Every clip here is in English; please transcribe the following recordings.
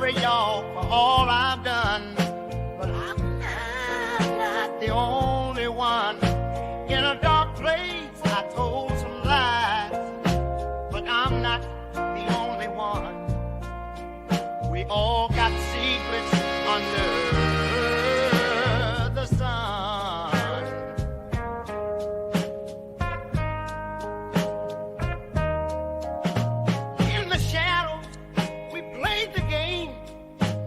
sorry, y'all, for all I've done, but I'm not the only one. In a dark place, I told some lies, but I'm not the only one. We all got secrets under the sun. In the shadows, we played the game.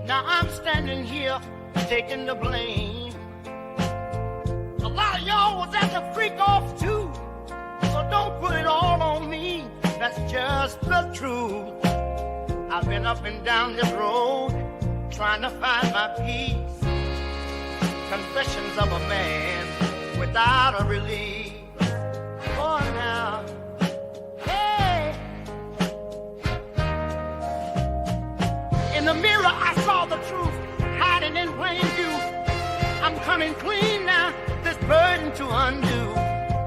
Now I'm standing here taking the blame. A lot of y'all was at the freak off too, so don't put it all on me. That's just the truth. I've been up and down this road trying to find my peace. Confessions of a man without a release. Oh, now, hey. In the mirror, I saw the truth hiding in plain view. I'm coming clean now, this burden to undo.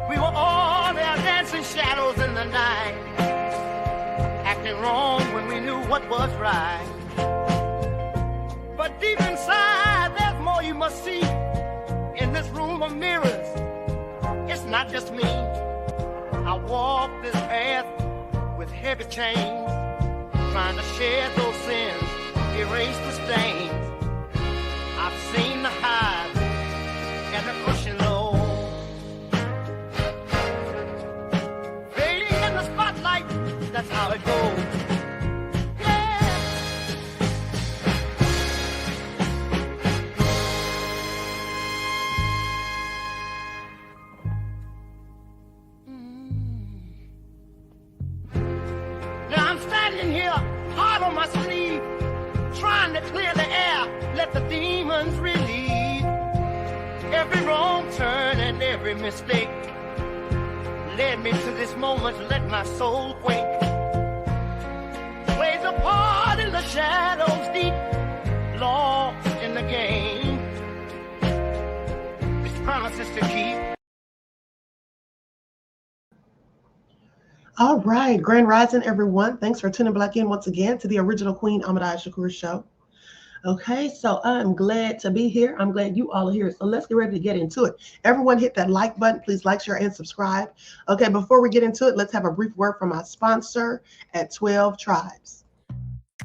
We were all there dancing shadows in the night, acting wrong when we knew what was right. But deep inside, there's more you must see. In this room of mirrors, it's not just me. I walk this path with heavy chains, trying to shed those sins, erase the stains. I've seen the highs and the crushing lows, fading in the spotlight, that's how it goes. Trying to clear the air, let the demons relieve. Every wrong turn and every mistake led me to this moment, let my soul quake. Plays a part in the shadows deep, lost in the game. These promises to keep. All right, Grand Rising, everyone. Thanks for tuning back in once again to the original Queen Ahmadiyyah Shakur show. Okay, so I'm glad to be here. I'm glad you all are here. So let's get ready to get into it. Everyone hit that like button. Please like, share, and subscribe. Okay, before we get into it, let's have a brief word from my sponsor at 12 Tribes.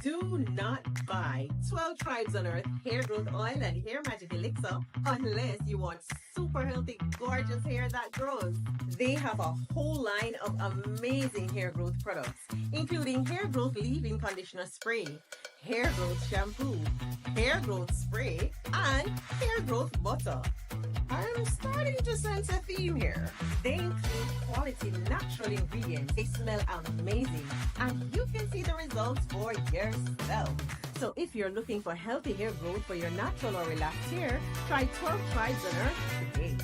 Do not buy 12 Tribes on Earth hair growth oil and hair magic elixir unless you want super healthy, gorgeous hair that grows. They have a whole line of amazing hair growth products, including hair growth leave-in conditioner spray, hair growth shampoo, hair growth spray, and hair growth butter. I'm starting to sense a theme here. They include quality natural ingredients. They smell amazing, and you can see the results for yourself. So if you're looking for healthy hair growth for your natural or relaxed hair, try 12 Tribes on Earth today.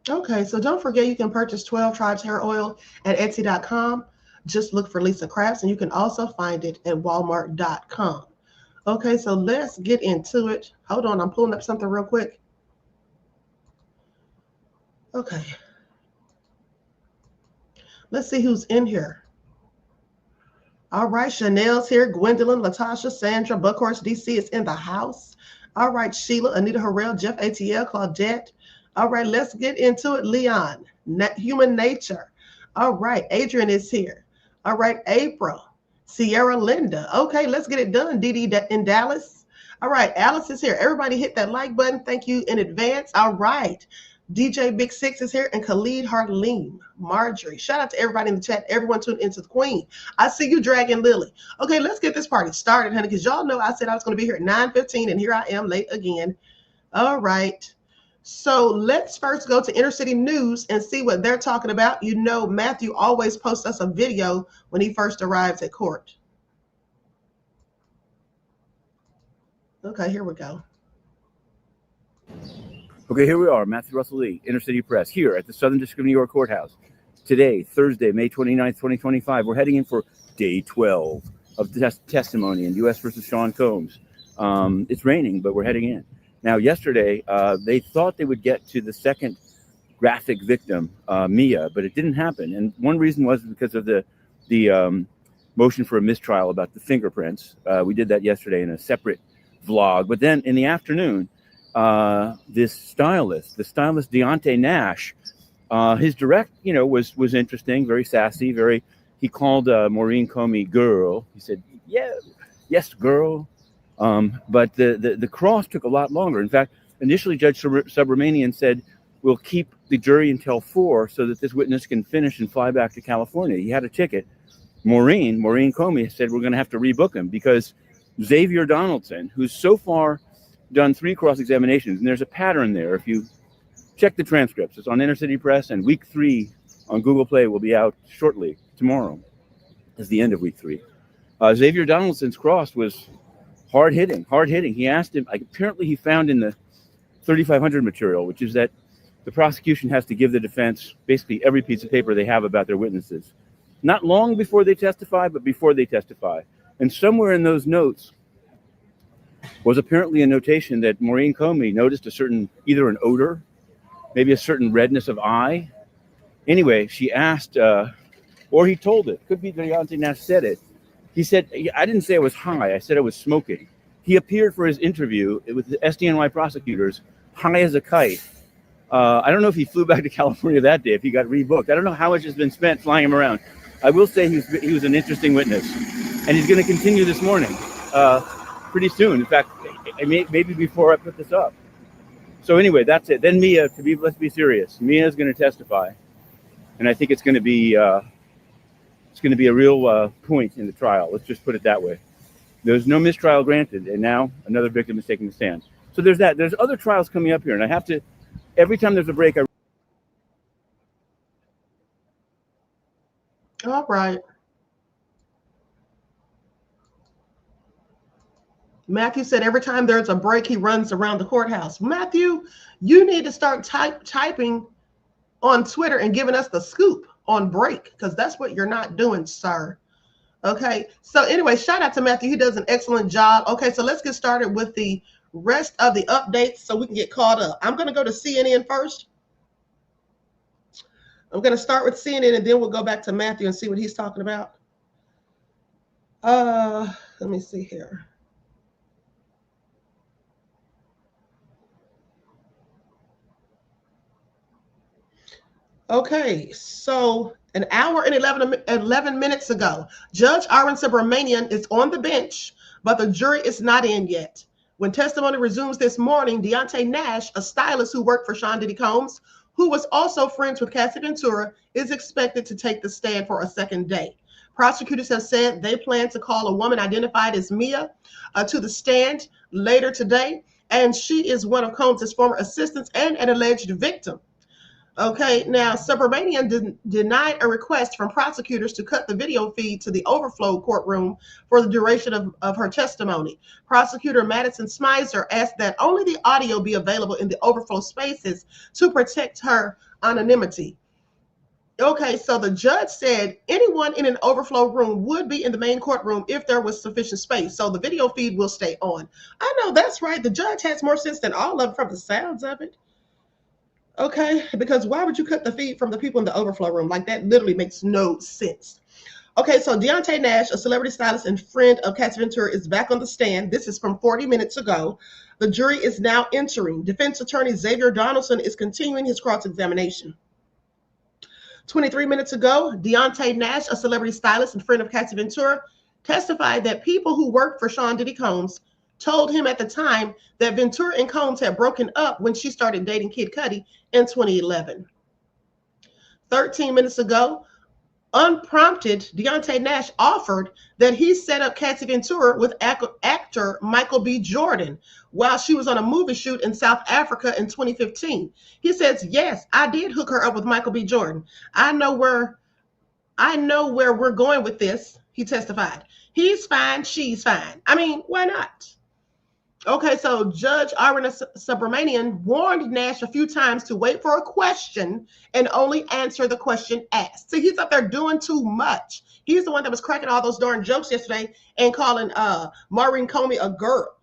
Okay, so don't forget you can purchase 12 Tribes hair oil at Etsy.com. Just look for Lisa Crafts, and you can also find it at Walmart.com. Okay, so let's get into it. Hold on, I'm pulling up something real quick. Okay. Let's see who's in here. All right, Chanel's here. Gwendolyn, Latasha, Sandra, Buckhorse DC is in the house. All right, Sheila, Anita Harrell, Jeff ATL, Claudette. All right, let's get into it. Leon, Human Nature. All right, Adrian is here. All right, April, Sierra Linda. Okay, let's get it done. Diddy in Dallas. All right, Alice is here. Everybody hit that like button. Thank you in advance. All right, DJ Big Six is here, and Khalid Harleem, Marjorie. Shout out to everybody in the chat. Everyone tuned into the Queen. I see you, Dragon Lily. Okay, let's get this party started, honey, because y'all know I said I was going to be here at 9:15, and here I am late again. All right. So let's first go to Inner City News and see what they're talking about. You know, Matthew always posts us a video when he first arrives at court. Okay, here we go. Okay, here we are, Matthew Russell Lee, Inner City Press, here at the Southern District of New York Courthouse. Today, Thursday, May 29th, 2025, we're heading in for day 12 of the testimony in U.S. versus Sean Combs. It's raining, but we're heading in. Now, yesterday, they thought they would get to the second graphic victim, Mia, but it didn't happen. And one reason was because of the the motion for a mistrial about the fingerprints. We did that yesterday in a separate vlog. But then in the afternoon, this stylist, the stylist Deontay Nash, his direct, was interesting, very sassy, he called Maureen Comey girl. He said, yes, girl. But the cross took a lot longer. In fact, initially Judge Subramanian said, we'll keep the jury until 4 so that this witness can finish and fly back to California. He had a ticket. Maureen Comey said, we're going to have to rebook him because Xavier Donaldson, who's so far done 3 cross-examinations, and there's a pattern there. If you check the transcripts, it's on Inner City Press, and week 3 on Google Play will be out shortly. Tomorrow is the end of week 3. Xavier Donaldson's cross was hard hitting. He asked him, apparently he found in the 3500 material, which is that the prosecution has to give the defense basically every piece of paper they have about their witnesses. Not long before they testify, but before they testify. And somewhere in those notes was apparently a notation that Maureen Comey noticed either an odor, maybe a certain redness of eye. Anyway, she asked, or he told it. Could be Deontay Nash said it. He said, I didn't say I was high. I said I was smoking. He appeared for his interview with the SDNY prosecutors, high as a kite. I don't know if he flew back to California that day, if he got rebooked. I don't know how much has been spent flying him around. I will say he was an interesting witness. And he's going to continue this morning, pretty soon. In fact, maybe before I put this up. So anyway, that's it. Then Mia, let's be serious. Mia is going to testify. And I think it's going to be a real point in the trial. Let's just put it that way. There's no mistrial granted, and now another victim is taking the stand. So there's that. There's other trials coming up here, and I have to, every time there's a break, All right. Matthew said every time there's a break, he runs around the courthouse. Matthew, you need to start typing on Twitter and giving us the scoop on break, because that's what you're not doing, sir. Okay. So anyway, shout out to Matthew. He does an excellent job. Okay. So let's get started with the rest of the updates so we can get caught up. I'm going to go to CNN first. I'm going to start with CNN and then we'll go back to Matthew and see what he's talking about. Let me see here. Okay, so an hour and 11 minutes ago, Judge Arun Subramanian is on the bench, but the jury is not in yet. When testimony resumes this morning, Deontay Nash, a stylist who worked for Sean Diddy Combs, who was also friends with Cassie Ventura, is expected to take the stand for a second day. Prosecutors have said they plan to call a woman identified as Mia to the stand later today, and she is one of Combs' former assistants and an alleged victim. Okay, now Subramanian denied a request from prosecutors to cut the video feed to the overflow courtroom for the duration of her testimony. Prosecutor Madison Smizer asked that only the audio be available in the overflow spaces to protect her anonymity. Okay, so the judge said anyone in an overflow room would be in the main courtroom if there was sufficient space. So the video feed will stay on. I know that's right. The judge has more sense than all of them from the sounds of it. Okay, because why would you cut the feed from the people in the overflow room? Like, that literally makes no sense. Okay, so Deontay Nash, a celebrity stylist and friend of Cassie Ventura, is back on the stand. This is from 40 minutes ago. The jury is now entering. Defense attorney Xavier Donaldson is continuing his cross-examination. 23 minutes ago, Deontay Nash, a celebrity stylist and friend of Cassie Ventura, testified that people who worked for Sean Diddy Combs told him at the time that Ventura and Combs had broken up when she started dating Kid Cudi in 2011. 13 minutes ago, unprompted, Deontay Nash offered that he set up Cassie Ventura with actor Michael B. Jordan while she was on a movie shoot in South Africa in 2015. He says, yes, I did hook her up with Michael B. Jordan. I know where we're going with this, he testified. He's fine, she's fine. I mean, why not? Okay, so Judge Arun Subramanian warned Nash a few times to wait for a question and only answer the question asked. See, he's up there doing too much. He's the one that was cracking all those darn jokes yesterday and calling Maureen Comey a girl.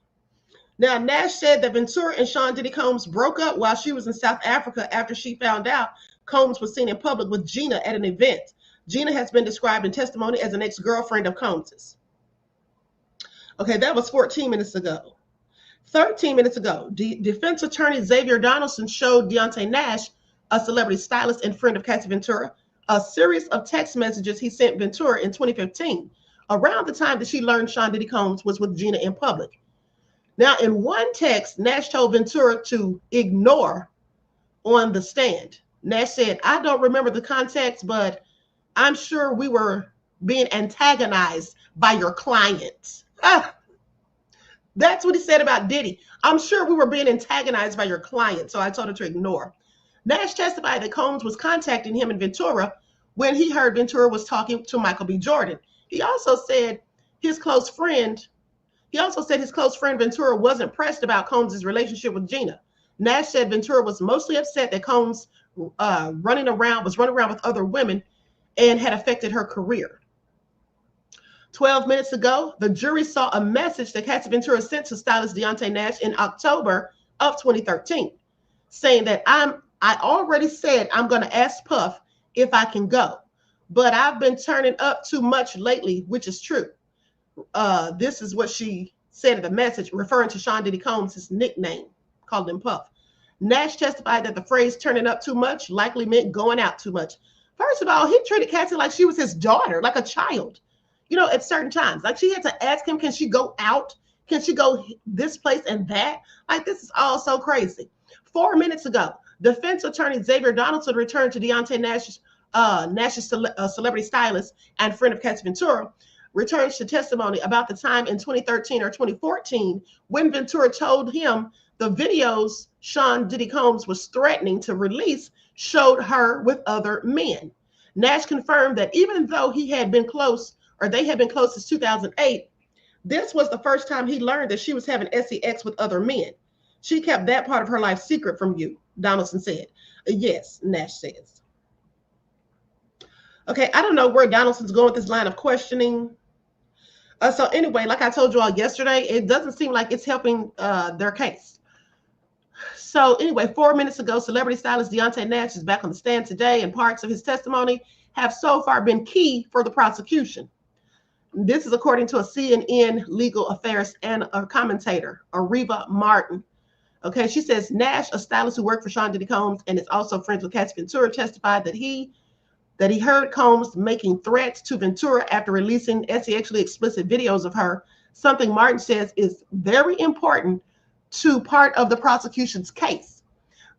Now, Nash said that Ventura and Sean Diddy Combs broke up while she was in South Africa after she found out Combs was seen in public with Gina at an event. Gina has been described in testimony as an ex-girlfriend of Combs's. Okay, that was 14 minutes ago. 13 minutes ago, defense attorney Xavier Donaldson showed Deontay Nash, a celebrity stylist and friend of Cassie Ventura, a series of text messages he sent Ventura in 2015, around the time that she learned Sean Diddy Combs was with Gina in public. Now, in one text, Nash told Ventura to ignore on the stand. Nash said, "I don't remember the context, but I'm sure we were being antagonized by your client." That's what he said about Diddy. "I'm sure we were being antagonized by your client, so I told her to ignore." Nash testified that Combs was contacting him and Ventura when he heard Ventura was talking to Michael B. Jordan. He also said his close friend Ventura wasn't pressed about Combs' relationship with Gina. Nash said Ventura was mostly upset that Combs was running around with other women and had affected her career. 12 minutes ago, the jury saw a message that Cassie Ventura sent to stylist Deontay Nash in October of 2013, saying that I already said I'm going to ask Puff if I can go, but I've been turning up too much lately, which is true. This is what she said in the message, referring to Sean Diddy Combs' nickname, called him Puff. Nash testified that the phrase turning up too much likely meant going out too much. First of all, he treated Cassie like she was his daughter, like a child. You know, at certain times, like she had to ask him, can she go out? Can she go this place and that? Like, this is all so crazy. 4 minutes ago, defense attorney Xavier Donaldson returned to Deontay Nash's celebrity stylist and friend of Cassie Ventura, returns to testimony about the time in 2013 or 2014 when Ventura told him the videos Sean Diddy Combs was threatening to release showed her with other men. Nash confirmed that even though they had been close since 2008, this was the first time he learned that she was having sex with other men. She kept that part of her life secret from you, Donaldson said. Yes, Nash says. Okay, I don't know where Donaldson's going with this line of questioning. So anyway, like I told you all yesterday, it doesn't seem like it's helping their case. So anyway, 4 minutes ago, celebrity stylist Deontay Nash is back on the stand today, and parts of his testimony have so far been key for the prosecution. This is according to a CNN legal affairs and a commentator, Ariva Martin. Okay, she says Nash, a stylist who worked for Sean Diddy Combs and is also friends with Cassie Ventura, testified that he heard Combs making threats to Ventura after releasing sexually explicit videos of her, something Martin says is very important to part of the prosecution's case.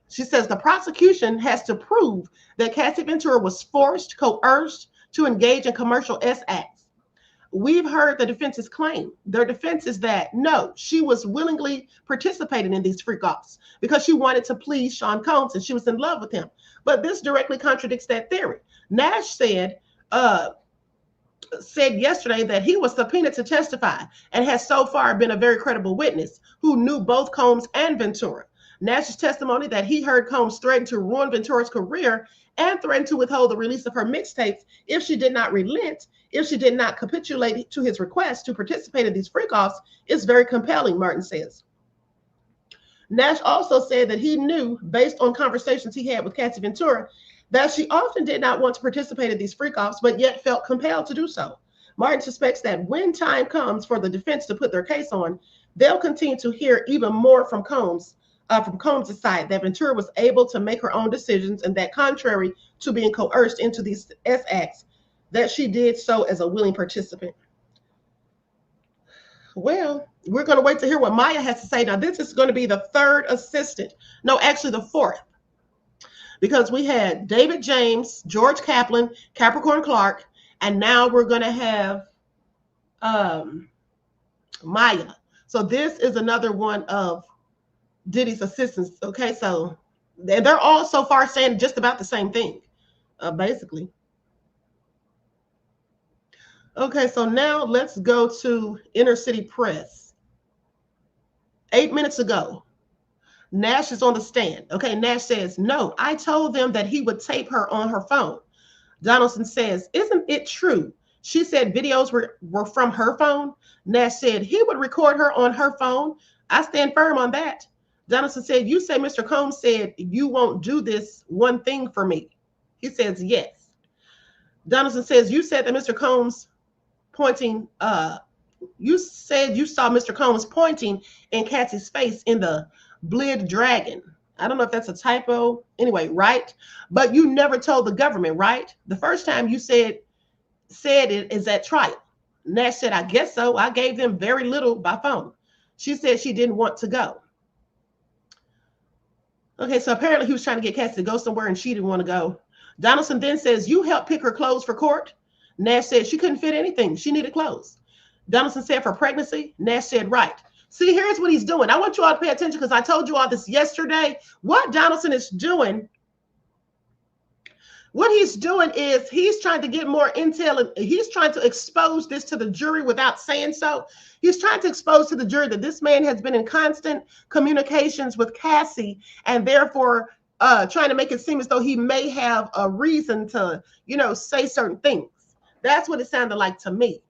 She says the prosecution has to prove that Cassie Ventura was forced, coerced to engage in commercial sex acts. We've heard the defense's claim. Their defense is that, no, she was willingly participating in these freak-offs because she wanted to please Sean Combs and she was in love with him. But this directly contradicts that theory. Nash said yesterday that he was subpoenaed to testify and has so far been a very credible witness who knew both Combs and Ventura. Nash's testimony that he heard Combs threaten to ruin Ventura's career and threaten to withhold the release of her mixtapes if she did not relent, if she did not capitulate to his request to participate in these freak-offs is very compelling, Martin says. Nash also said that he knew, based on conversations he had with Cassie Ventura, that she often did not want to participate in these freak-offs, but yet felt compelled to do so. Martin suspects that when time comes for the defense to put their case on, they'll continue to hear even more from Combs' side, that Ventura was able to make her own decisions and that contrary to being coerced into these sex acts, that she did so as a willing participant. Well, we're going to wait to hear what Maya has to say. Now, this is going to be the third assistant. No, actually the fourth. Because we had David James, George Kaplan, Capricorn Clark, and now we're going to have Maya. So this is another one of Diddy's assistants. Okay, so they're all so far saying just about the same thing, basically. Okay, so now let's go to Inner City Press. 8 minutes ago, Nash is on the stand. Okay, Nash says, no, I told them that he would tape her on her phone. Donaldson says, isn't it true? She said videos were from her phone. Nash said he would record her on her phone. I stand firm on that. Donaldson said, you say Mr. Combs said you won't do this one thing for me. He says, yes. Donaldson says, you said that Mr. Combs pointing, you said you saw Mr. Combs pointing in Cassie's face in the Blid Dragon. I don't know if that's a typo. Anyway, right? But you never told the government, right? The first time you said it is at trial. Nash said, I guess so. I gave them very little by phone. She said she didn't want to go. Okay, so apparently he was trying to get Cassie to go somewhere and she didn't want to go. Donaldson then says, you helped pick her clothes for court? Nash said she couldn't fit anything. She needed clothes. Donaldson said for pregnancy? Nash said, right. See, here's what he's doing. I want you all to pay attention because I told you all this yesterday. What Donaldson is doing, what he's doing is he's trying to get more intel and he's trying to expose this to the jury without saying so. He's trying to expose to the jury that this man has been in constant communications with Cassie and therefore trying to make it seem as though he may have a reason to, say certain things. That's what it sounded like to me.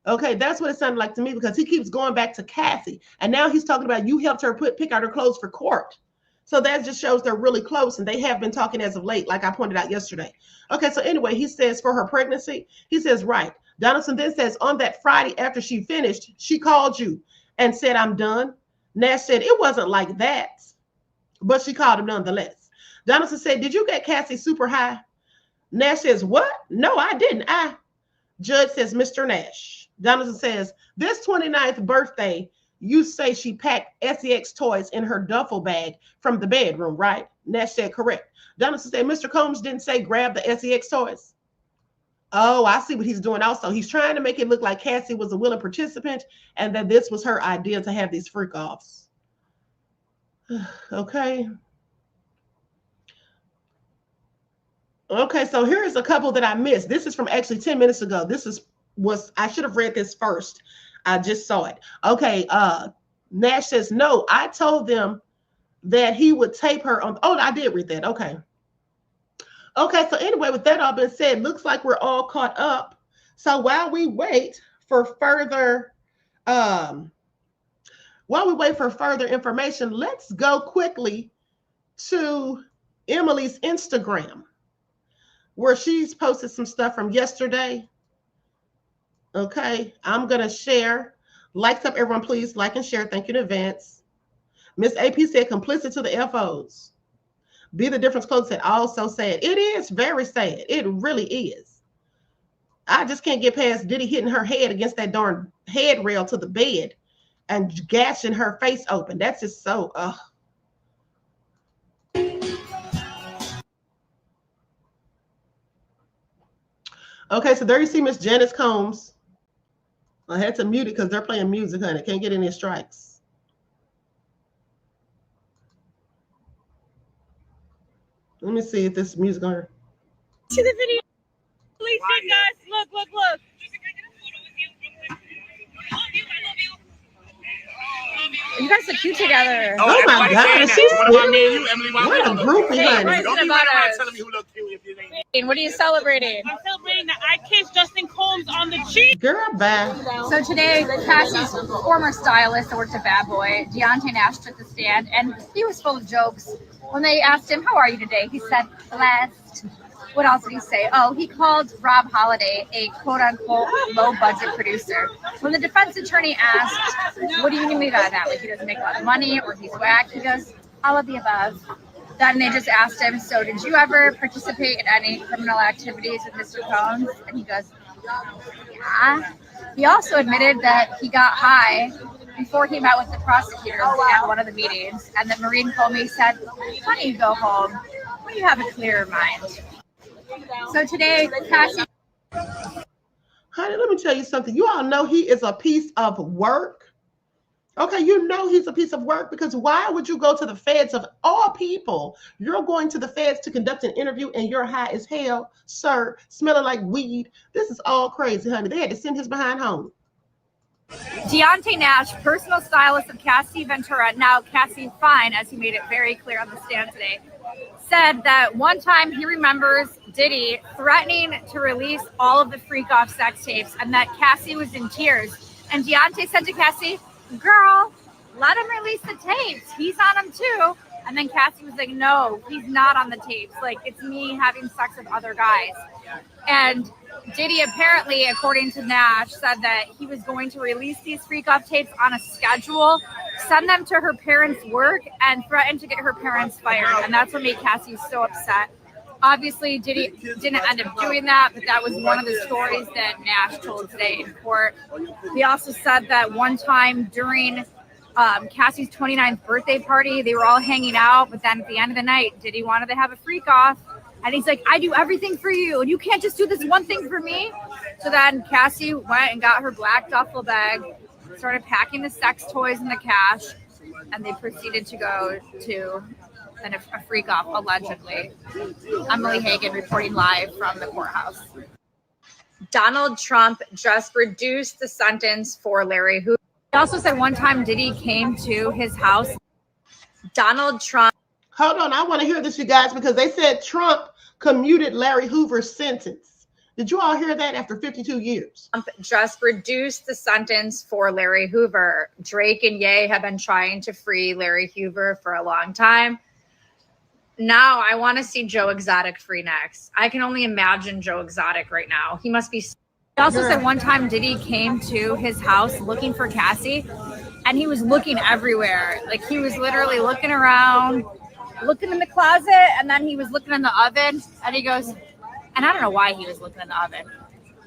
Okay, that's what it sounded like to me because he keeps going back to Cassie. And now he's talking about you helped her pick out her clothes for court. So that just shows they're really close and they have been talking as of late, like I pointed out yesterday. Okay, so anyway, he says for her pregnancy, he says, right. Donaldson then says on that Friday after she finished, she called you and said, I'm done. Nash said it wasn't like that, but she called him nonetheless. Donaldson said, did you get Cassie super high? Nash says, what? No, I didn't. Judge says, Mr. Nash. Donaldson says, this 29th birthday, you say she packed sex toys in her duffel bag from the bedroom, right? Nash said, correct. Donaldson said, Mr. Combs didn't say grab the sex toys. Oh, I see what he's doing also. He's trying to make it look like Cassie was a willing participant and that this was her idea to have these freak offs. Okay. Okay, so here's a couple that I missed. This is from actually 10 minutes ago. I should have read this first. I just saw it. Okay, Nash says, no, I told them that he would tape her on. Oh, I did read that. Okay. Okay, so anyway, with that all being said, looks like we're all caught up. So while we wait for further information, let's go quickly to Emily's Instagram, where she's posted some stuff from yesterday. Okay, I'm going to share. Likes up, everyone, please. Like and share. Thank you in advance. Miss AP said, complicit to the FOs. Be the difference close said, also sad. It is very sad. It really is. I just can't get past Diddy hitting her head against that darn head rail to the bed and gashing her face open. That's just so, Okay, so there you see Miss Janice Combs. I had to mute it because they're playing music, honey. Can't get any strikes. Let me see if this music on her. To the video. Please, guys. Look. You guys look cute together. Oh my God, she's What a groupie, honey. Don't be telling me who look cute if you ain't. What are you celebrating? I'm celebrating that I kissed Justin Combs on the cheek. Girl, bye. So today, Cassie's former stylist that worked at Bad Boy, Deontay Nash, took the stand, and he was full of jokes. When they asked him, how are you today? He said, blessed. What else did he say? Oh, he called Rob Holiday a quote-unquote low-budget producer. When the defense attorney asked, what do you mean by that? Like he doesn't make a lot of money or he's whack? He goes, all of the above. Then they just asked him, so did you ever participate in any criminal activities with Mr. Combs? And he goes, yeah. He also admitted that he got high before he met with the prosecutors at one of the meetings. And then Maureen Comey said, why don't you go home when you have a clearer mind? So today, Cassie. Honey, let me tell you something. You all know he is a piece of work. Okay, you know he's a piece of work because why would you go to the feds of all people? You're going to the feds to conduct an interview and you're high as hell, sir, smelling like weed. This is all crazy, honey. They had to send his behind home. Deontay Nash, personal stylist of Cassie Ventura, now Cassie Fine, as he made it very clear on the stand today, said that one time he remembers Diddy threatening to release all of the freak-off sex tapes and that Cassie was in tears. And Deontay said to Cassie, girl, let him release the tapes. He's on them too. And then Cassie was like, no, he's not on the tapes. Like, it's me having sex with other guys. And Diddy apparently, according to Nash, said that he was going to release these freak-off tapes on a schedule, send them to her parents' work, and threaten to get her parents fired. And that's what made Cassie so upset. Obviously, Diddy didn't end up doing that, but that was one of the stories that Nash told today in court. He also said that one time during Cassie's 29th birthday party, they were all hanging out, but then at the end of the night, Diddy wanted to have a freak-off. And he's like, I do everything for you, and you can't just do this one thing for me. So then Cassie went and got her black duffel bag, started packing the sex toys and the cash, and they proceeded to go to a freak off, allegedly. Emily Hagan reporting live from the courthouse. Donald Trump just reduced the sentence for Larry Hoover. He also said one time Diddy came to his house. Donald Trump. Hold on, I want to hear this, you guys, because they said Trump commuted Larry Hoover's sentence. Did you all hear that after 52 years? Trump just reduced the sentence for Larry Hoover. Drake and Ye have been trying to free Larry Hoover for a long time. Now I want to see Joe Exotic free next. I can only imagine Joe Exotic right now. He must be. He also said one time Diddy came to his house looking for Cassie, and he was looking everywhere. Like, he was literally looking around, looking in the closet, and then he was looking in the oven, and he goes, and I don't know why he was looking in the oven.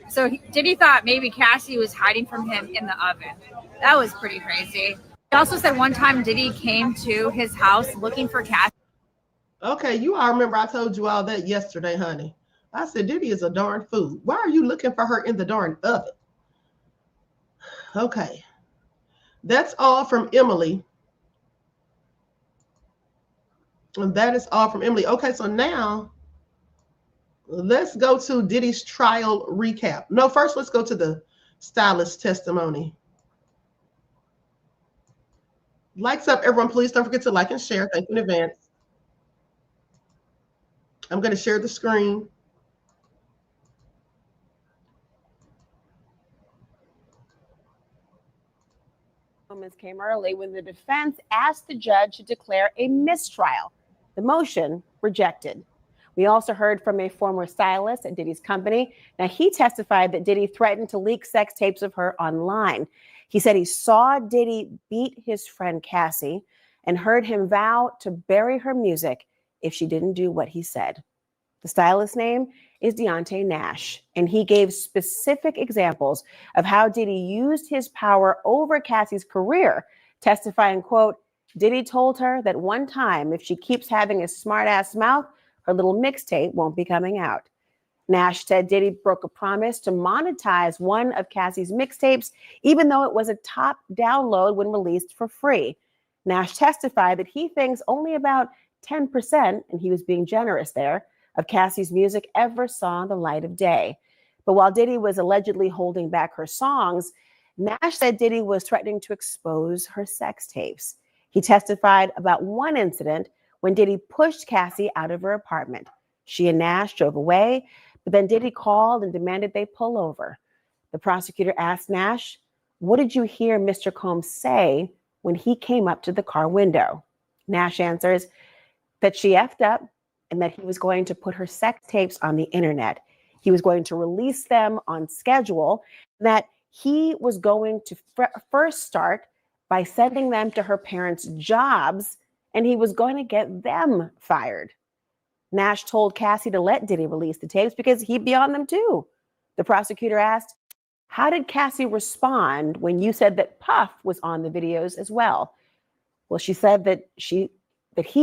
So Diddy thought maybe Cassie was hiding from him in the oven. That was pretty crazy. He also said one time Diddy came to his house looking for Cassie. Okay, you all remember I told you all that yesterday, honey. I said, Diddy is a darn fool. Why are you looking for her in the darn oven? Okay. That's all from Emily. And that is all from Emily. Okay, so now let's go to Diddy's trial recap. No, first let's go to the Stylist testimony. Likes up, everyone. Please don't forget to like and share. Thank you in advance. I'm going to share the screen. Moments came early when the defense asked the judge to declare a mistrial. The motion rejected. We also heard from a former stylist at Diddy's company. Now, he testified that Diddy threatened to leak sex tapes of her online. He said he saw Diddy beat his friend Cassie and heard him vow to bury her music if she didn't do what he said. The stylist's name is Deontay Nash, and he gave specific examples of how Diddy used his power over Cassie's career, testifying, quote, Diddy told her that one time if she keeps having a smart-ass mouth, her little mixtape won't be coming out. Nash said Diddy broke a promise to monetize one of Cassie's mixtapes, even though it was a top download when released for free. Nash testified that he thinks only about 10%, and he was being generous there, of Cassie's music ever saw the light of day. But while Diddy was allegedly holding back her songs, Nash said Diddy was threatening to expose her sex tapes. He testified about one incident when Diddy pushed Cassie out of her apartment. She and Nash drove away, but then Diddy called and demanded they pull over. The prosecutor asked Nash, what did you hear Mr. Combs say when he came up to the car window? Nash answers that she effed up and that he was going to put her sex tapes on the internet. He was going to release them on schedule, that he was going to first start by sending them to her parents' jobs, and he was going to get them fired. Nash told Cassie to let Diddy release the tapes because he'd be on them too. The prosecutor asked, how did Cassie respond when you said that Puff was on the videos as well? Well, she said that he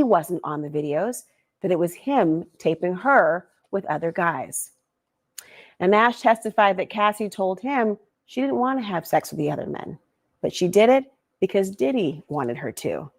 wasn't on the videos, that it was him taping her with other guys. And Nash testified that Cassie told him she didn't want to have sex with the other men, but she did it because Diddy wanted her to.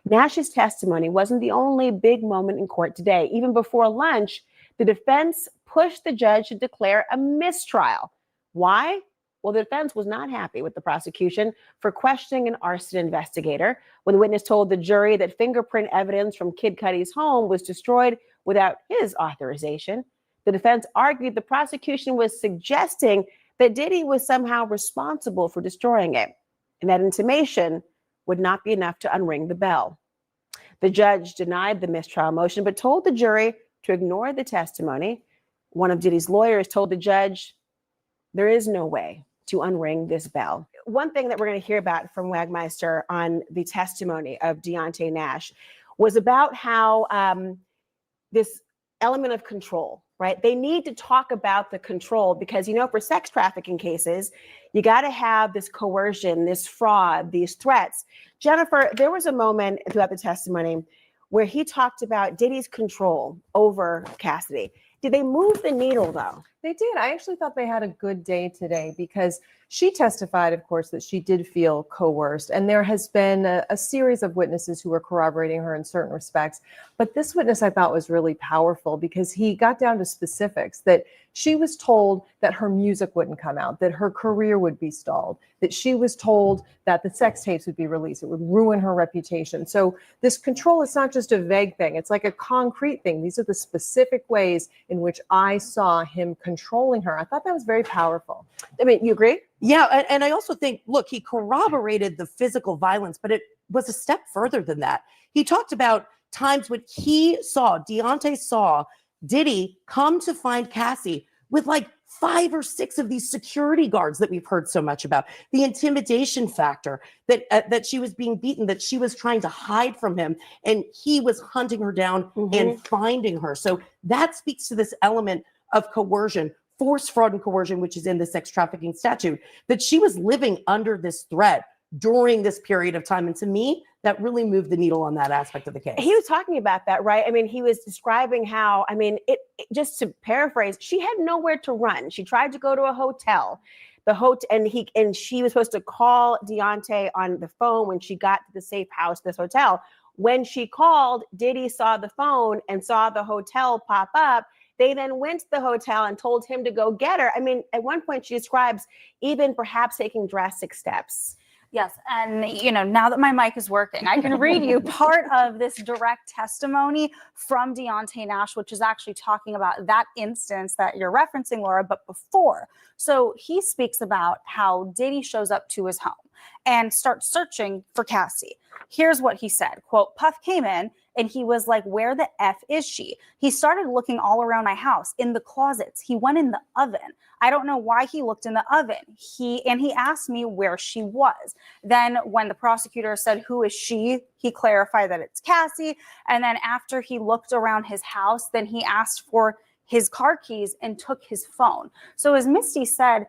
Nash's testimony wasn't the only big moment in court today. Even before lunch, the defense pushed the judge to declare a mistrial. Why? Well, the defense was not happy with the prosecution for questioning an arson investigator when the witness told the jury that fingerprint evidence from Kid Cudi's home was destroyed without his authorization. The defense argued the prosecution was suggesting that Diddy was somehow responsible for destroying it, and that intimation would not be enough to unring the bell. The judge denied the mistrial motion, but told the jury to ignore the testimony. One of Diddy's lawyers told the judge, there is no way to unring this bell. One thing that we're going to hear about from Wagmeister on the testimony of Deontay Nash was about how this element of control, right? They need to talk about the control because, you know, for sex trafficking cases, you got to have this coercion, this fraud, these threats. Jennifer, there was a moment throughout the testimony where he talked about Diddy's control over Cassidy. Did they move the needle though? They did. I actually thought they had a good day today because she testified, of course, that she did feel coerced. And there has been a series of witnesses who were corroborating her in certain respects. But this witness I thought was really powerful because he got down to specifics that she was told that her music wouldn't come out, that her career would be stalled, that she was told that the sex tapes would be released. It would ruin her reputation. So this control is not just a vague thing. It's like a concrete thing. These are the specific ways in which I saw him controlling her. I thought that was very powerful. I mean, you agree? Yeah, and I also think, look, he corroborated the physical violence, but it was a step further than that. He talked about times when Deontay saw Diddy come to find Cassie with like 5 or 6 of these security guards that we've heard so much about. The intimidation factor, that she was being beaten, that she was trying to hide from him, and he was hunting her down and finding her. So that speaks to this element of coercion, force, fraud, and coercion, which is in the sex trafficking statute, that she was living under this threat during this period of time. And to me, that really moved the needle on that aspect of the case. He was talking about that, right? I mean, he was describing how, I mean, just to paraphrase, she had nowhere to run. She tried to go to a hotel. And she was supposed to call Deontay on the phone when she got to the safe house, this hotel. When she called, Diddy saw the phone and saw the hotel pop up. They then went to the hotel and told him to go get her. I mean, at one point she describes even perhaps taking drastic steps. Yes, and you know, now that my mic is working, I can read you part of this direct testimony from Deontay Nash, which is actually talking about that instance that you're referencing, Laura, but before. So he speaks about how Diddy shows up to his home and starts searching for Cassie. Here's what he said, quote, Puff came in and he was like, where the F is she? He started looking all around my house, in the closets. He went in the oven. I don't know why he looked in the oven. He asked me where she was. Then when the prosecutor said, who is she? He clarified that it's Cassie. And then after he looked around his house, then he asked for his car keys and took his phone. So as Misty said,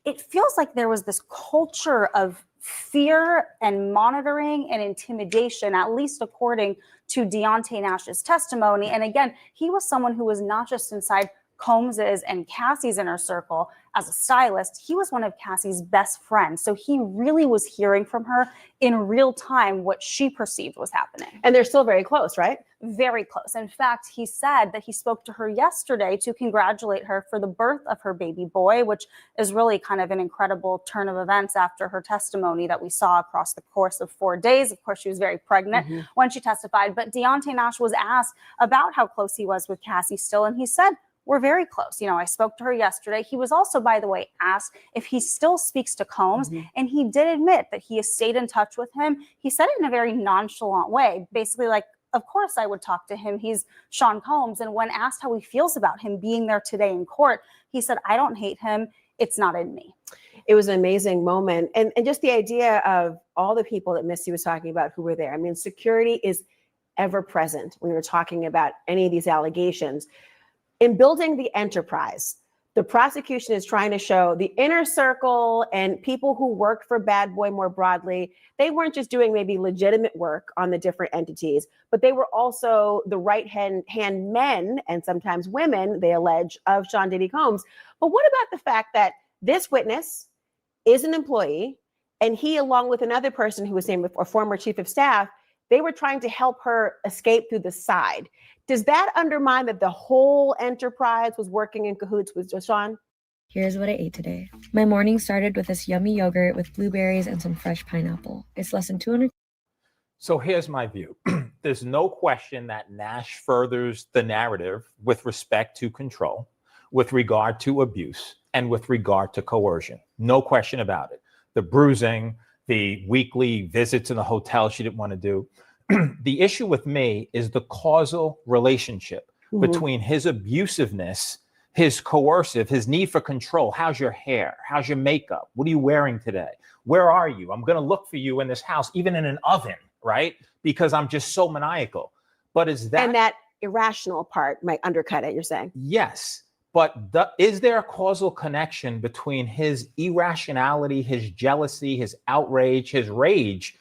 it feels like there was this culture of fear and monitoring and intimidation, at least according to Deontay Nash's testimony. And again, he was someone who was not just inside Combs's and Cassie's inner circle as a stylist. He was one of Cassie's best friends. So he really was hearing from her in real time what she perceived was happening. And they're still very close, right? Very close. In fact, he said that he spoke to her yesterday to congratulate her for the birth of her baby boy, which is really kind of an incredible turn of events after her testimony that we saw across the course of 4 days. Of course, she was very pregnant when she testified. But Deontay Nash was asked about how close he was with Cassie still, and he said, we're very close. You know, I spoke to her yesterday. He was also, by the way, asked if he still speaks to Combs, and he did admit that he has stayed in touch with him. He said it in a very nonchalant way, basically like, of course I would talk to him. He's Sean Combs. And when asked how he feels about him being there today in court, he said, I don't hate him. It's not in me. It was an amazing moment. And just the idea of all the people that Misty was talking about who were there. I mean, security is ever present when we're talking about any of these allegations. In building the enterprise, the prosecution is trying to show the inner circle and people who worked for Bad Boy more broadly. They weren't just doing maybe legitimate work on the different entities, but they were also the right-hand men and sometimes women, they allege, of Sean Diddy Combs. But what about the fact that this witness is an employee and he, along with another person who was named a former chief of staff, they were trying to help her escape through the side. Does that undermine that the whole enterprise was working in cahoots with Sean? Here's what I ate today. My morning started with this yummy yogurt with blueberries and some fresh pineapple. It's less than 200. So here's my view. There's no question that Nash furthers the narrative with respect to control, with regard to abuse, and with regard to coercion. No question about it. The bruising, the weekly visits in the hotel she didn't want to do. The issue with me is the causal relationship between his abusiveness, his coercive, his need for control. How's your hair? How's your makeup? What are you wearing today? Where are you? I'm going to look for you in this house, even in an oven, right? Because I'm just so maniacal. But is that... And that irrational part might undercut it, you're saying? Yes. But is there a causal connection between his irrationality, his jealousy, his outrage, his rage,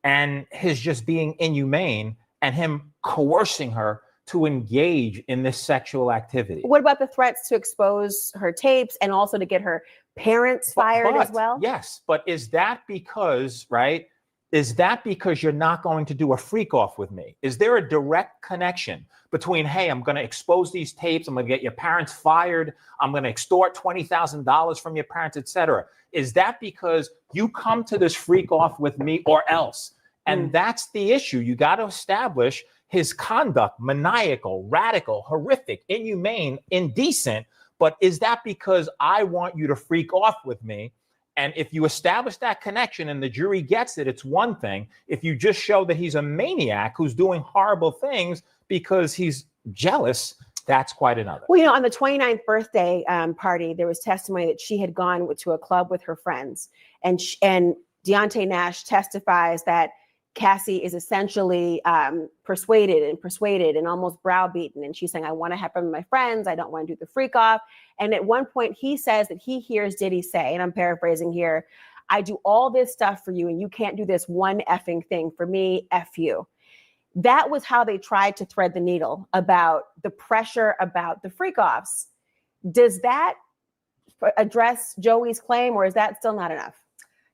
and his just being inhumane and him coercing her to engage in this sexual activity? What about the threats to expose her tapes and also to get her parents fired as well? Yes, but is that because, right? Is that because you're not going to do a freak off with me? Is there a direct connection between, hey, I'm going to expose these tapes, I'm going to get your parents fired, I'm going to extort $20,000 from your parents, etc.? Is that because you come to this freak off with me or else? And that's the issue. You got to establish his conduct, maniacal, radical, horrific, inhumane, indecent. But is that because I want you to freak off with me? And if you establish that connection and the jury gets it, it's one thing. If you just show that he's a maniac who's doing horrible things because he's jealous, that's quite another. Well, you know, on the 29th birthday party, there was testimony that she had gone to a club with her friends. And Deontay Nash testifies that Cassie is essentially persuaded and almost browbeaten. And she's saying, I want to have fun with my friends. I don't want to do the freak off. And at one point he says that he hears Diddy say, and I'm paraphrasing here, I do all this stuff for you and you can't do this one effing thing for me, F you. That was how they tried to thread the needle about the pressure about the freak offs. Does that address Joey's claim, or is that still not enough?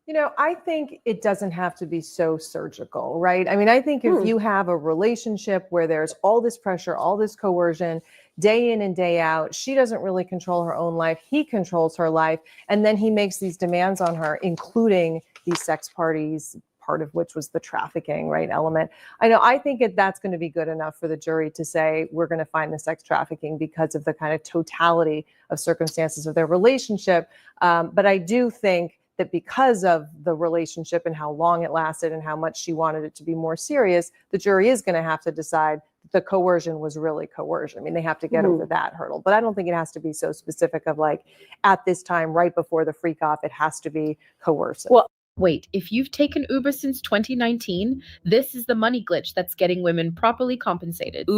You know, I think it doesn't have to be so surgical, right? I mean, I think if you have a relationship where there's all this pressure, all this coercion, day in and day out, she doesn't really control her own life. He controls her life. And then he makes these demands on her, including these sex parties, part of which was the trafficking, right, element. I think that's going to be good enough for the jury to say, we're going to find the sex trafficking because of the kind of totality of circumstances of their relationship. But I do think that because of the relationship and how long it lasted and how much she wanted it to be more serious, the jury is going to have to decide the coercion was really coercion. I mean, they have to get over that hurdle. But I don't think it has to be so specific of like, at this time, right before the freak off, it has to be coercive. Well, wait, if you've taken Uber since 2019, this is the money glitch that's getting women properly compensated.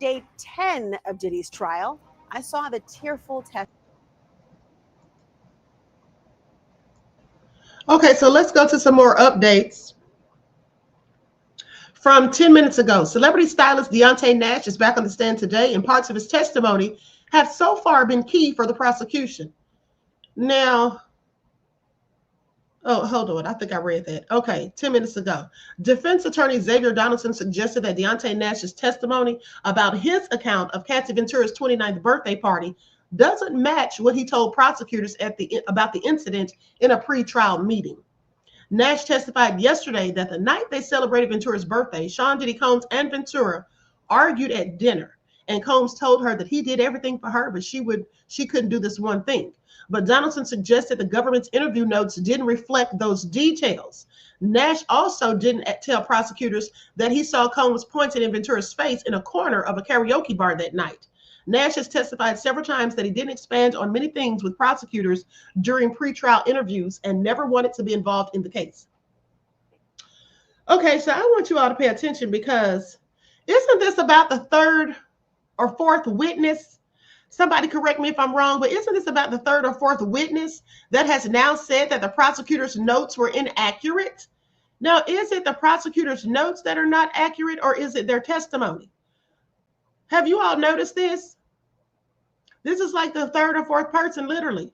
Day 10 of Diddy's trial, I saw the tearful test. Okay, so let's go to some more updates. From 10 minutes ago, celebrity stylist Deontay Nash is back on the stand today, and parts of his testimony have so far been key for the prosecution. Now, oh, hold on. I think I read that. Okay, 10 minutes ago. Defense attorney Xavier Donaldson suggested that Deontay Nash's testimony about his account of Cassie Ventura's 29th birthday party doesn't match what he told prosecutors about the incident in a pre-trial meeting. Nash testified yesterday that the night they celebrated Ventura's birthday, Sean Diddy Combs and Ventura argued at dinner, and Combs told her that he did everything for her, but she couldn't do this one thing. But Donaldson suggested the government's interview notes didn't reflect those details. Nash also didn't tell prosecutors that he saw Combs pointing in Ventura's face in a corner of a karaoke bar that night. Nash has testified several times that he didn't expand on many things with prosecutors during pretrial interviews and never wanted to be involved in the case. Okay, so I want you all to pay attention, because isn't this about the third or fourth witness? Somebody correct me if I'm wrong, but isn't this about the third or fourth witness that has now said that the prosecutor's notes were inaccurate? Now, is it the prosecutor's notes that are not accurate, or is it their testimony? Have you all noticed this? This is like the third or fourth person, literally,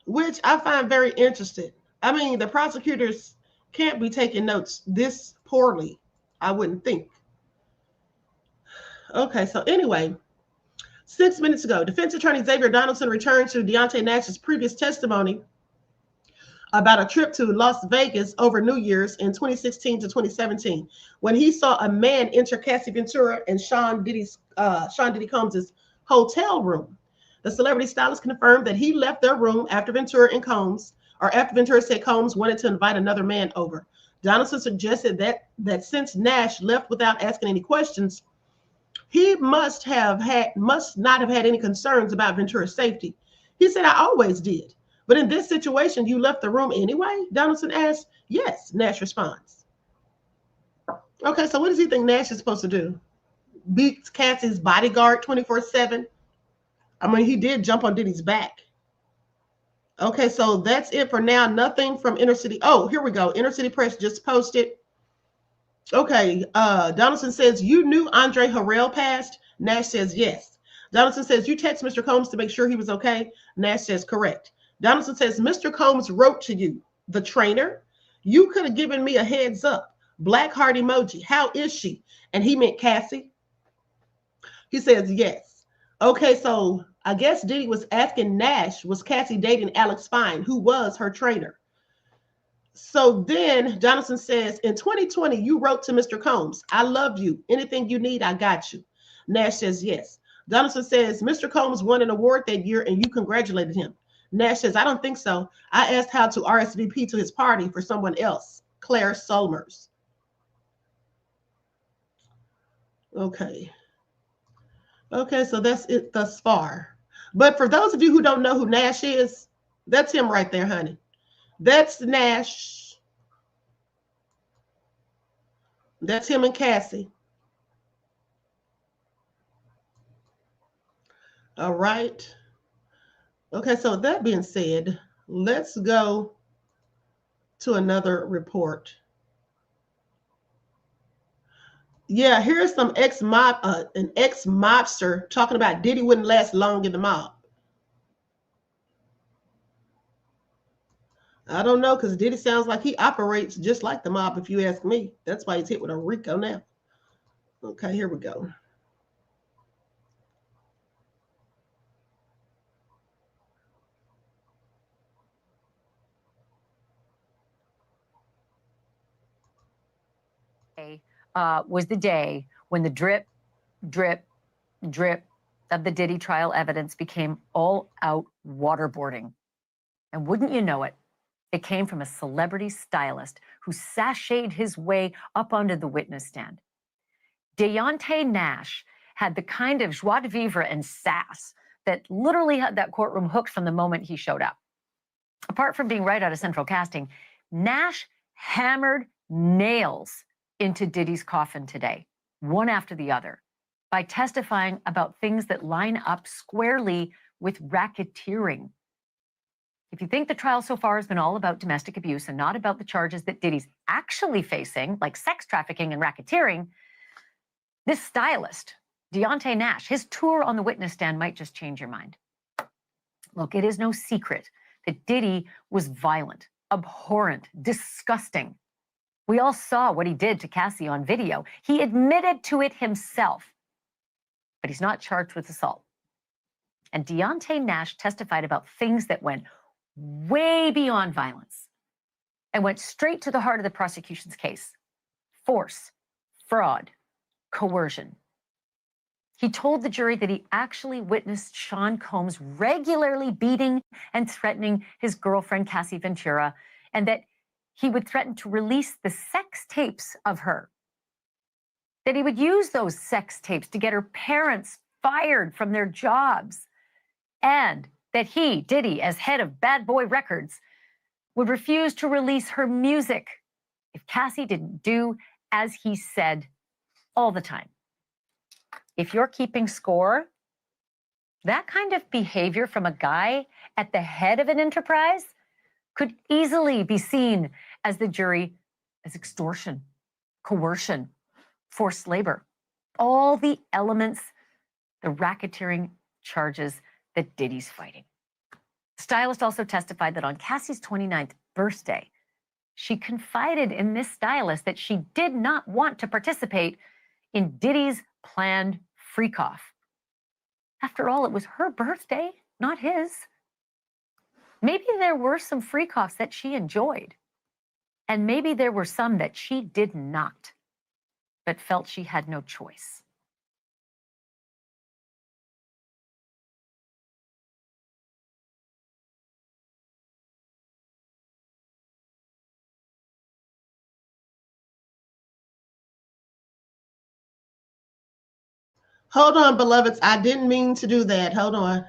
which I find very interesting. I mean, the prosecutors can't be taking notes this poorly, I wouldn't think. Okay, so anyway, 6 minutes ago, defense attorney Xavier Donaldson returned to Deontay Nash's previous testimony about a trip to Las Vegas over New Year's in 2016 to 2017, when he saw a man enter Cassie Ventura and Sean Diddy Combs' hotel room. The celebrity stylist confirmed that he left their room after Ventura and Combs or after Ventura said Combs wanted to invite another man over. Donaldson suggested that since Nash left without asking any questions, he must not have had any concerns about Ventura's safety. He said, I always did. But in this situation, you left the room anyway? Donaldson asked. Yes, Nash responds. Okay, so what does he think Nash is supposed to do? Beat Cassie's bodyguard 24/7? I mean, he did jump on Diddy's back. Okay, so that's it for now. Nothing from Inner City. Oh, here we go. Inner City Press just posted. Okay, Donaldson says, you knew Andre Harrell passed? Nash says, yes. Donaldson says, you text Mr. Combs to make sure he was okay? Nash says, correct. Donaldson says, Mr. Combs wrote to you, the trainer? You could have given me a heads up. Black heart emoji. How is she? And he meant Cassie. He says, yes. Okay, so I guess Diddy was asking Nash, was Cassie dating Alex Fine, who was her trainer? So then Donaldson says, in 2020, you wrote to Mr. Combs, I love you. Anything you need, I got you. Nash says, yes. Donaldson says, Mr. Combs won an award that year and you congratulated him. Nash says, I don't think so. I asked how to RSVP to his party for someone else, Claire Solmers. Okay. Okay, so that's it thus far. But for those of you who don't know who Nash is, that's him right there, honey. That's Nash. That's him and Cassie. All right. Okay, so that being said, let's go to another report. Yeah, here's some an ex-mobster talking about Diddy wouldn't last long in the mob. I don't know, because Diddy sounds like he operates just like the mob, if you ask me. That's why he's hit with a RICO now. Okay, here we go. Was the day when the drip, drip, drip of the Diddy trial evidence became all-out waterboarding. And wouldn't you know it, it came from a celebrity stylist who sashayed his way up onto the witness stand. Deontay Nash had the kind of joie de vivre and sass that literally had that courtroom hooked from the moment he showed up. Apart from being right out of central casting, Nash hammered nails into Diddy's coffin today, one after the other, by testifying about things that line up squarely with racketeering. If you think the trial so far has been all about domestic abuse and not about the charges that Diddy's actually facing, like sex trafficking and racketeering, this stylist, Deontay Nash, his tour on the witness stand might just change your mind. Look, it is no secret that Diddy was violent, abhorrent, disgusting. We all saw what he did to Cassie on video. He admitted to it himself, but he's not charged with assault. And Deontay Nash testified about things that went way beyond violence and went straight to the heart of the prosecution's case: force, fraud, coercion. He told the jury that he actually witnessed Sean Combs regularly beating and threatening his girlfriend, Cassie Ventura, and that he would threaten to release the sex tapes of her, that he would use those sex tapes to get her parents fired from their jobs, and that he, Diddy, as head of Bad Boy Records, would refuse to release her music if Cassie didn't do as he said all the time. If you're keeping score, that kind of behavior from a guy at the head of an enterprise could easily be seen as the jury as extortion, coercion, forced labor, all the elements, the racketeering charges that Diddy's fighting. The stylist also testified that on Cassie's 29th birthday, she confided in this stylist that she did not want to participate in Diddy's planned freak-off. After all, it was her birthday, not his. Maybe there were some freak-offs that she enjoyed, and maybe there were some that she did not, but felt she had no choice. Hold on, beloveds. I didn't mean to do that. Hold on.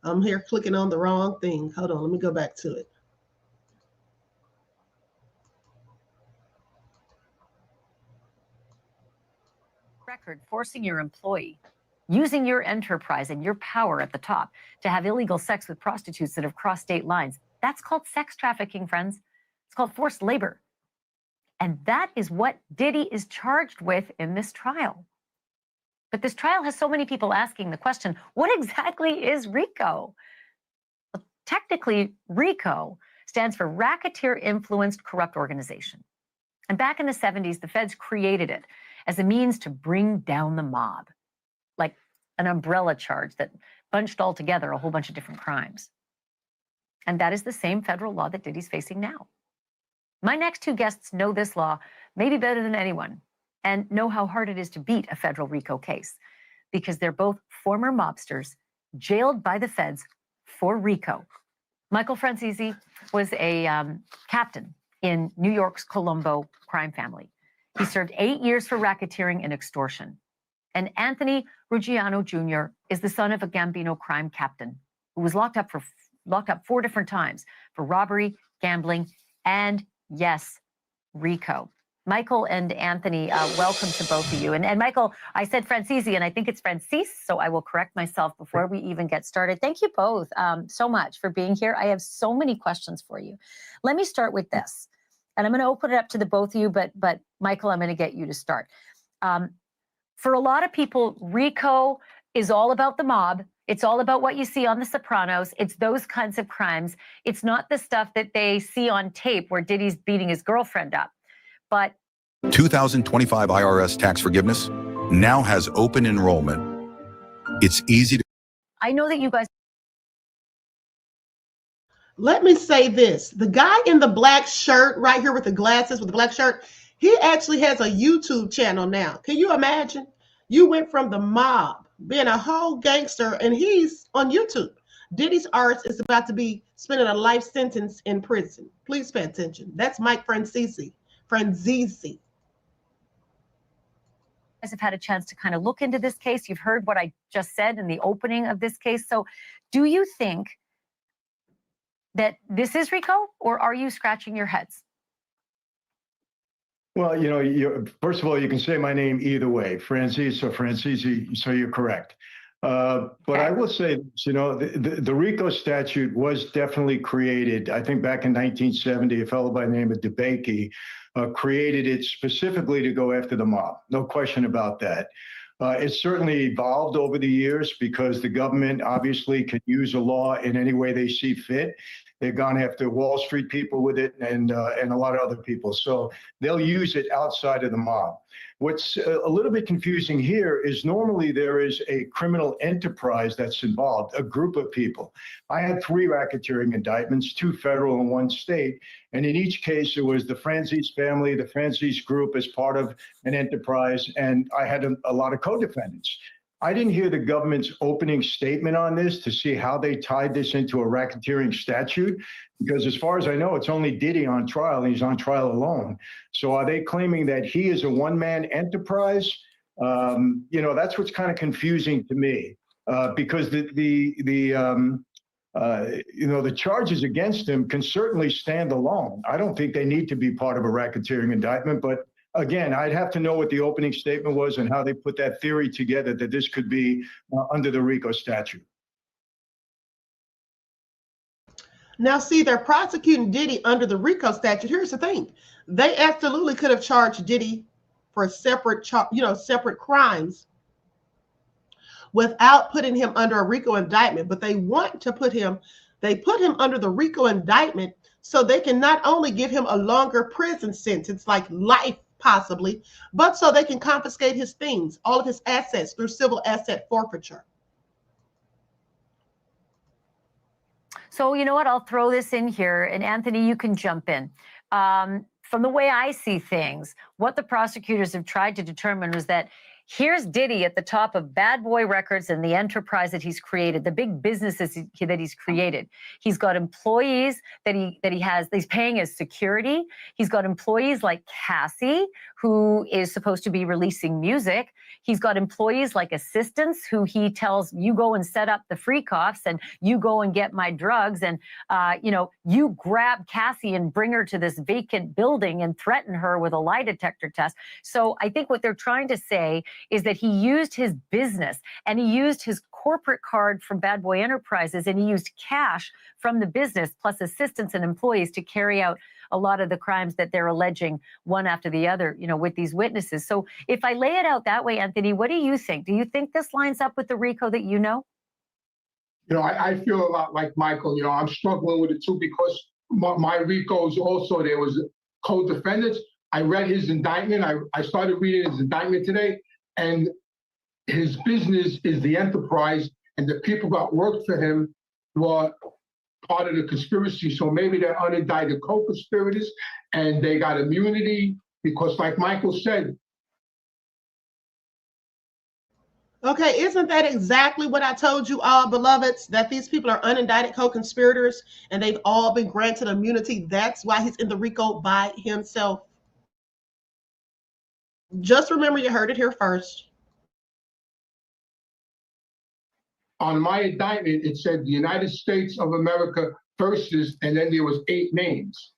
I'm here clicking on the wrong thing. Hold on. Let me go back to it. Record forcing your employee, using your enterprise and your power at the top to have illegal sex with prostitutes that have crossed state lines. That's called sex trafficking, friends. It's called forced labor. And that is what Diddy is charged with in this trial. But this trial has so many people asking the question, what exactly is RICO? Well, technically, RICO stands for Racketeer Influenced Corrupt Organization. And back in the 70s, the feds created it as a means to bring down the mob, like an umbrella charge that bunched all together a whole bunch of different crimes. And that is the same federal law that Diddy's facing now. My next two guests know this law maybe better than anyone and know how hard it is to beat a federal RICO case because they're both former mobsters jailed by the feds for RICO. Michael Francisi was a captain in New York's Colombo crime family. He served 8 years for racketeering and extortion. And Anthony Ruggiano Jr. is the son of a Gambino crime captain who was locked up 4 different times for robbery, gambling, and yes, RICO. Michael and Anthony, welcome to both of you. And Michael, I said Francisi, and I think it's Francis, so I will correct myself before we even get started. Thank you both so much for being here. I have so many questions for you. Let me start with this. And I'm going to open it up to the both of you, but Michael, I'm going to get you to start. For a lot of people, RICO is all about the mob. It's all about what you see on The Sopranos. It's those kinds of crimes. It's not the stuff that they see on tape where Diddy's beating his girlfriend up. But 2025 IRS tax forgiveness now has open enrollment. It's easy to... I know that you guys... Let me say this. The guy in the black shirt right here with the glasses, with the black shirt, he actually has a YouTube channel now. Can you imagine? You went from the mob, being a whole gangster, and he's on YouTube. Diddy's arts is about to be spending a life sentence in prison. Please pay attention. That's Mike Francisi. Francisi. Guys have had a chance to kind of look into this case. You've heard what I just said in the opening of this case. So do you think that this is RICO, or are you scratching your heads? Well, first of all, you can say my name either way, Francis or Francisi, so you're correct. But I will say, the RICO statute was definitely created, I think back in 1970, a fellow by the name of DeBakey created it specifically to go after the mob. No question about that. It's certainly evolved over the years because the government obviously can use a law in any way they see fit. They've gone after Wall Street people with it and a lot of other people. So they'll use it outside of the mob. What's a little bit confusing here is normally there is a criminal enterprise that's involved, a group of people. I had 3 racketeering indictments, 2 federal and 1 state. And in each case, it was the Francis family, the Francis group as part of an enterprise. And I had a lot of co-defendants. I didn't hear the government's opening statement on this to see how they tied this into a racketeering statute, because as far as I know, it's only Diddy on trial, and he's on trial alone. So are they claiming that he is a one-man enterprise? That's what's kind of confusing to me, because the charges against him can certainly stand alone. I don't think they need to be part of a racketeering indictment, but again, I'd have to know what the opening statement was and how they put that theory together that this could be under the RICO statute. Now, see, they're prosecuting Diddy under the RICO statute. Here's the thing. They absolutely could have charged Diddy for separate crimes without putting him under a RICO indictment, but they want to put him under the RICO indictment so they can not only give him a longer prison sentence, like life, possibly, but so they can confiscate his things, all of his assets, through civil asset forfeiture. So you know what? I'll throw this in here, and Anthony, you can jump in. From the way I see things, what the prosecutors have tried to determine was that here's Diddy at the top of Bad Boy Records and the enterprise that he's created, the big businesses that he's created. He's got employees that he has, he's paying as security. He's got employees like Cassie, who is supposed to be releasing music. He's got employees like assistants who he tells, you go and set up the free coughs and you go and get my drugs. And, you grab Cassie and bring her to this vacant building and threaten her with a lie detector test. So I think what they're trying to say is that he used his business and he used his corporate card from Bad Boy Enterprises and he used cash from the business plus assistants and employees to carry out a lot of the crimes that they're alleging one after the other, with these witnesses. So if I lay it out that way, Anthony, what do you think? Do you think this lines up with the RICO that you know? I feel a lot like Michael. I'm struggling with it too because my RICOs also, there was co-defendants. I read his indictment. I started reading his indictment today, and his business is the enterprise, and the people that worked for him were part of the conspiracy. So maybe they're unindicted co-conspirators and they got immunity because, like Michael said. Okay, isn't that exactly what I told you all, beloveds, that these people are unindicted co-conspirators and they've all been granted immunity? That's why he's in the RICO by himself. Just remember, you heard it here first. On my indictment, it said the United States of America versus, and then there was 8 names.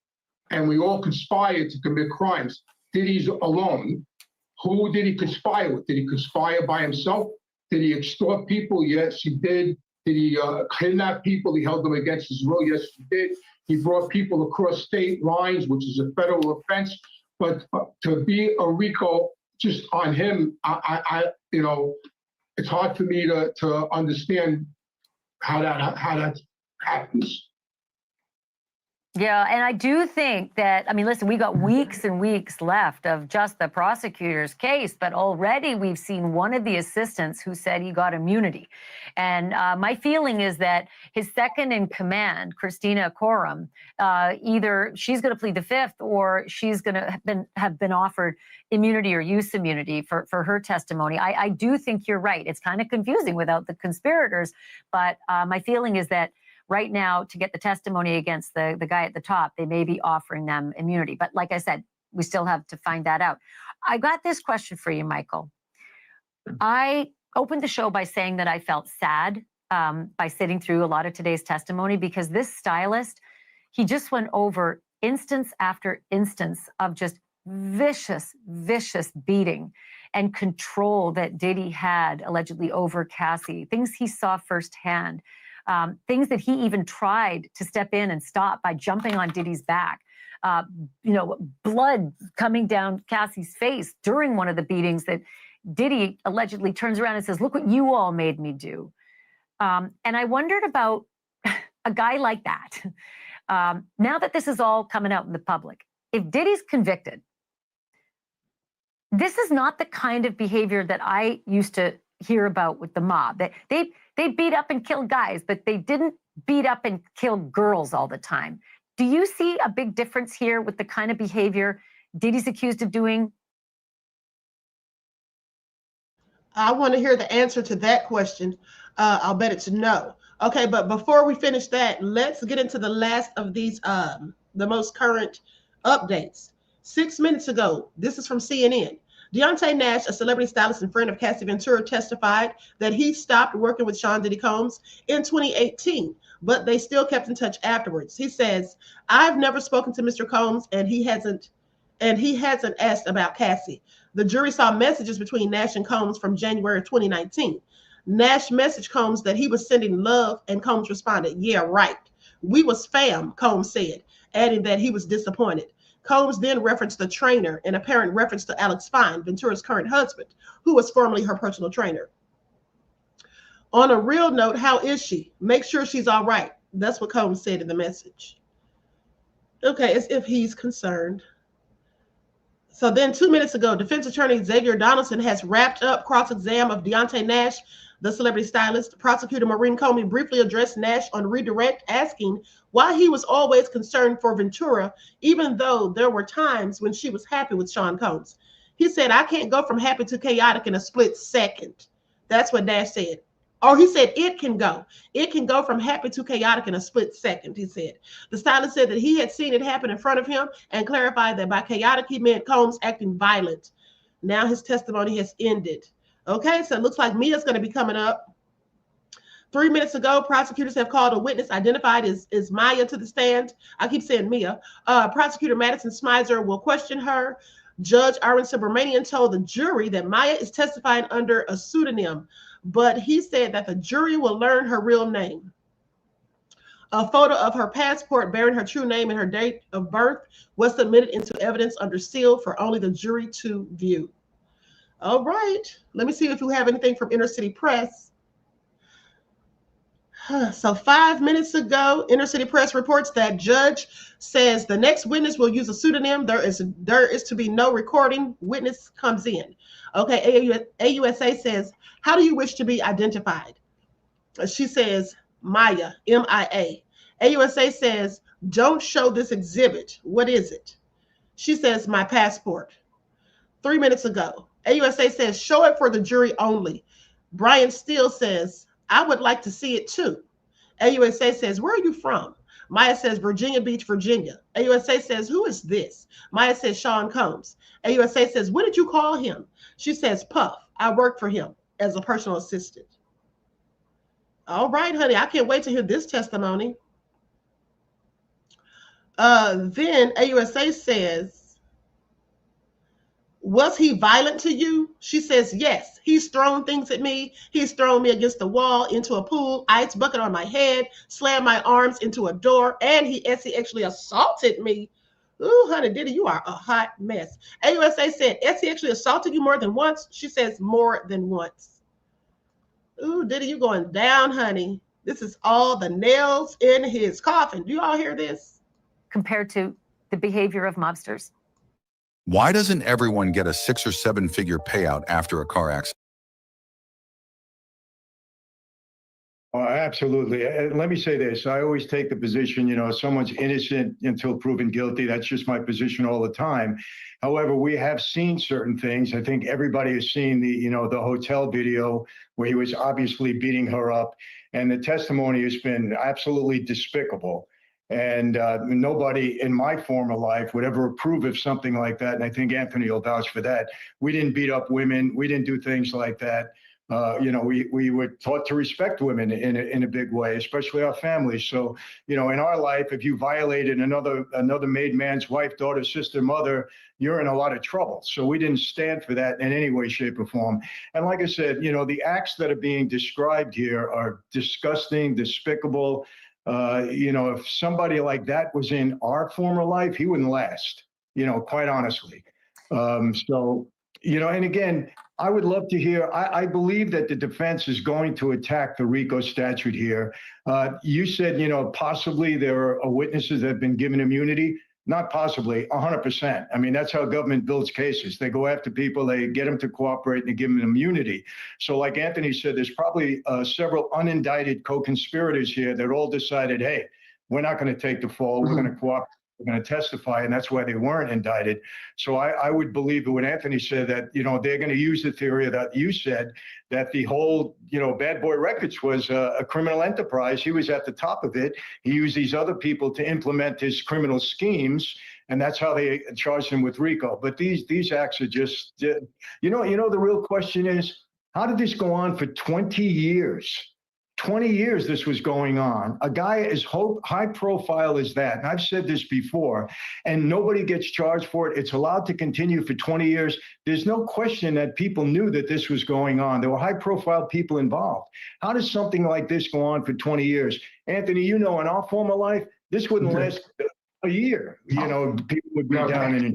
And we all conspired to commit crimes. Diddy's alone. Who did he conspire with? Did he conspire by himself? Did he extort people? Yes, he did. Did he kidnap people? He held them against his will? Yes, he did. He brought people across state lines, which is a federal offense. But to be a RICO just on him, it's hard for me to understand how that happens. Yeah, and I do think that, listen, we got weeks and weeks left of just the prosecutor's case, but already we've seen one of the assistants who said he got immunity. And my feeling is that his second in command, Christina Courtroom, either she's going to plead the fifth or she's going to have been offered immunity or use immunity for her testimony. I do think you're right. It's kind of confusing without the conspirators, but my feeling is that right now, to get the testimony against the guy at the top, they may be offering them immunity. But like I said, we still have to find that out. I got this question for you, Michael. I opened the show by saying that I felt sad by sitting through a lot of today's testimony because this stylist, he just went over instance after instance of just vicious beating and control that Diddy had allegedly over Cassie, things he saw firsthand. Things that he even tried to step in and stop by jumping on Diddy's back. Blood coming down Cassie's face during one of the beatings that Diddy allegedly turns around and says, look what you all made me do. And I wondered about a guy like that. Now that this is all coming out in the public, if Diddy's convicted, this is not the kind of behavior that I used to hear about with the mob. They beat up and killed guys, but they didn't beat up and kill girls all the time. Do you see a big difference here with the kind of behavior Diddy's accused of doing? I want to hear the answer to that question. I'll bet it's no. Okay, but before we finish that, let's get into the last of these, the most current updates. 6 minutes ago, this is from CNN. Deontay Nash, a celebrity stylist and friend of Cassie Ventura, testified that he stopped working with Sean Diddy Combs in 2018, but they still kept in touch afterwards. He says, I've never spoken to Mr. Combs and he hasn't asked about Cassie. The jury saw messages between Nash and Combs from January of 2019. Nash messaged Combs that he was sending love and Combs responded, yeah, right. We was fam, Combs said, adding that he was disappointed. Combs then referenced the trainer, an apparent reference to Alex Fine, Ventura's current husband, who was formerly her personal trainer. On a real note, how is she? Make sure she's all right. That's what Combs said in the message. Okay, as if he's concerned. So then 2 minutes ago, defense attorney Xavier Donaldson has wrapped up cross-exam of Deontay Nash, the celebrity stylist. Prosecutor Maureen Comey briefly addressed Nash on redirect, asking why he was always concerned for Ventura, even though there were times when she was happy with Sean Combs. He said, I can't go from happy to chaotic in a split second. That's what Nash said. Or he said it can go. It can go from happy to chaotic in a split second, he said. The stylist said that he had seen it happen in front of him and clarified that by chaotic, he meant Combs acting violent. Now his testimony has ended. Okay, so it looks like Mia's going to be coming up. 3 minutes ago, prosecutors have called a witness identified as Maya to the stand. I keep saying Mia. Prosecutor Madison Smizer will question her. Judge Aaron Subramanian told the jury that Maya is testifying under a pseudonym, but he said that the jury will learn her real name. A photo of her passport bearing her true name and her date of birth was submitted into evidence under seal for only the jury to view. All right, let me see if you have anything from Inner City Press. So 5 minutes ago, Inner City Press reports that judge says the next witness will use a pseudonym. There is to be no recording. Witness comes in. Okay, AUSA says, how do you wish to be identified? She says, Maya, M-I-A. AUSA says, don't show this exhibit. What is it? She says, my passport. 3 minutes ago, AUSA says, show it for the jury only. Brian Steele says, I would like to see it too. AUSA says, where are you from? Maya says, Virginia Beach, Virginia. AUSA says, who is this? Maya says, Sean Combs. AUSA says, what did you call him? She says, Puff. I work for him as a personal assistant. All right, honey, I can't wait to hear this testimony. Then AUSA says, was he violent to you? She says, yes. He's thrown things at me. He's thrown me against the wall, into a pool, ice bucket on my head, slammed my arms into a door, and he actually assaulted me. Ooh, honey, Diddy, you are a hot mess. AUSA said, Essie actually assaulted you more than once? She says, more than once. Ooh, Diddy, you going down, honey. This is all the nails in his coffin. Do you all hear this? Compared to the behavior of mobsters. Why doesn't everyone get a 6 or 7 figure payout after a car accident? Oh, absolutely. Let me say this. I always take the position, someone's innocent until proven guilty. That's just my position all the time. However, we have seen certain things. I think everybody has seen the hotel video where he was obviously beating her up. And the testimony has been absolutely despicable. And nobody in my former life would ever approve of something like that. And I think Anthony will vouch for that. We didn't beat up women. We didn't do things like that. We were taught to respect women in a big way, especially our families. So, in our life, if you violated another made man's wife, daughter, sister, mother, you're in a lot of trouble. So we didn't stand for that in any way, shape, or form. And like I said, the acts that are being described here are disgusting, despicable. If somebody like that was in our former life, he wouldn't last, quite honestly. And again, I would love to hear, I believe that the defense is going to attack the RICO statute here. You said, possibly there are witnesses that have been given immunity. Not possibly, 100%. I mean, that's how government builds cases. They go after people, they get them to cooperate, and they give them immunity. So like Anthony said, there's probably several unindicted co-conspirators here that all decided, hey, we're not going to take the fall. We're going to cooperate. We're going to testify, and that's why they weren't indicted. So I would believe that when Anthony said that, they're going to use the theory that you said, that the whole, Bad Boy Records was a criminal enterprise. He was at the top of it. He used these other people to implement his criminal schemes, and that's how they charged him with RICO. But these acts are just, the real question is, how did this go on for 20 years? 20 years this was going on. A guy as high profile as that, and I've said this before, and nobody gets charged for it. It's allowed to continue for 20 years. There's no question that people knew that this was going on. There were high profile people involved. How does something like this go on for 20 years? Anthony, in our former life, this wouldn't last a year. People would be down in.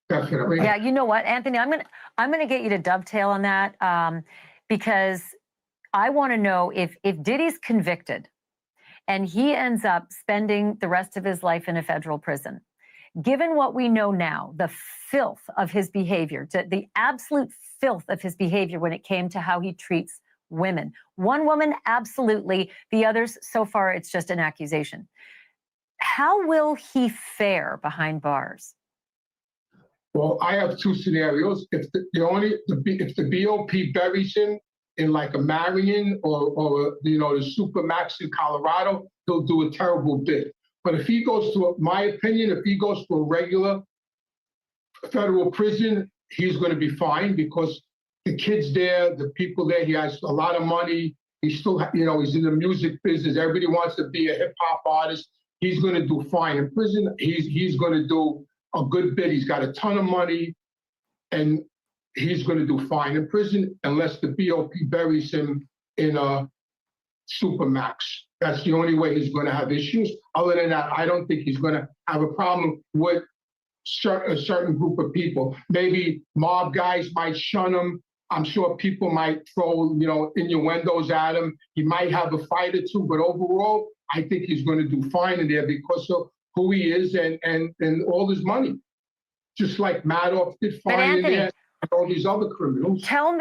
Definitely. Yeah, you know what, Anthony, I'm gonna get you to dovetail on that because I want to know if Diddy's convicted and he ends up spending the rest of his life in a federal prison, given what we know now, the filth of his behavior, the absolute filth of his behavior when it came to how he treats women. One woman, absolutely. The others, so far, it's just an accusation. How will he fare behind bars? Well, I have two scenarios. If the BOP buries him in like a Marion or you know, the Supermax in Colorado, he'll do a terrible bid. But if he goes to, my opinion, if he goes to a regular federal prison, he's going to be fine because the kids there, the people there, he has a lot of money. He's still, you know, he's in the music business. Everybody wants to be a hip hop artist. He's going to do fine in prison. He's going to do a good bit. He's got a ton of money, and he's going to do fine in prison unless the BOP buries him in a Supermax. That's the only way he's going to have issues. Other than that, I don't think he's going to have a problem with a certain group of people. Maybe mob guys might shun him. I'm sure people might throw, you know, innuendos at him. He might have a fight or two, but overall, I think he's going to do fine in there because of who he is and all his money. Just like Madoff did fine in there and all these other criminals. Tell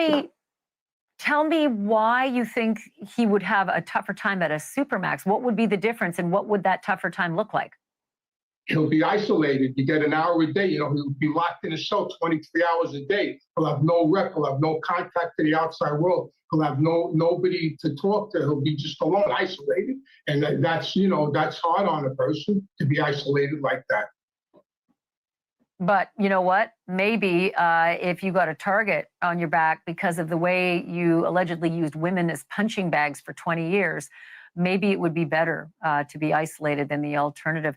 me why you think he would have a tougher time at a Supermax. What would be the difference, and what would that tougher time look like? He'll be isolated. You get an hour a day. You know, he'll be locked in a cell 23 hours a day. He'll have no rep. He'll have no contact to the outside world. He'll have nobody to talk to. He'll be just alone, isolated. And that's, you know, that's hard on a person to be isolated like that. But you know what? Maybe if you got a target on your back because of the way you allegedly used women as punching bags for 20 years, maybe it would be better to be isolated than the alternative.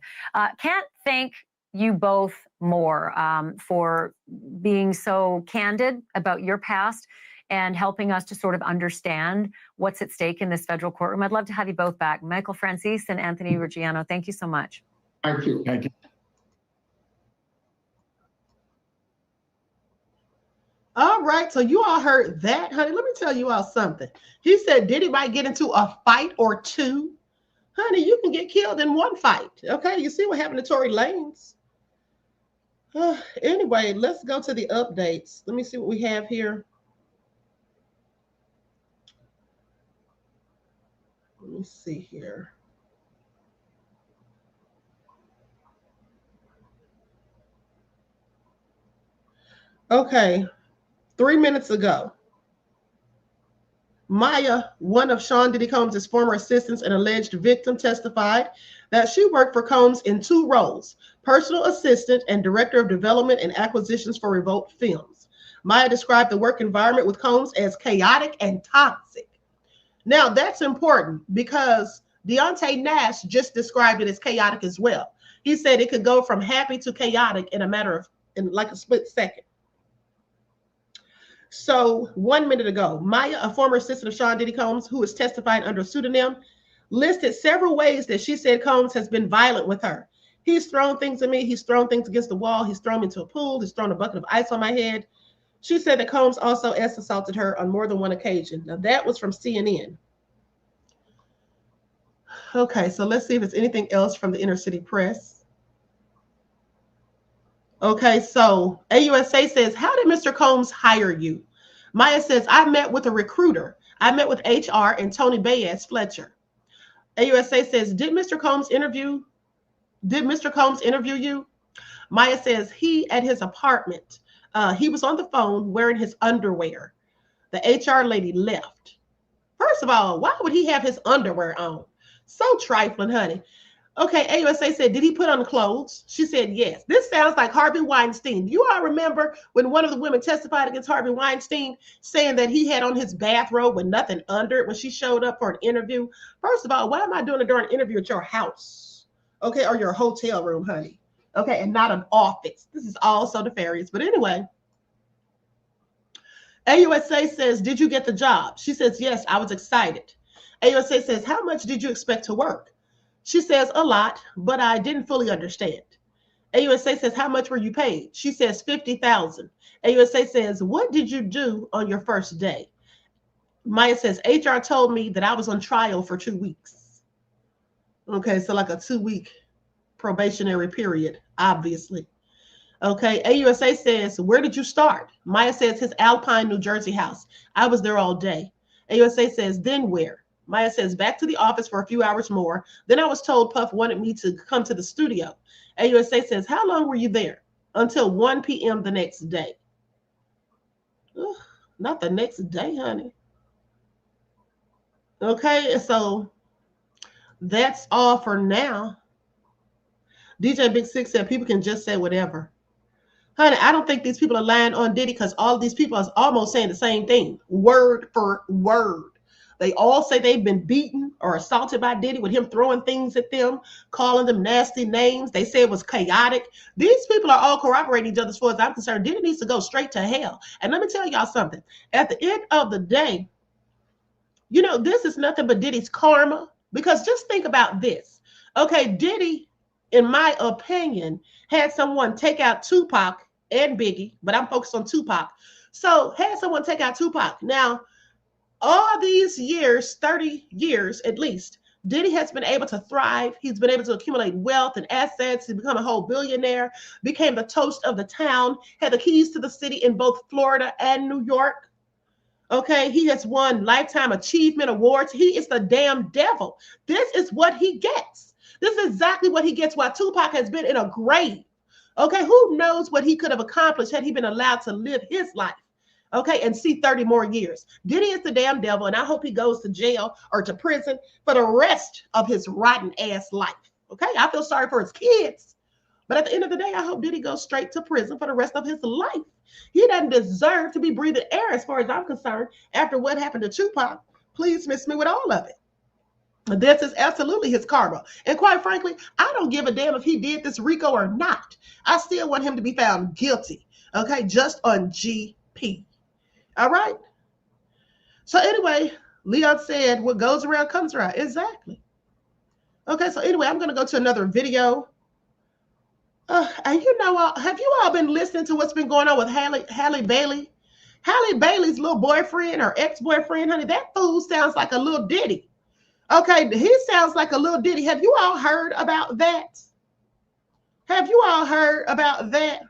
Can't thank you both more for being so candid about your past and helping us to sort of understand what's at stake in this federal courtroom. I'd love to have you both back. Michael Francis and Anthony Ruggiano, thank you so much. Thank you. Thank you. All right, so you all heard that, honey. Let me tell you all something. He said Diddy might get into a fight or two. Honey, you can get killed in one fight. Okay, you see what happened to Tory Lanez. Anyway, let's go to the updates. Let me see what we have here. Let me see here. Okay. 3 minutes ago, Maya, one of Sean Diddy Combs' former assistants and alleged victim, testified that she worked for Combs in two roles, personal assistant and director of development and acquisitions for Revolt Films. Maya described the work environment with Combs as chaotic and toxic. Now, that's important because Deontay Nash just described it as chaotic as well. He said it could go from happy to chaotic in like a split second. So 1 minute ago, Maya, a former assistant of Sean Diddy Combs, who is testifying under a pseudonym, listed several ways that she said Combs has been violent with her. He's thrown things at me. He's thrown things against the wall. He's thrown me into a pool. He's thrown a bucket of ice on my head. She said that Combs also assaulted her on more than one occasion. Now, that was from CNN. Okay, so let's see if there's anything else from the inner city press. Okay, so AUSA says, how did Mr. Combs hire you? Maya says, I met with a recruiter. I met with HR and Tony Baez Fletcher. AUSA says, did Mr. Combs interview you? Maya says, he at his apartment. He was on the phone wearing his underwear. The HR lady left. First of all, why would he have his underwear on? So trifling, honey. Okay, AUSA said, did he put on clothes? She said, yes. This sounds like Harvey Weinstein. Do you all remember when one of the women testified against Harvey Weinstein saying that he had on his bathrobe with nothing under it when she showed up for an interview? First of all, why am I doing a darn interview at your house? Okay, or your hotel room, honey. Okay, and not an office. This is all so nefarious. But anyway, AUSA says, did you get the job? She says, yes, I was excited. AUSA says, how much did you expect to work? She says, a lot, but I didn't fully understand. AUSA says, how much were you paid? She says, $50,000. AUSA says, what did you do on your first day? Maya says, HR told me that I was on trial for 2 weeks. Okay, so like a 2-week probationary period, obviously. Okay, AUSA says, where did you start? Maya says, his Alpine, New Jersey house. I was there all day. AUSA says, then where? Maya says, back to the office for a few hours more. Then I was told Puff wanted me to come to the studio. AUSA says, how long were you there? Until 1 p.m. the next day. Ugh, not the next day, honey. Okay, so that's all for now. DJ Big Six said people can just say whatever. Honey, I don't think these people are lying on Diddy because all of these people are almost saying the same thing, word for word. They all say they've been beaten or assaulted by Diddy with him throwing things at them, calling them nasty names. They say it was chaotic. These people are all corroborating each other as far as I'm concerned. Diddy needs to go straight to hell. And let me tell y'all something. At the end of the day, you know, this is nothing but Diddy's karma. Because just think about this. Okay, Diddy, in my opinion, had someone take out Tupac and Biggie, but I'm focused on Tupac. So had someone take out Tupac. Now, all these years, 30 years at least, Diddy has been able to thrive. He's been able to accumulate wealth and assets. He's become a whole billionaire, became the toast of the town, had the keys to the city in both Florida and New York. Okay, he has won Lifetime Achievement Awards. He is the damn devil. This is what he gets. This is exactly what he gets while Tupac has been in a grave. Okay, who knows what he could have accomplished had he been allowed to live his life, okay, and see 30 more years. Diddy is the damn devil, and I hope he goes to jail or to prison for the rest of his rotten ass life. Okay, I feel sorry for his kids, but at the end of the day, I hope Diddy goes straight to prison for the rest of his life. He doesn't deserve to be breathing air as far as I'm concerned after what happened to Tupac. Please miss me with all of it. This is absolutely his karma. And quite frankly, I don't give a damn if he did this RICO or not. I still want him to be found guilty, okay, just on GP. All right? So anyway, Leon said, what goes around comes around. Exactly. Okay, so anyway, I'm going to go to another video. And you know, have you all been listening to what's been going on with Halle Bailey? Halle Bailey's little boyfriend or ex-boyfriend, honey, that fool sounds like a little Diddy. Okay, he sounds like a little Diddy. Have you all heard about that? Have you all heard about that?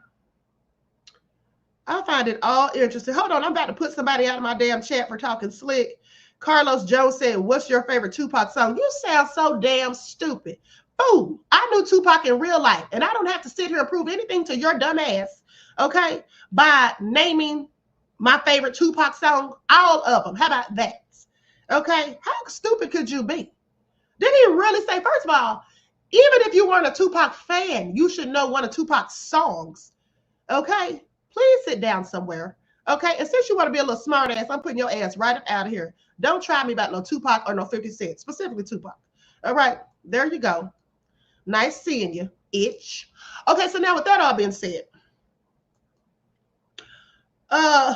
I find it all interesting. Hold on, I'm about to put somebody out of my damn chat for talking slick. Carlos Jones said, what's your favorite Tupac song? You sound so damn stupid. Fool, I knew Tupac in real life, and I don't have to sit here and prove anything to your dumb ass, okay, by naming my favorite Tupac song, all of them. How about that? Okay, how stupid could you be? Did he really say, first of all, even if you weren't a Tupac fan, you should know one of Tupac's songs, okay? Please sit down somewhere, okay? And since you want to be a little smart ass, I'm putting your ass right up out of here. Don't try me about no Tupac or no 50 Cent, specifically Tupac. All right, there you go. Nice seeing you, itch. Okay, so now with that all being said,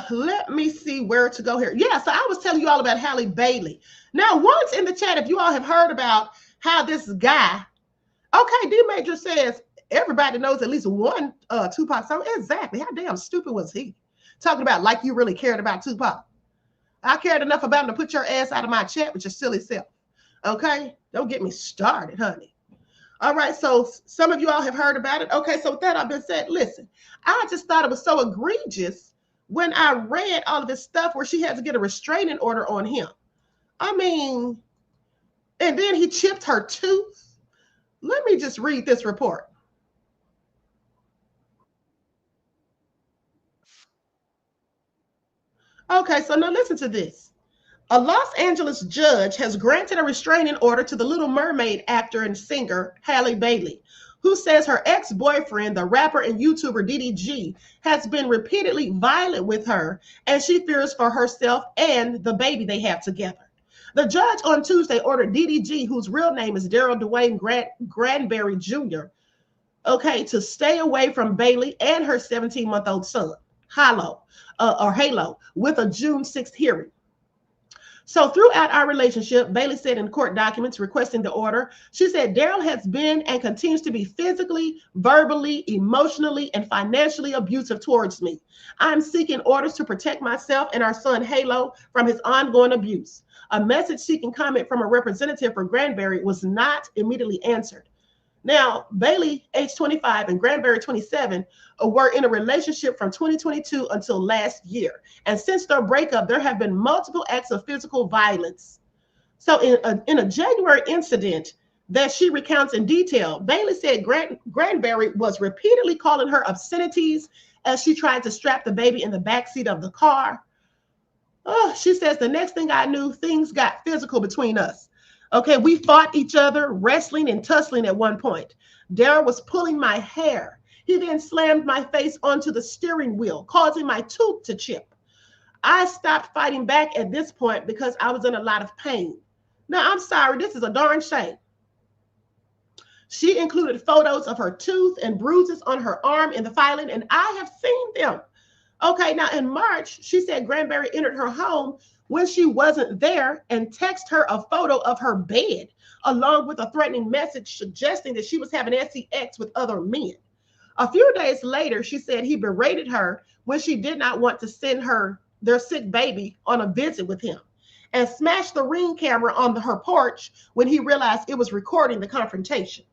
let me see where to go here. Yeah, so I was telling you all about Halle Bailey. Now, once in the chat, if you all have heard about how this guy, okay, D Major says everybody knows at least one Tupac song. Exactly. How damn stupid was he? Talking about like you really cared about Tupac. I cared enough about him to put your ass out of my chat with your silly self. Okay? Don't get me started, honey. All right, so some of you all have heard about it. Okay, so with that I've been said, listen, I just thought it was so egregious when I read all of this stuff where she had to get a restraining order on him. I mean, and then he chipped her tooth. Let me just read this report. Okay, so now listen to this. A Los Angeles judge has granted a restraining order to the Little Mermaid actor and singer Halle Bailey, who says her ex-boyfriend, the rapper and YouTuber Diddy G, has been repeatedly violent with her, and she fears for herself and the baby they have together. The judge on Tuesday ordered Diddy G, whose real name is Daryl Dwayne Granberry Jr., okay, to stay away from Bailey and her 17-month-old son, Halo, with a June 6th hearing. So throughout our relationship, Bailey said in court documents requesting the order, she said, Daryl has been and continues to be physically, verbally, emotionally, and financially abusive towards me. I'm seeking orders to protect myself and our son Halo from his ongoing abuse. A message seeking comment from a representative for Granberry was not immediately answered. Now, Bailey, age 25, and Granberry, 27, were in a relationship from 2022 until last year. And since their breakup, there have been multiple acts of physical violence. So in a January incident that she recounts in detail, Bailey said Granberry was repeatedly calling her obscenities as she tried to strap the baby in the backseat of the car. Oh, she says, the next thing I knew, things got physical between us. Okay, we fought each other, wrestling and tussling at one point. Daryl was pulling my hair. He then slammed my face onto the steering wheel, causing my tooth to chip. I stopped fighting back at this point because I was in a lot of pain. Now, I'm sorry, this is a darn shame. She included photos of her tooth and bruises on her arm in the filing, and I have seen them. Okay, now in March, she said Granberry entered her home when she wasn't there and texted her a photo of her bed, along with a threatening message suggesting that she was having sex with other men. A few days later, she said he berated her when she did not want to send their sick baby on a visit with him, and smashed the Ring camera on her porch when he realized it was recording the confrontation.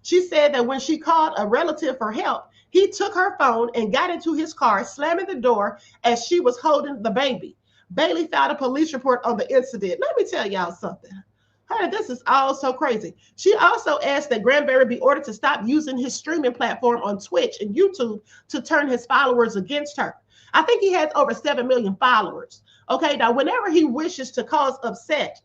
She said that when she called a relative for help, he took her phone and got into his car, slamming the door as she was holding the baby. Bailey filed a police report on the incident. Let me tell y'all something. Honey, this is all so crazy. She also asked that Granberry be ordered to stop using his streaming platform on Twitch and YouTube to turn his followers against her. I think he has over 7 million followers. Okay, now whenever he wishes to cause upset,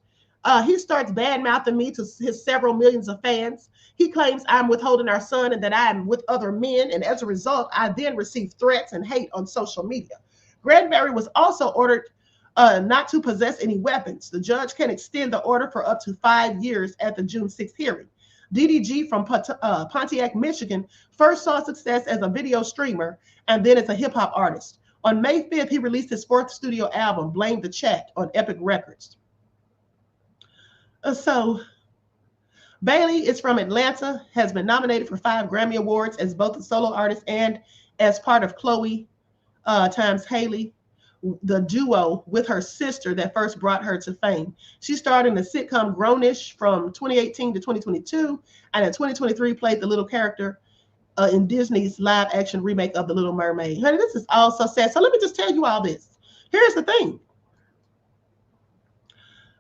he starts bad-mouthing me to his several millions of fans. He claims I'm withholding our son and that I am with other men, and as a result, I then receive threats and hate on social media. Granberry was also ordered not to possess any weapons. The judge can extend the order for up to 5 years at the June 6th hearing. DDG from Pontiac, Michigan, first saw success as a video streamer and then as a hip-hop artist. On May 5th, he released his 4th studio album, Blame the Chat, on Epic Records. So Bailey is from Atlanta, has been nominated for 5 Grammy Awards as both a solo artist and as part of Chloe times Haley, the duo with her sister that first brought her to fame. She starred in the sitcom Grownish from 2018 to 2022, and in 2023 played the little character in Disney's live-action remake of The Little Mermaid. Honey, this is all so sad. So let me just tell you all this. Here's the thing.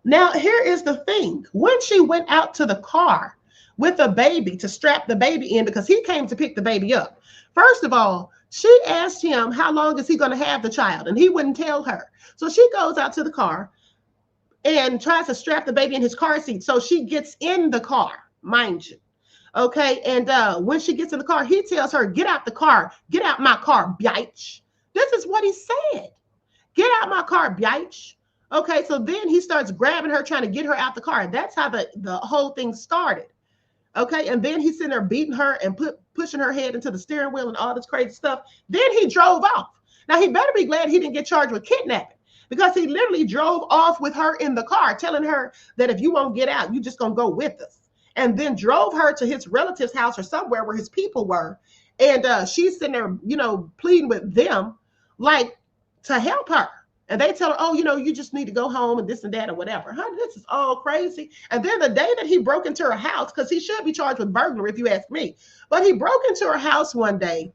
Now, here is the thing. When she went out to the car with the baby to strap the baby in, because he came to pick the baby up, first of all, she asked him how long is he going to have the child, and he wouldn't tell her. So she goes out to the car and tries to strap the baby in his car seat. So she gets in the car, mind you. Okay, and when she gets in the car, he tells her, get out the car. Get out my car, bitch. This is what he said. Get out my car, bitch. Okay, so then he starts grabbing her, trying to get her out the car. And that's how the whole thing started. Okay, and then he's sitting there beating her and pushing her head into the steering wheel and all this crazy stuff. Then he drove off. Now, he better be glad he didn't get charged with kidnapping, because he literally drove off with her in the car, telling her that if you won't get out, you just going to go with us. And then drove her to his relative's house or somewhere where his people were. And she's sitting there, pleading with them, like, to help her. And they tell her, oh, you just need to go home and this and that or whatever. Honey, this is all crazy. And then the day that he broke into her house, because he should be charged with burglary if you ask me, but he broke into her house one day.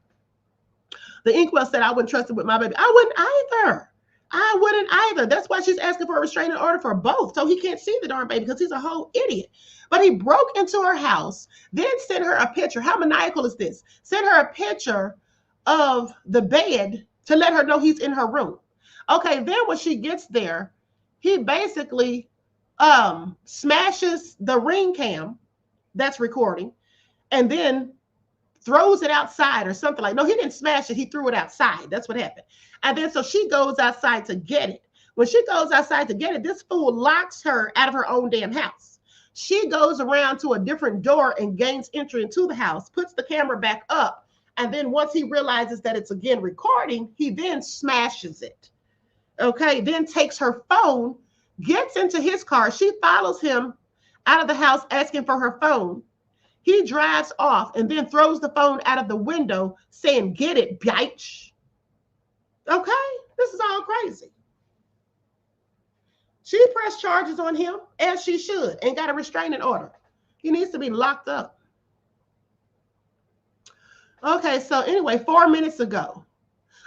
The inquest said I wouldn't trust it with my baby. I wouldn't either. That's why she's asking for a restraining order for both, so he can't see the darn baby because he's a whole idiot. But he broke into her house, then sent her a picture. How maniacal is this? Sent her a picture of the bed to let her know he's in her room. Okay, then when she gets there, he basically smashes the Ring cam that's recording and then throws it outside or something like. No, he didn't smash it. He threw it outside. That's what happened. And then so she goes outside to get it. When she goes outside to get it, this fool locks her out of her own damn house. She goes around to a different door and gains entry into the house, puts the camera back up. And then once he realizes that it's again recording, he then smashes it. Okay, then takes her phone, gets into his car. She follows him out of the house asking for her phone. He drives off and then throws the phone out of the window saying, get it, bitch. Okay, this is all crazy. She pressed charges on him, as she should, and got a restraining order. He needs to be locked up. Okay, so anyway, 4 minutes ago,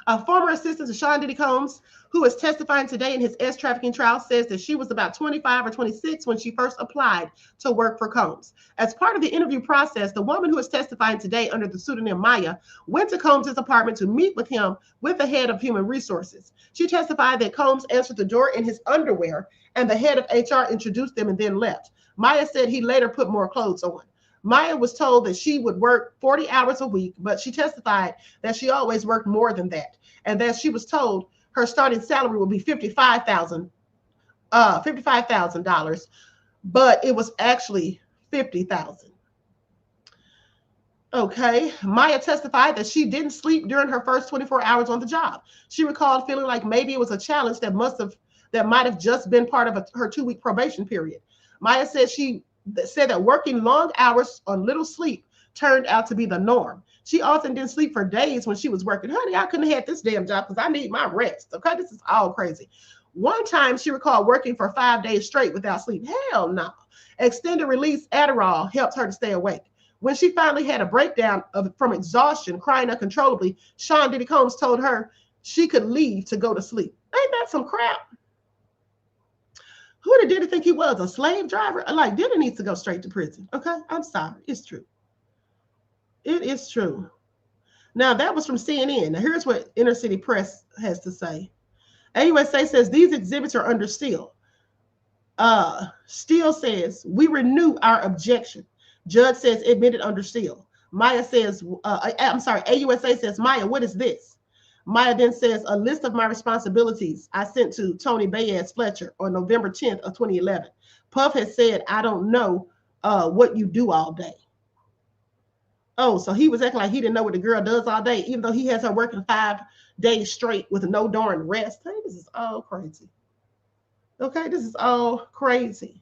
A former assistant to Sean Diddy Combs, who is testifying today in his trafficking trial, says that she was about 25 or 26 when she first applied to work for Combs. As part of the interview process, the woman who is testifying today under the pseudonym Maya went to Combs' apartment to meet with him with the head of human resources. She testified that Combs answered the door in his underwear and the head of HR introduced them and then left. Maya said he later put more clothes on. Maya was told that she would work 40 hours a week, but she testified that she always worked more than that, and that she was told her starting salary would be $55,000, but it was actually $50,000. Okay, Maya testified that she didn't sleep during her first 24 hours on the job. She recalled feeling like maybe it was a challenge that might have just been part of her 2-week probation period. Maya said said that working long hours on little sleep turned out to be the norm. She often didn't sleep for days when she was working. Honey, I couldn't have had this damn job because I need my rest. Okay, this is all crazy. One time she recalled working for 5 days straight without sleep. Hell no. Extended release Adderall helped her to stay awake. When she finally had a breakdown from exhaustion, crying uncontrollably, Sean Diddy Combs told her she could leave to go to sleep. Ain't that some crap? Who did Diddy think he was, a slave driver? Like, Diddy needs to go straight to prison. Okay, I'm sorry. It's true. It is true. Now, that was from CNN. Now, here's what Inner City Press has to say. AUSA says these exhibits are under seal. Steele says, we renew our objection. Judge says admitted under seal. Maya says, AUSA says, Maya, what is this? Maya then says, a list of my responsibilities I sent to Tony Baez Fletcher on November 10th of 2011. Puff has said, I don't know what you do all day. Oh, so he was acting like he didn't know what the girl does all day, even though he has her working 5 days straight with no darn rest. Hey, this is all crazy. Okay, this is all crazy.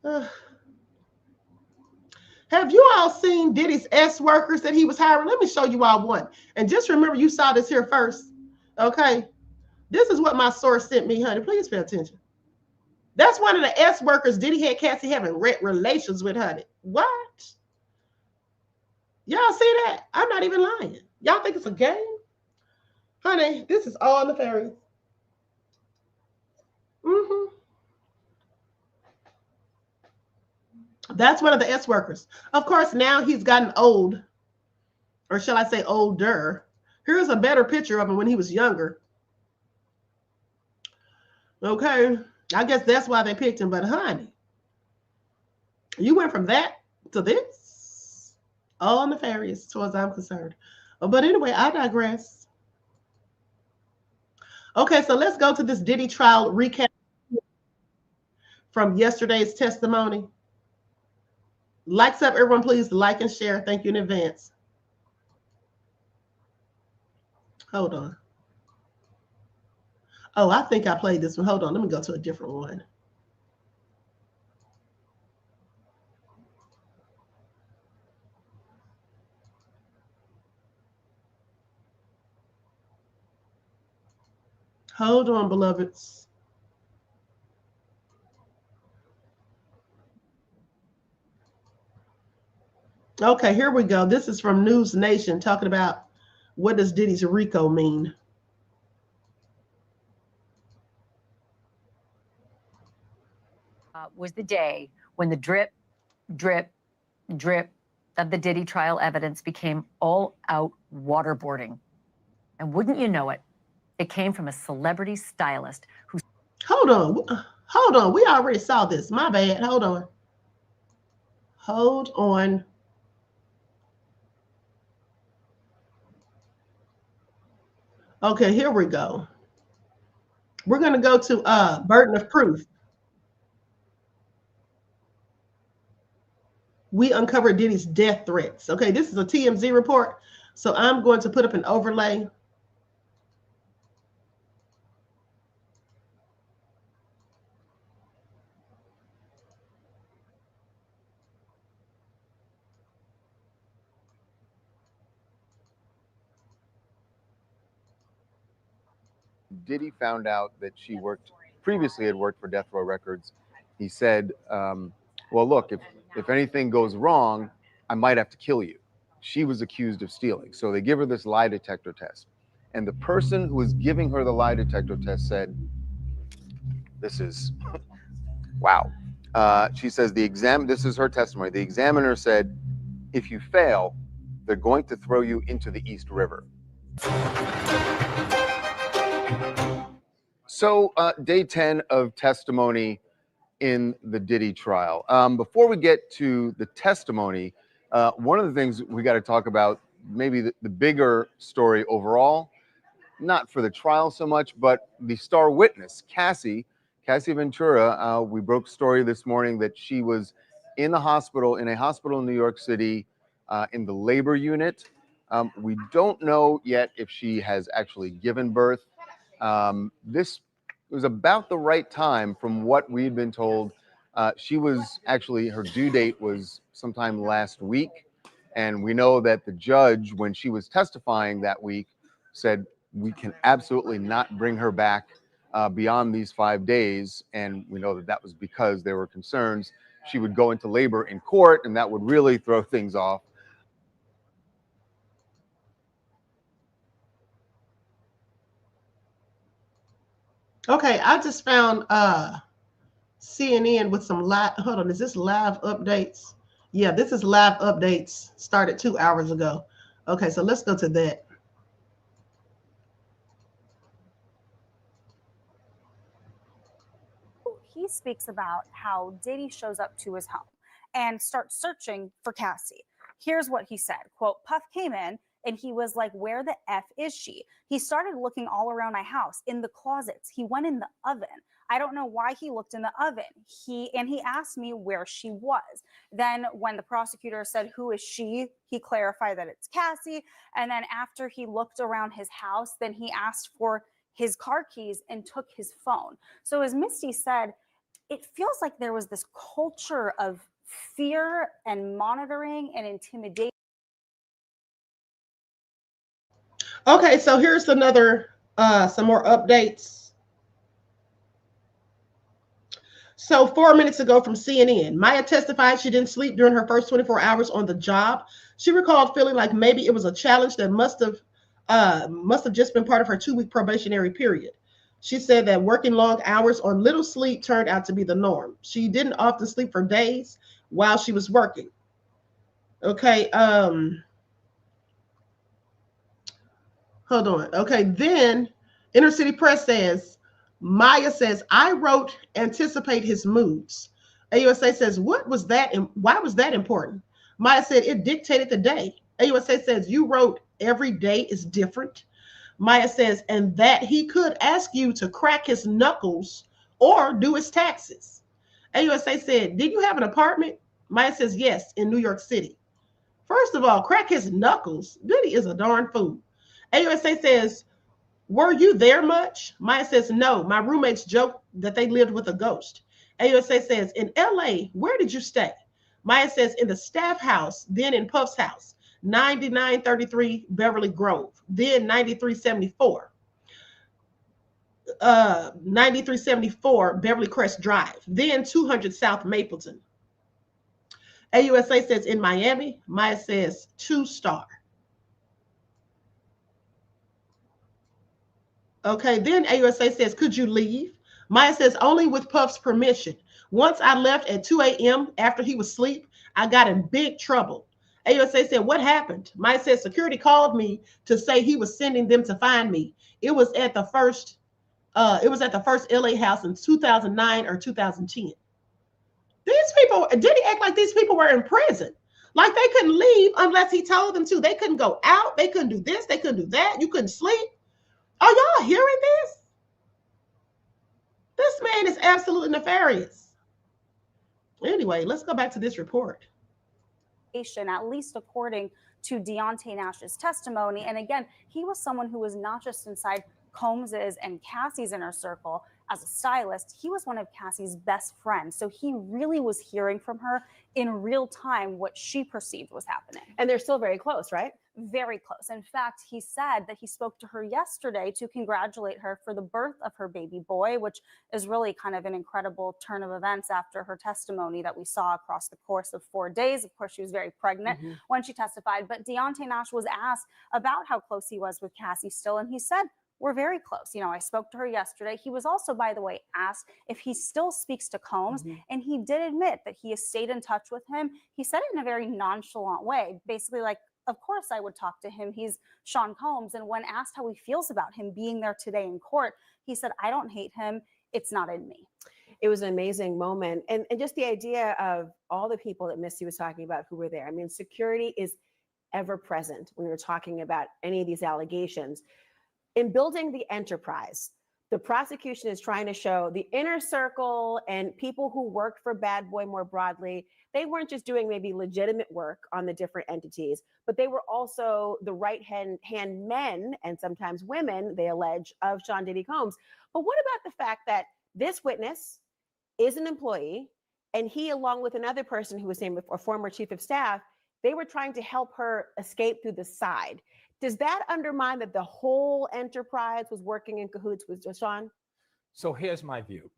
Have you all seen Diddy's workers that he was hiring? Let me show you all one. And just remember, you saw this here first. Okay. This is what my source sent me, honey. Please pay attention. That's one of the workers Diddy had Cassie having relations with, honey. What? Y'all see that? I'm not even lying. Y'all think it's a game? Honey, this is all nefarious. That's one of the workers. Of course, now he's gotten old, or shall I say older. Here's a better picture of him when he was younger. Okay, I guess that's why they picked him. But honey, you went from that to this. All nefarious, as far as I'm concerned. But anyway, I digress. Okay, so let's go to this Diddy trial recap from yesterday's testimony. Likes up, everyone, please like and share. Thank you in advance. Hold on. Oh, I think I played this one. Hold on. Let me go to a different one. Hold on, beloveds. Okay, here we go. This is from News Nation talking about what does Diddy's RICO mean. Was the day when the drip, drip, drip of the Diddy trial evidence became all-out waterboarding. And wouldn't you know it, it came from a celebrity stylist who... Hold on. We already saw this. My bad. Hold on. Okay, here we go. We're going to go to burden of proof. We uncovered Diddy's death threats. Okay, this is a TMZ report. So I'm going to put up an overlay. Diddy found out that she previously had worked for Death Row Records. He said, well, look, if anything goes wrong, I might have to kill you. she was accused of stealing. So they give her this lie detector test. And the person who was giving her the lie detector test said, this is, wow. She says this is her testimony. The examiner said, if you fail, they're going to throw you into the East River. So day 10 of testimony in the Diddy trial. Before we get to the testimony, one of the things we got to talk about, maybe the bigger story overall, not for the trial so much, but the star witness, Cassie Ventura. We broke a story this morning that she was in a hospital in New York City in the labor unit. We don't know yet if she has actually given birth. This was about the right time from what we had been told. She was actually, her due date was sometime last week. And we know that the judge, when she was testifying that week, said, we can absolutely not bring her back beyond these 5 days. And we know that that was because there were concerns she would go into labor in court, and that would really throw things off. Okay, I just found CNN with some live, hold on, is this live updates? Yeah, this is live updates, started 2 hours ago. Okay, so let's go to that. He speaks about how Diddy shows up to his home and starts searching for Cassie. Here's what he said, quote, Puff came in and he was like, where the F is she? He started looking all around my house, in the closets. He went in the oven. I don't know why he looked in the oven. He asked me where she was. Then when the prosecutor said, who is she? He clarified that it's Cassie. And then after he looked around his house, then he asked for his car keys and took his phone. So as Misty said, it feels like there was this culture of fear and monitoring and intimidation. Okay, so here's another, some more updates. So 4 minutes ago from CNN, Maya testified she didn't sleep during her first 24 hours on the job. She recalled feeling like maybe it was a challenge that must have just been part of her 2-week probationary period. She said that working long hours on little sleep turned out to be the norm. She didn't often sleep for days while she was working. Okay, hold on. Okay, then Inner City Press says, Maya says, I wrote, anticipate his moods. AUSA says, what was that and why was that important? Maya said, it dictated the day. AUSA says, you wrote, every day is different. Maya says, and that he could ask you to crack his knuckles or do his taxes. AUSA said, did you have an apartment? Maya says, yes, in New York City. First of all, crack his knuckles. Diddy is a darn fool. AUSA says, were you there much? Maya says, no. My roommates joked that they lived with a ghost. AUSA says, in LA, where did you stay? Maya says, in the staff house, then in Puff's house, 9933 Beverly Grove, then 9374. 9374 Beverly Crest Drive, then 200 South Mapleton. AUSA says, in Miami, Maya says, 2-star. Okay, then AUSA says, could you leave? Maya says, only with Puff's permission. Once I left at 2 a.m. after he was asleep, I got in big trouble. AUSA said, what happened? Maya said, security called me to say he was sending them to find me. It was at the first LA house in 2009 or 2010. These people, did he act like these people were in prison? Like they couldn't leave unless he told them to. They couldn't go out. They couldn't do this. They couldn't do that. You couldn't sleep. Are y'all hearing this? This man is absolutely nefarious. Anyway, let's go back to this report. At least according to Deontay Nash's testimony. And again, he was someone who was not just inside Combs's and Cassie's inner circle as a stylist, he was one of Cassie's best friends. So he really was hearing from her in real time what she perceived was happening. And they're still very close, right? very close. In fact, he said that he spoke to her yesterday to congratulate her for the birth of her baby boy, which is really kind of an incredible turn of events after her testimony that we saw across the course of 4 days. Of course, she was very pregnant when she testified, but Deontay Nash was asked about how close he was with Cassie still, and he said, we're very close. You know, I spoke to her yesterday. He was also, by the way, asked if he still speaks to Combs, and he did admit that he has stayed in touch with him. He said it in a very nonchalant way, basically like, of course I would talk to him. He's Sean Combs. And when asked how he feels about him being there today in court, he said, I don't hate him. It's not in me. It was an amazing moment. And just the idea of all the people that Missy was talking about who were there. I mean, security is ever present when we're talking about any of these allegations. In building the enterprise, the prosecution is trying to show the inner circle and people who worked for Bad Boy more broadly. They weren't just doing maybe legitimate work on the different entities, but they were also the right-hand men and sometimes women, they allege, of Sean Diddy Combs. But what about the fact that this witness is an employee and he, along with another person who was named a former chief of staff, they were trying to help her escape through the side? Does that undermine that the whole enterprise was working in cahoots with Sean? So here's my view.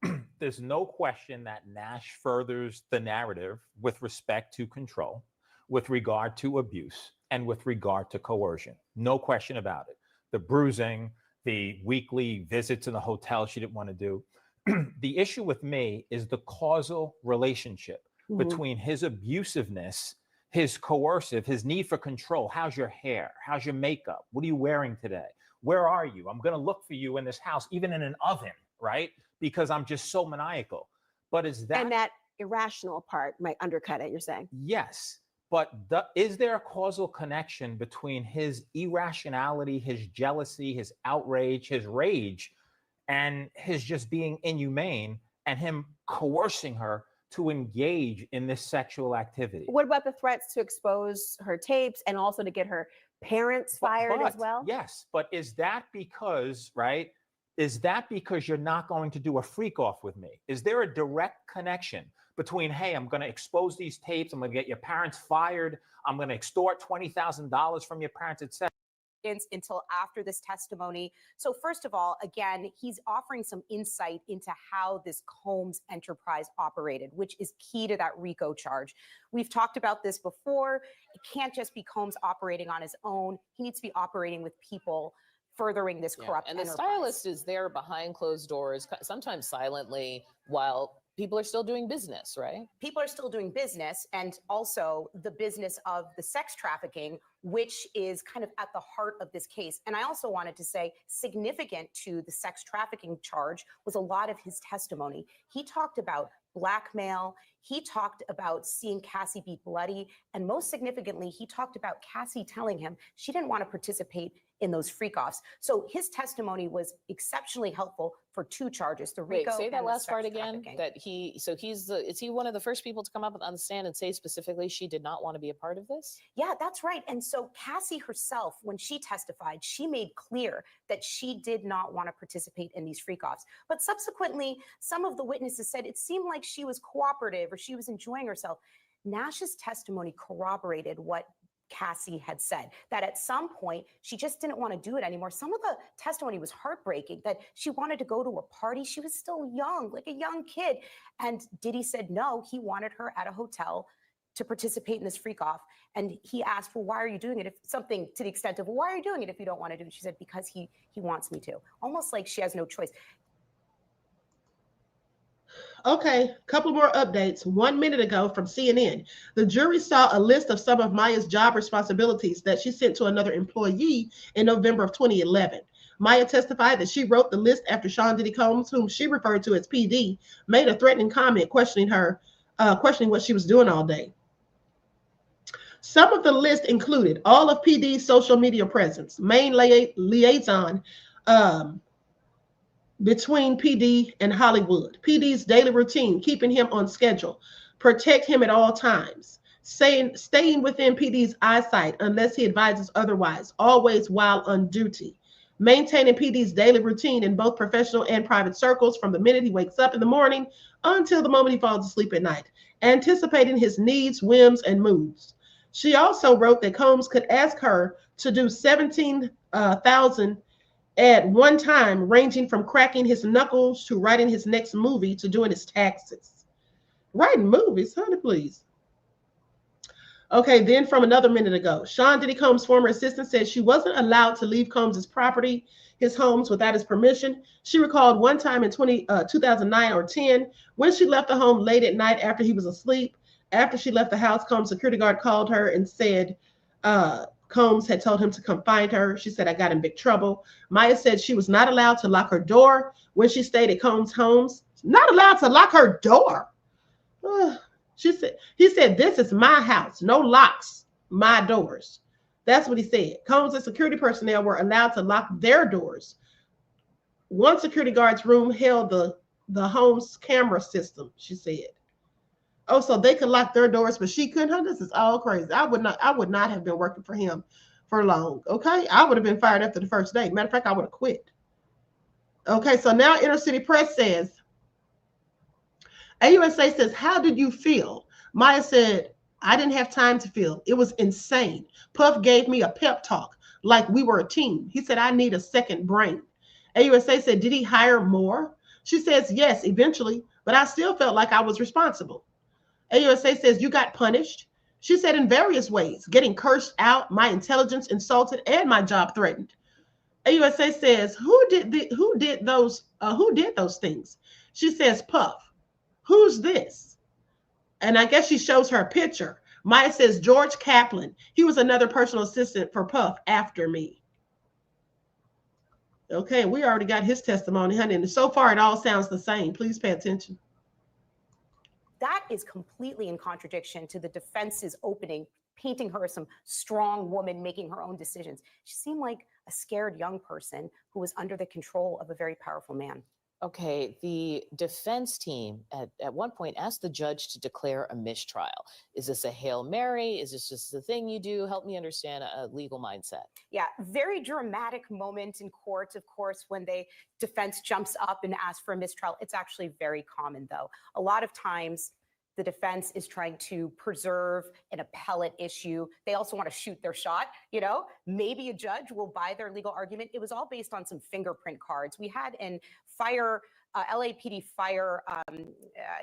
There's no question that Nash furthers the narrative with respect to control, with regard to abuse, and with regard to coercion. No question about it. The bruising, the weekly visits in the hotel she didn't want to do. The issue with me is the causal relationship between his abusiveness, his coercive, his need for control. How's your hair? How's your makeup? What are you wearing today? Where are you? I'm going to look for you in this house, even in an oven, right? Because I'm just so maniacal. But is that... And that irrational part might undercut it, you're saying? Yes. But is there a causal connection between his irrationality, his jealousy, his outrage, his rage, and his just being inhumane and him coercing her to engage in this sexual activity? What about the threats to expose her tapes and also to get her parents fired as well? Yes, but is that because, right? Is that because you're not going to do a freak off with me? Is there a direct connection between, hey, I'm going to expose these tapes, I'm going to get your parents fired, I'm going to extort $20,000 from your parents, etc.? Until after this testimony. So first of all, again, he's offering some insight into how this Combs enterprise operated, which is key to that RICO charge. We've talked about this before. It can't just be Combs operating on his own. He needs to be operating with people furthering this corrupt and the enterprise. stylist is there behind closed doors, sometimes silently, while people are still doing business, right? People are still doing business, and also the business of the sex trafficking, which is kind of at the heart of this case. And I also wanted to say, significant to the sex trafficking charge was a lot of his testimony. He talked about blackmail. He talked about seeing Cassie be bloody. And most significantly, he talked about Cassie telling him she didn't want to participate in those freak-offs. So his testimony was exceptionally helpful for two charges, the RICO. Wait, say that and the last sex part again. trafficking. That is he one of the first people to come up on the stand and say specifically she did not want to be a part of this? Yeah, that's right. And so Cassie herself, when she testified, she made clear that she did not want to participate in these freak-offs. But subsequently, some of the witnesses said it seemed like she was cooperative or she was enjoying herself. Nash's testimony corroborated what Cassie had said, that at some point she just didn't want to do it anymore. Some of the testimony was heartbreaking, that she wanted to go to a party. She was still young, like a young kid. And Diddy said no, he wanted her at a hotel to participate in this freak off. And he asked, well, why are you doing it? If something to the extent of, well, why are you doing it if you don't want to do it? She said, because he wants me to. Almost like she has no choice. Okay, couple more updates. 1 minute ago from CNN, the jury saw a list of some of Maya's job responsibilities that she sent to another employee in November of 2011. Maya testified that she wrote the list after Sean Diddy Combs, whom she referred to as PD, made a threatening comment questioning what she was doing all day. Some of the list included all of PD's social media presence, main liaison between PD and Hollywood, PD's daily routine, keeping him on schedule, protect him at all times, staying within PD's eyesight unless he advises otherwise, always while on duty, maintaining PD's daily routine in both professional and private circles from the minute he wakes up in the morning until the moment he falls asleep at night, anticipating his needs, whims, and moods, She also wrote that Combs could ask her to do 17,000 at one time, ranging from cracking his knuckles to writing his next movie to doing his taxes. Writing movies, honey, please. Okay, then from another minute ago, Sean Diddy Combs' former assistant said she wasn't allowed to leave Combs' property, his homes, without his permission. She recalled one time in 2009 or 10 when she left the home late at night after he was asleep. After she left the house, Combs' security guard called her and said Combs had told him to come find her. She said, I got in big trouble. Maya said she was not allowed to lock her door when she stayed at Combs' homes. Not allowed to lock her door. He said, this is my house. No locks, my doors. That's what he said. Combs and security personnel were allowed to lock their doors. One security guard's room held the home's camera system, she said. Oh, so they could lock their doors, but she couldn't? Huh? This is all crazy. I would not have been working for him for long. Okay. I would have been fired after the first day. Matter of fact, I would have quit. Okay, so now Inner City Press says, AUSA says, how did you feel? Maya said, I didn't have time to feel. It was insane. Puff gave me a pep talk like we were a team. He said, I need a second brain. AUSA said, did he hire more? She says, yes, eventually, but I still felt like I was responsible. AUSA says, you got punished. She said, in various ways, getting cursed out, my intelligence insulted, and my job threatened. AUSA says, who did those things? She says, Puff. Who's this? And I guess she shows her a picture. Maya says, George Kaplan. He was another personal assistant for Puff after me. Okay, we already got his testimony, honey. And so far, it all sounds the same. Please pay attention. That is completely in contradiction to the defense's opening, painting her as some strong woman making her own decisions. She seemed like a scared young person who was under the control of a very powerful man. Okay, the defense team at one point asked the judge to declare a mistrial. Is this a Hail Mary? Is this just the thing you do? Help me understand a legal mindset. Yeah, very dramatic moment in court, of course, when the defense jumps up and asks for a mistrial. It's actually very common, though. A lot of times, the defense is trying to preserve an appellate issue. They also want to shoot their shot, you know? Maybe a judge will buy their legal argument. It was all based on some fingerprint cards. We had in LAPD fire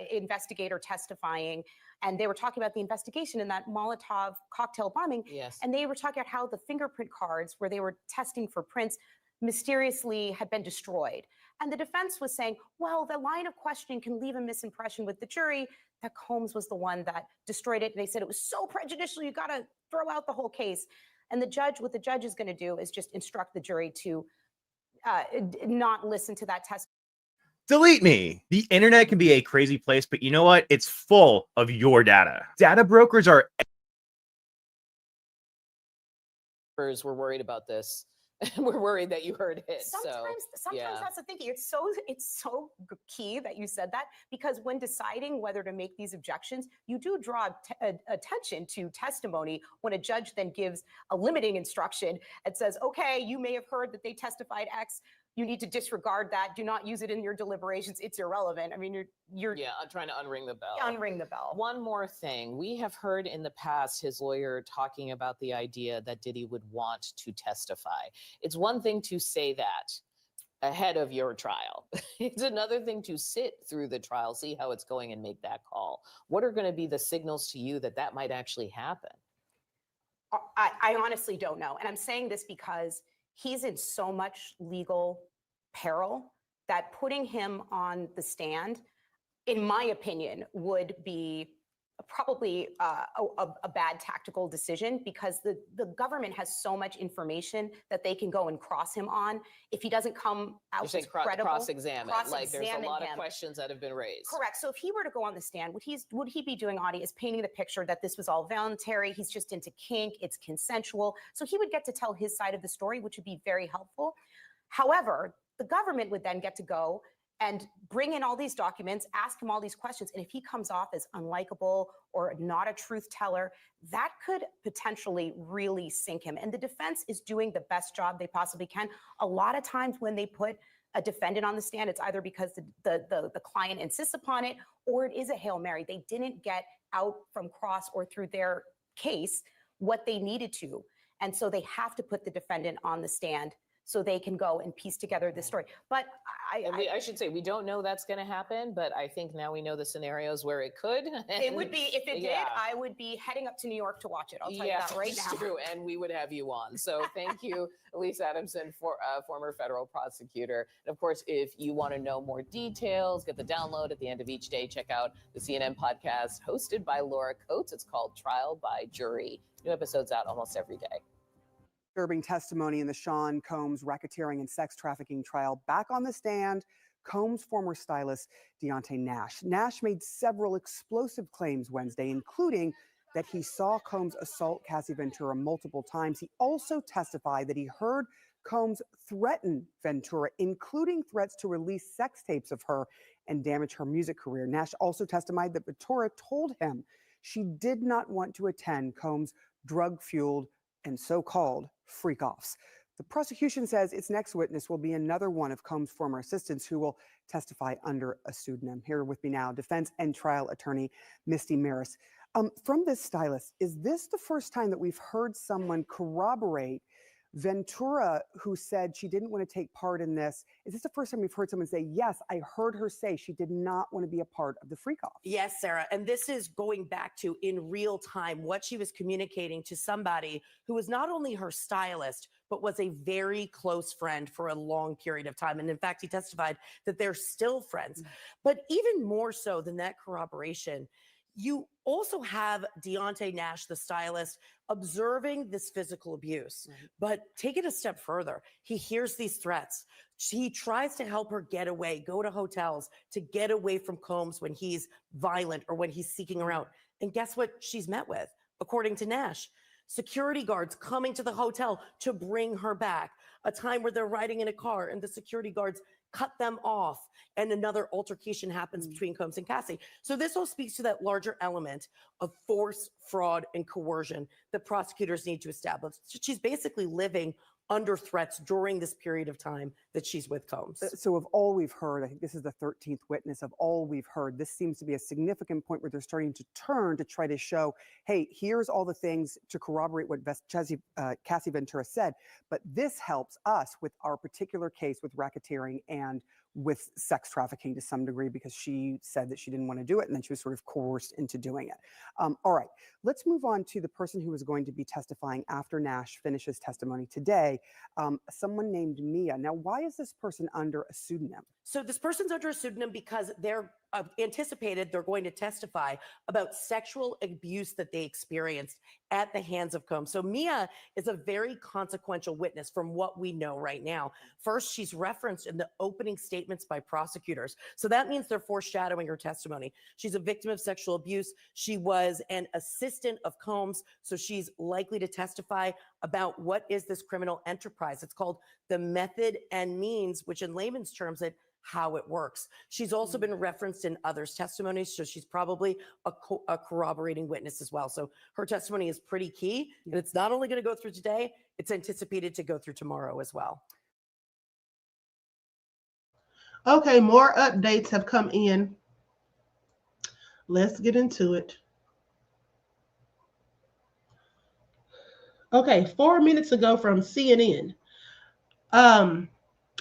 investigator testifying, and they were talking about the investigation in that Molotov cocktail bombing. Yes. And they were talking about how the fingerprint cards where they were testing for prints mysteriously had been destroyed. And the defense was saying, well, the line of questioning can leave a misimpression with the jury that Combs was the one that destroyed it. And they said it was so prejudicial, you got to throw out the whole case. And what the judge is going to do is just instruct the jury to not listen to that testimony. Delete me. The internet can be a crazy place, but you know what? It's full of your data. Data brokers are... We're worried about this. We're worried that you heard it. Sometimes yeah. That's the thinking. It's so key that you said that, because when deciding whether to make these objections, you do draw attention to testimony when a judge then gives a limiting instruction and says, okay, you may have heard that they testified X. You need to disregard that. Do not use it in your deliberations. It's irrelevant. I mean, you're I'm trying to unring the bell. Unring the bell. One more thing. We have heard in the past his lawyer talking about the idea that Diddy would want to testify. It's one thing to say that ahead of your trial. It's another thing to sit through the trial, see how it's going, and make that call. What are going to be the signals to you that that might actually happen? I honestly don't know. And I'm saying this because he's in so much legal peril that putting him on the stand, in my opinion, would be probably a bad tactical decision, because the government has so much information that they can go and cross him on. If he doesn't come out as credible, cross-examine. Like there's a lot of questions that have been raised. Correct. So if he were to go on the stand, would he be doing, Audie, is painting the picture that this was all voluntary, he's just into kink, it's consensual. So he would get to tell his side of the story, which would be very helpful. However, the government would then get to go and bring in all these documents, ask him all these questions. And if he comes off as unlikable or not a truth teller, that could potentially really sink him. And the defense is doing the best job they possibly can. A lot of times when they put a defendant on the stand, it's either because the client insists upon it, or it is a Hail Mary. They didn't get out from cross or through their case what they needed to. And so they have to put the defendant on the stand so they can go and piece together this story. But I should say, we don't know that's going to happen, but I think now we know the scenarios where it could. It would be, if it did, Yeah. I would be heading up to New York to watch it. I'll tell you Yeah, that right it's now. true, and we would have you on. So thank you, Elise Adamson, former federal prosecutor. And of course, if you want to know more details, get the download at the end of each day. Check out the CNN podcast hosted by Laura Coates. It's called Trial by Jury. New episodes out almost every day. Disturbing testimony in the Sean Combs racketeering and sex trafficking trial. Back on the stand, Combs' former stylist, Deontay Nash. Nash made several explosive claims Wednesday, including that he saw Combs assault Cassie Ventura multiple times. He also testified that he heard Combs threaten Ventura, including threats to release sex tapes of her and damage her music career. Nash also testified that Ventura told him she did not want to attend Combs' drug-fueled and so-called freak-offs. The prosecution says its next witness will be another one of Combs' former assistants who will testify under a pseudonym. Here with me now, defense and trial attorney Misty Maris. From this stylist, is this the first time that we've heard someone corroborate Ventura, who said she didn't want to take part in this? Is this the first time we've heard someone say, yes, I heard her say she did not want to be a part of the freak-off? Yes, Sarah. And this is going back to, in real time, what she was communicating to somebody who was not only her stylist, but was a very close friend for a long period of time. And in fact, he testified that they're still friends. But even more so than that corroboration, you also have Deontay Nash, the stylist, observing this physical abuse, but take it a step further. He hears these threats. He tries to help her get away, go to hotels to get away from Combs when he's violent or when he's seeking her out. And guess what she's met with, according to Nash? Security guards coming to the hotel to bring her back. A time where they're riding in a car and the security guards cut them off, and another altercation happens between Combs and Cassie. So this all speaks to that larger element of force, fraud, and coercion that prosecutors need to establish. So she's basically living under threats during this period of time that she's with Combs. So of all we've heard, I think this is the 13th witness, of all we've heard, this seems to be a significant point where they're starting to turn to try to show, hey, here's all the things to corroborate what Cassie Ventura said, but this helps us with our particular case with racketeering and with sex trafficking to some degree, because she said that she didn't want to do it and then she was sort of coerced into doing it. All right, let's move on to the person who is going to be testifying after Nash finishes testimony today, someone named Mia. Now, why is this person under a pseudonym? So this person's under a pseudonym because they're anticipated they're going to testify about sexual abuse that they experienced at the hands of Combs. So Mia is a very consequential witness from what we know right now. First, she's referenced in the opening statements by prosecutors. So that means they're foreshadowing her testimony. She's a victim of sexual abuse. She was an assistant of Combs. So she's likely to testify about what is this criminal enterprise. It's called the method and means, which in layman's terms, how it works. She's also been referenced in others' testimonies, so she's probably a corroborating witness as well. So her testimony is pretty key, and it's not only going to go through today, it's anticipated to go through tomorrow as well. Okay, more updates have come in. Let's get into it. Okay, 4 minutes ago from CNN,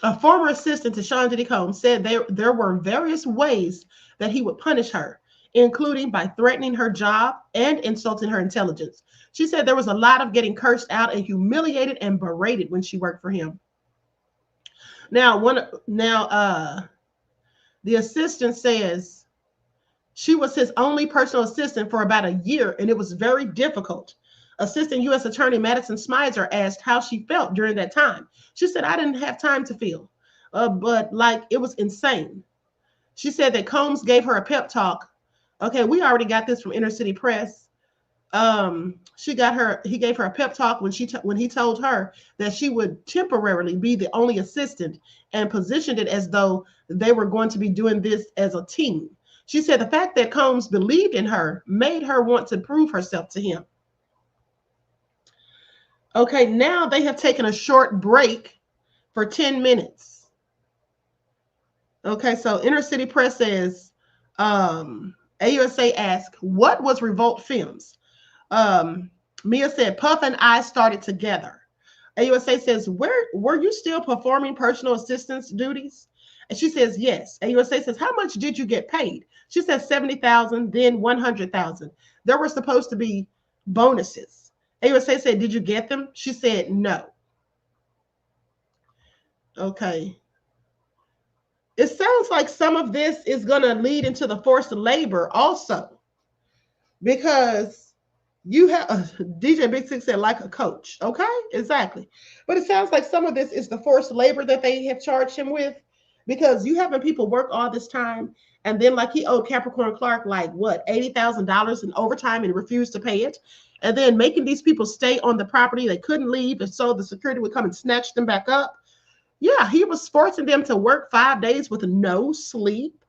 a former assistant to Sean Diddy Combs said there were various ways that he would punish her, including by threatening her job and insulting her intelligence. She said there was a lot of getting cursed out and humiliated and berated when she worked for him. Now, the assistant says she was his only personal assistant for about a year, and it was very difficult. Assistant U.S. Attorney Madison Smizer asked how she felt during that time. She said, I didn't have time to feel, but like it was insane. She said that Combs gave her a pep talk. Okay, we already got this from Inner City Press. He gave her a pep talk when he told her that she would temporarily be the only assistant and positioned it as though they were going to be doing this as a team. She said the fact that Combs believed in her made her want to prove herself to him. Okay, now they have taken a short break for 10 minutes. Okay, so Inner City Press says, AUSA asked, what was Revolt Films? Mia said, Puff and I started together. AUSA says, were you still performing personal assistance duties? And she says, yes. AUSA says, how much did you get paid? She says 70,000, then 100,000. There were supposed to be bonuses. AUSA said, did you get them? She said, no. Okay. It sounds like some of this is going to lead into the forced labor also, because you have DJ Big Six said like a coach. Okay, exactly. But it sounds like some of this is the forced labor that they have charged him with, because you having people work all this time, and then like he owed Capricorn Clark like what, $80,000 in overtime and refused to pay it, and then making these people stay on the property. They couldn't leave, and so the security would come and snatch them back up. Yeah, he was forcing them to work 5 days with no sleep.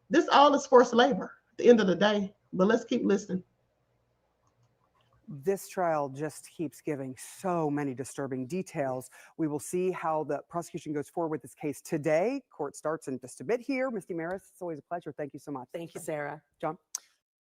This all is forced labor at the end of the day. But let's keep listening. This trial just keeps giving so many disturbing details. We will see how the prosecution goes forward with this case today. Court starts in just a bit here. Misty Maris, it's always a pleasure. Thank you so much. Thank you, Sarah. John?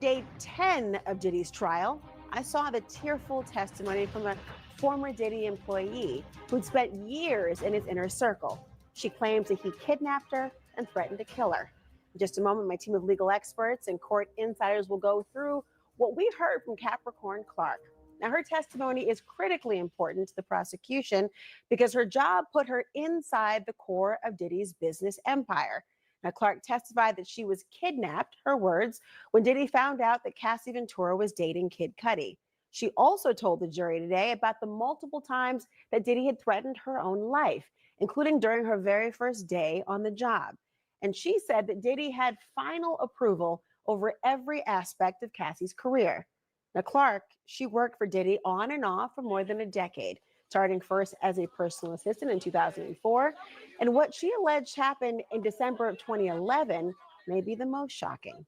Day 10 of Diddy's trial, I saw the tearful testimony from a former Diddy employee who'd spent years in his inner circle. She claims that he kidnapped her and threatened to kill her. In just a moment, my team of legal experts and court insiders will go through what we heard from Capricorn Clark. Now, her testimony is critically important to the prosecution because her job put her inside the core of Diddy's business empire. Now, Clark testified that she was kidnapped, her words, when Diddy found out that Cassie Ventura was dating Kid Cudi. She also told the jury today about the multiple times that Diddy had threatened her own life, including during her very first day on the job. And she said that Diddy had final approval over every aspect of Cassie's career. Now, Clark, she worked for Diddy on and off for more than a decade, starting first as a personal assistant in 2004. And what she alleged happened in December of 2011 may be the most shocking.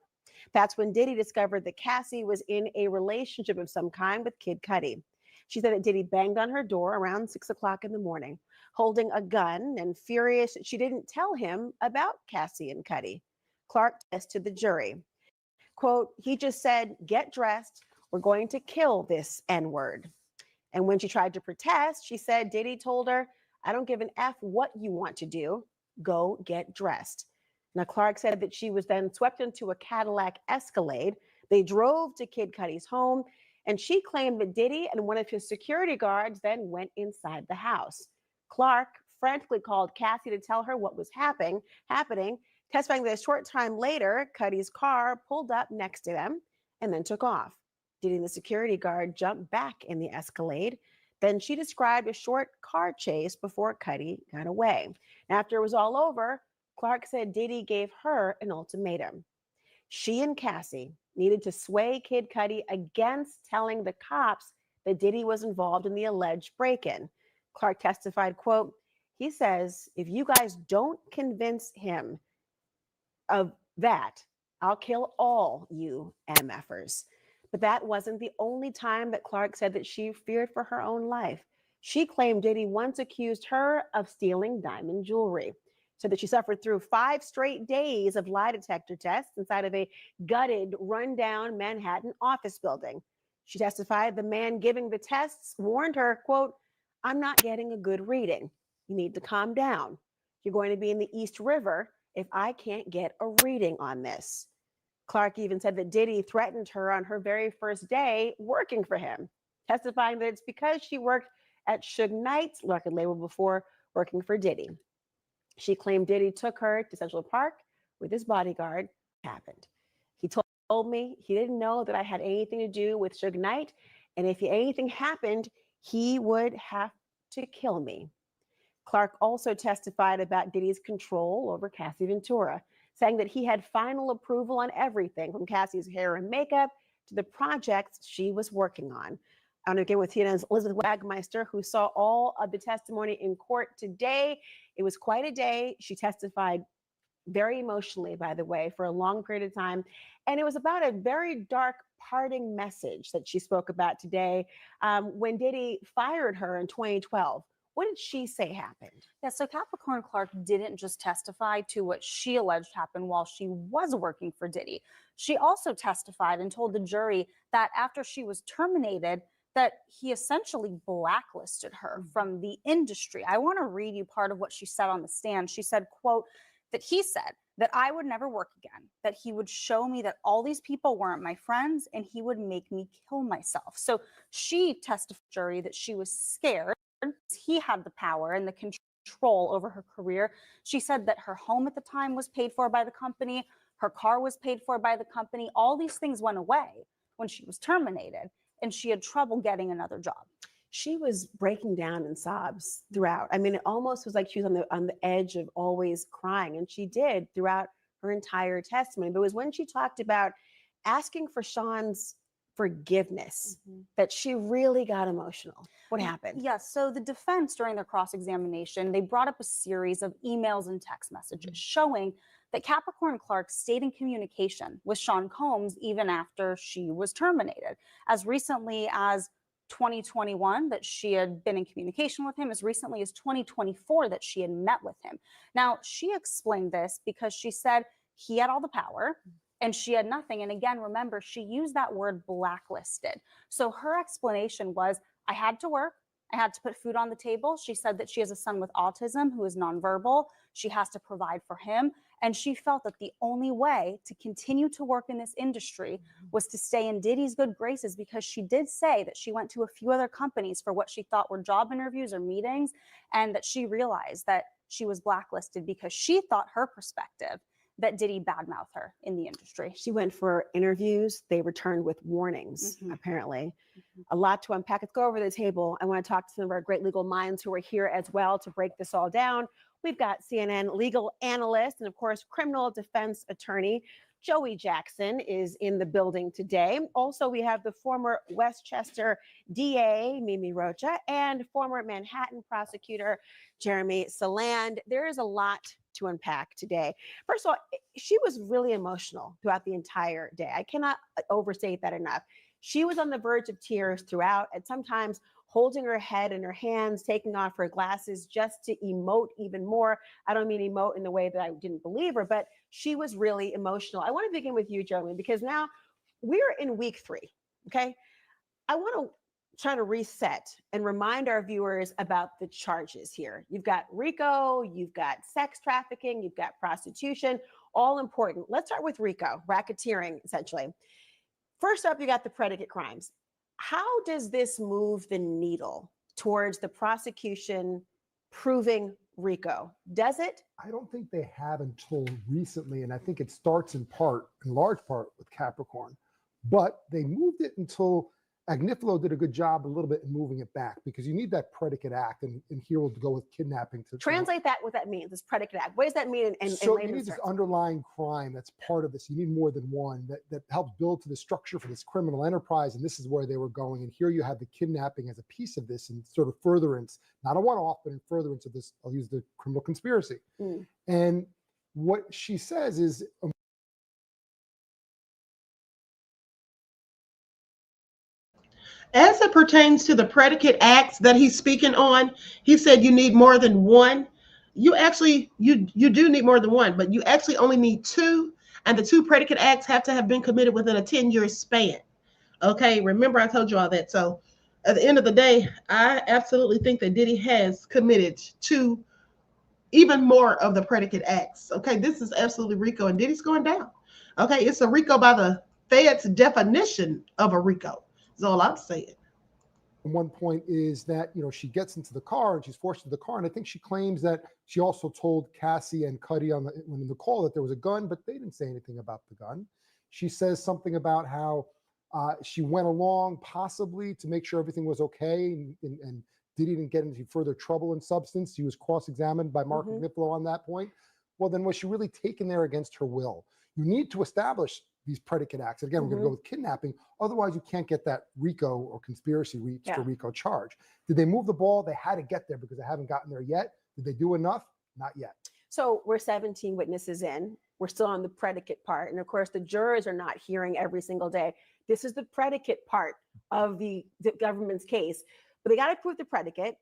That's when Diddy discovered that Cassie was in a relationship of some kind with Kid Cudi. She said that Diddy banged on her door around 6 o'clock in the morning, holding a gun and furious that she didn't tell him about Cassie and Cudi. Clark says to the jury, quote, he just said, get dressed, we're going to kill this N-word. And when she tried to protest, she said Diddy told her, I don't give an F what you want to do, go get dressed. Now, Clark said that she was then swept into a Cadillac Escalade. They drove to Kid Cudi's home, and she claimed that Diddy and one of his security guards then went inside the house. Clark frantically called Cassie to tell her what was happening, testifying that a short time later, Cudi's car pulled up next to them and then took off. Diddy and the security guard jumped back in the Escalade. Then she described a short car chase before Cudi got away. After it was all over, Clark said Diddy gave her an ultimatum. She and Cassie needed to sway Kid Cudi against telling the cops that Diddy was involved in the alleged break-in. Clark testified, quote, he says, if you guys don't convince him of that, I'll kill all you MFers. But that wasn't the only time that Clark said that she feared for her own life. She claimed Diddy once accused her of stealing diamond jewelry. Said that she suffered through 5 straight days of lie detector tests inside of a gutted, rundown Manhattan office building. She testified the man giving the tests warned her, quote, I'm not getting a good reading. You need to calm down. You're going to be in the East River if I can't get a reading on this. Clark even said that Diddy threatened her on her very first day working for him, testifying that it's because she worked at Suge Knight's record label before working for Diddy. She claimed Diddy took her to Central Park with his bodyguard. Happened. He told me he didn't know that I had anything to do with Suge Knight, and if anything happened, he would have to kill me. Clark also testified about Diddy's control over Cassie Ventura, saying that he had final approval on everything from Cassie's hair and makeup to the projects she was working on. I want to begin with TNN's Elizabeth Wagmeister, who saw all of the testimony in court today. It was quite a day. She testified very emotionally, by the way, for a long period of time. And it was about a very dark parting message that she spoke about today when Diddy fired her in 2012. What did she say happened? Yeah, so Capricorn Clark didn't just testify to what she alleged happened while she was working for Diddy. She also testified and told the jury that after she was terminated, that he essentially blacklisted her from the industry. I want to read you part of what she said on the stand. She said, quote, that he said that I would never work again, that he would show me that all these people weren't my friends, and he would make me kill myself. So she testified to the jury that she was scared. He had the power and the control over her career. She said that her home at the time was paid for by the company. Her car was paid for by the company. All these things went away when she was terminated, and she had trouble getting another job. She was breaking down in sobs throughout. I mean, it almost was like she was on the edge of always crying, and she did throughout her entire testimony. But it was when she talked about asking for Sean's forgiveness that she really got emotional. What happened? Yes. So the defense, during their cross-examination, they brought up a series of emails and text messages showing that Capricorn Clark stayed in communication with Sean Combs even after she was terminated. As recently as 2021, that she had been in communication with him, as recently as 2024, that she had met with him. Now, she explained this because she said he had all the power and she had nothing. And again, remember, she used that word blacklisted. So her explanation was, I had to work. I had to put food on the table. She said that she has a son with autism who is nonverbal. She has to provide for him. And she felt that the only way to continue to work in this industry was to stay in Diddy's good graces, because she did say that she went to a few other companies for what she thought were job interviews or meetings, and that she realized that she was blacklisted because she thought her perspective that Diddy badmouthed her in the industry. She went for interviews. They returned with warnings, apparently. A lot to unpack. Let's go over the table. I want to talk to some of our great legal minds who are here as well to break this all down. We've got CNN legal analyst and, of course, criminal defense attorney Joey Jackson is in the building today. Also, we have the former Westchester DA, Mimi Rocha, and former Manhattan prosecutor Jeremy Saland. There is a lot to unpack today. First of all, she was really emotional throughout the entire day. I cannot overstate that enough. She was on the verge of tears throughout, and sometimes holding her head in her hands, taking off her glasses just to emote even more. I don't mean emote in the way that I didn't believe her, but she was really emotional. I want to begin with you, Jeremy, because now we're in week 3, okay? I want to try to reset and remind our viewers about the charges here. You've got RICO, you've got sex trafficking, you've got prostitution, all important. Let's start with RICO, racketeering, essentially. First up, you got the predicate crimes. How does this move the needle towards the prosecution proving RICO? Does it? I don't think they have until recently, and I think it starts in large part with Capricorn. But they moved it until Agnifilo did a good job a little bit in moving it back, because you need that predicate act, and here we'll go with kidnapping. To translate that, what that means, this predicate act. What does that mean in so layman's you need this terms? underlying crime that's part of this. You need more than one that helps build to the structure for this criminal enterprise, and this is where they were going. And here you have the kidnapping as a piece of this, and sort of furtherance, not a one-off, but in furtherance of this, I'll use the criminal conspiracy. And what she says is, as it pertains to the predicate acts that he's speaking on, he said you need more than one. You actually, you do need more than one, but you actually only need 2. And the 2 predicate acts have to have been committed within a 10-year span. Okay, remember I told you all that. So at the end of the day, I absolutely think that Diddy has committed to even more of the predicate acts. Okay, this is absolutely RICO, and Diddy's going down. Okay, it's a RICO by the Fed's definition of a RICO. That's all I'm saying. one point is that, she gets into the car and she's forced into the car. And I think she claims that she also told Cassie and Cudi in the call that there was a gun, but they didn't say anything about the gun. She says something about how she went along possibly to make sure everything was okay, and Diddy didn't get into further trouble in substance. He was cross-examined by Mark Agnifilo on that point. Well, then was she really taken there against her will? You need to establish these predicate acts. Again, we're going to go with kidnapping. Otherwise, you can't get that RICO or conspiracy reach for RICO charge. Did they move the ball? They had to get there because they haven't gotten there yet. Did they do enough? Not yet. So we're 17 witnesses in. We're still on the predicate part. And of course, the jurors are not hearing every single day. This is the predicate part of the government's case. But they got to prove the predicate.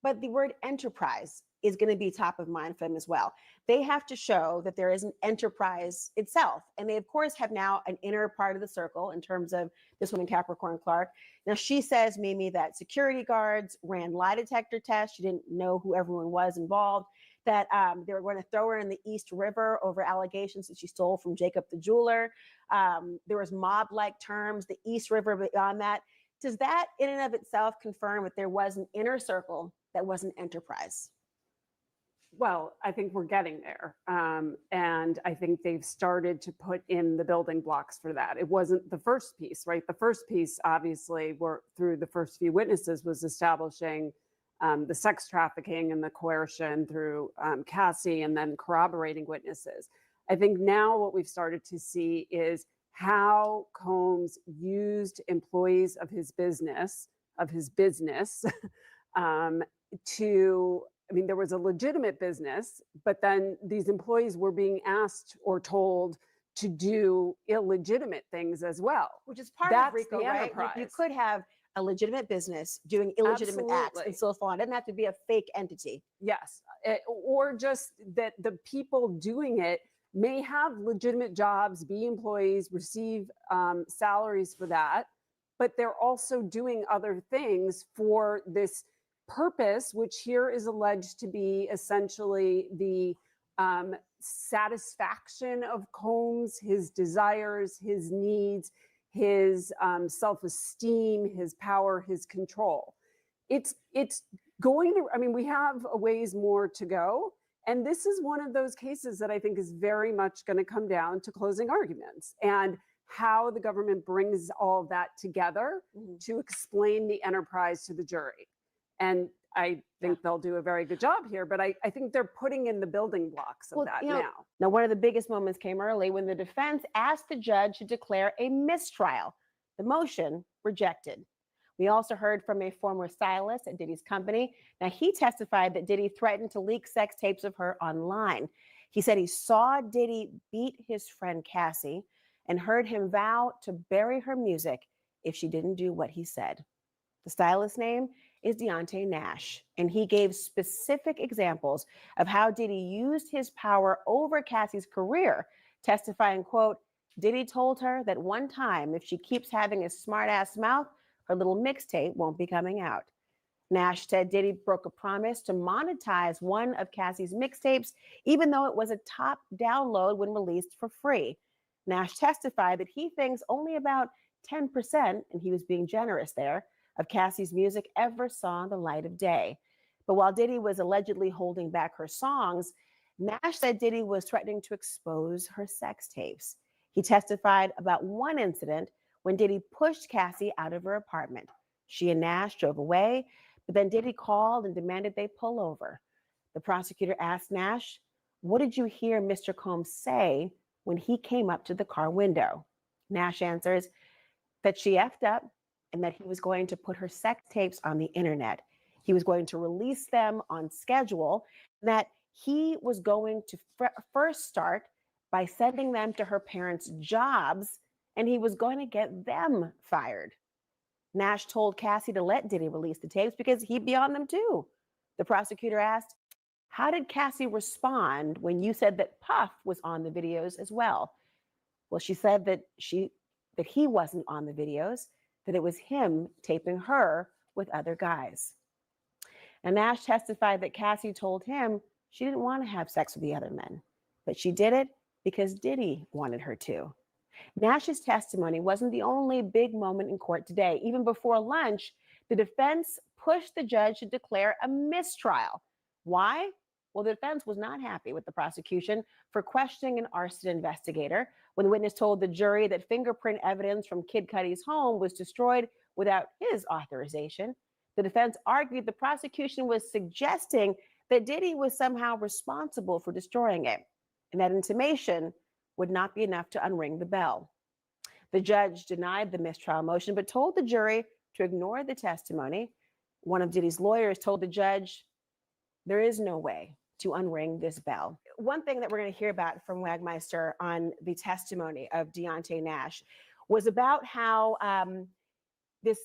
But the word enterprise is going to be top of mind for them as well. They have to show that there is an enterprise itself. And they, of course, have now an inner part of the circle in terms of this woman, Capricorn Clark. Now, she says, Mimi, that security guards ran lie detector tests. She didn't know who everyone was involved, that they were going to throw her in the East River over allegations that she stole from Jacob the jeweler. There was mob-like terms, the East River beyond that. Does that in and of itself confirm that there was an inner circle that was an enterprise? Well, I think we're getting there. And I think they've started to put in the building blocks for that. It wasn't the first piece, right? The first piece, obviously, were through the first few witnesses, was establishing the sex trafficking and the coercion through Cassie, and then corroborating witnesses. I think now what we've started to see is how Combs used employees of his business, to, I mean, there was a legitimate business, but then these employees were being asked or told to do illegitimate things as well. Which is part That's of RICO, the right? enterprise. You could have a legitimate business doing illegitimate acts Absolutely. and so on. It doesn't have to be a fake entity. Yes, or just that the people doing it may have legitimate jobs, be employees, receive salaries for that, but they're also doing other things for this purpose, which here is alleged to be essentially the satisfaction of Combs, his desires, his needs, his self-esteem, his power, his control. It's going to, I mean, we have a ways more to go. And this is one of those cases that I think is very much going to come down to closing arguments and how the government brings all of that together to explain the enterprise to the jury. And I think they'll do a very good job here, but I think they're putting in the building blocks of that now. Now, one of the biggest moments came early when the defense asked the judge to declare a mistrial. The motion rejected. We also heard from a former stylist at Diddy's company. Now, he testified that Diddy threatened to leak sex tapes of her online. He said he saw Diddy beat his friend Cassie and heard him vow to bury her music if she didn't do what he said. The stylist's name is Deontay Nash, and he gave specific examples of how Diddy used his power over Cassie's career, testifying, quote, Diddy told her that one time if she keeps having a smart-ass mouth, her little mixtape won't be coming out. Nash said Diddy broke a promise to monetize one of Cassie's mixtapes, even though it was a top download when released for free. Nash testified that he thinks only about 10%, and he was being generous there, of Cassie's music ever saw the light of day. But while Diddy was allegedly holding back her songs, Nash said Diddy was threatening to expose her sex tapes. He testified about one incident when Diddy pushed Cassie out of her apartment. She and Nash drove away, but then Diddy called and demanded they pull over. The prosecutor asked Nash, what did you hear Mr. Combs say when he came up to the car window? Nash answers that she effed up and that he was going to put her sex tapes on the internet. He was going to release them on schedule, that he was going to first start by sending them to her parents' jobs, and he was going to get them fired. Nash told Cassie to let Diddy release the tapes because he'd be on them too. The prosecutor asked, how did Cassie respond when you said that Puff was on the videos as well? Well, she said that he wasn't on the videos, that it was him taping her with other guys. And Nash testified that Cassie told him she didn't want to have sex with the other men, but she did it because Diddy wanted her to. Nash's testimony wasn't the only big moment in court today. Even before lunch, the defense pushed the judge to declare a mistrial. Why? Well, the defense was not happy with the prosecution for questioning an arson investigator when the witness told the jury that fingerprint evidence from Kid Cudi's home was destroyed without his authorization. The defense argued the prosecution was suggesting that Diddy was somehow responsible for destroying it, and that intimation would not be enough to unring the bell. The judge denied the mistrial motion, but told the jury to ignore the testimony. One of Diddy's lawyers told the judge, there is no way to unring this bell. One thing that we're going to hear about from Wagmeister on the testimony of Deontay Nash was about how this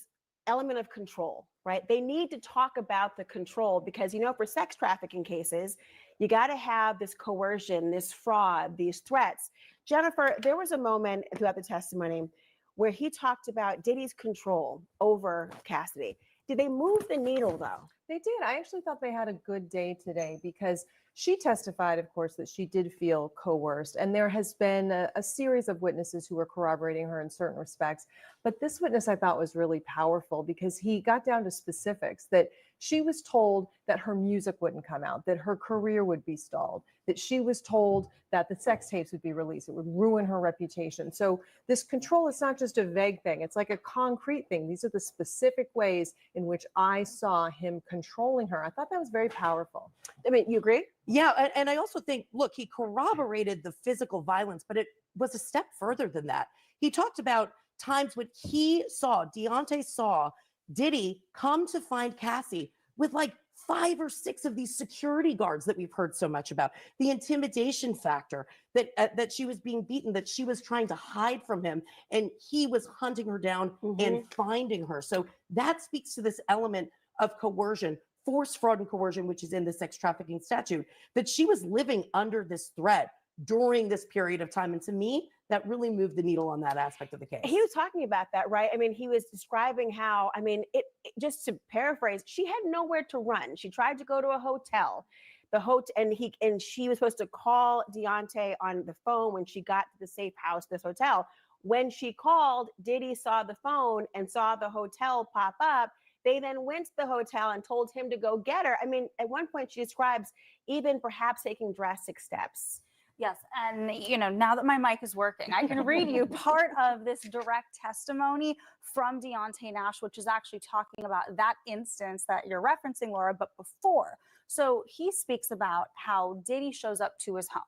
element of control right? They need to talk about the control because, you know, for sex trafficking cases, you got to have this coercion, this fraud, these threats. Jennifer, there was a moment throughout the testimony where he talked about Diddy's control over Cassidy. Did they move the needle though? They did. I actually thought they had a good day today because she testified, of course, that she did feel coerced. And there has been a series of witnesses who were corroborating her in certain respects. But this witness I thought was really powerful because he got down to specifics that she was told that her music wouldn't come out, that her career would be stalled, that she was told that the sex tapes would be released. It would ruin her reputation. So this control is not just a vague thing. It's like a concrete thing. These are the specific ways in which I saw him controlling her. I thought that was very powerful. I mean, you agree? Yeah, and I also think, look, he corroborated the physical violence, but it was a step further than that. He talked about times when Deontay saw Diddy come to find Cassie with like 5 or 6 of these security guards that we've heard so much about. The intimidation factor, that she was being beaten, that she was trying to hide from him, and he was hunting her down and finding her. So that speaks to this element of coercion, force, fraud, and coercion, which is in the sex trafficking statute, that she was living under this threat during this period of time. And to me, that really moved the needle on that aspect of the case. He was talking about that, right? I mean, he was describing how, I mean, just to paraphrase, she had nowhere to run. She tried to go to a hotel. And she was supposed to call Deontay on the phone when she got to the safe house, this hotel. When she called, Diddy saw the phone and saw the hotel pop up. They then went to the hotel and told him to go get her. I mean, at one point she describes even perhaps taking drastic steps. Yes, and you know, now that my mic is working, I can read you part of this direct testimony from Deontay Nash, which is actually talking about that instance that you're referencing, Laura, but before. So he speaks about how Diddy shows up to his home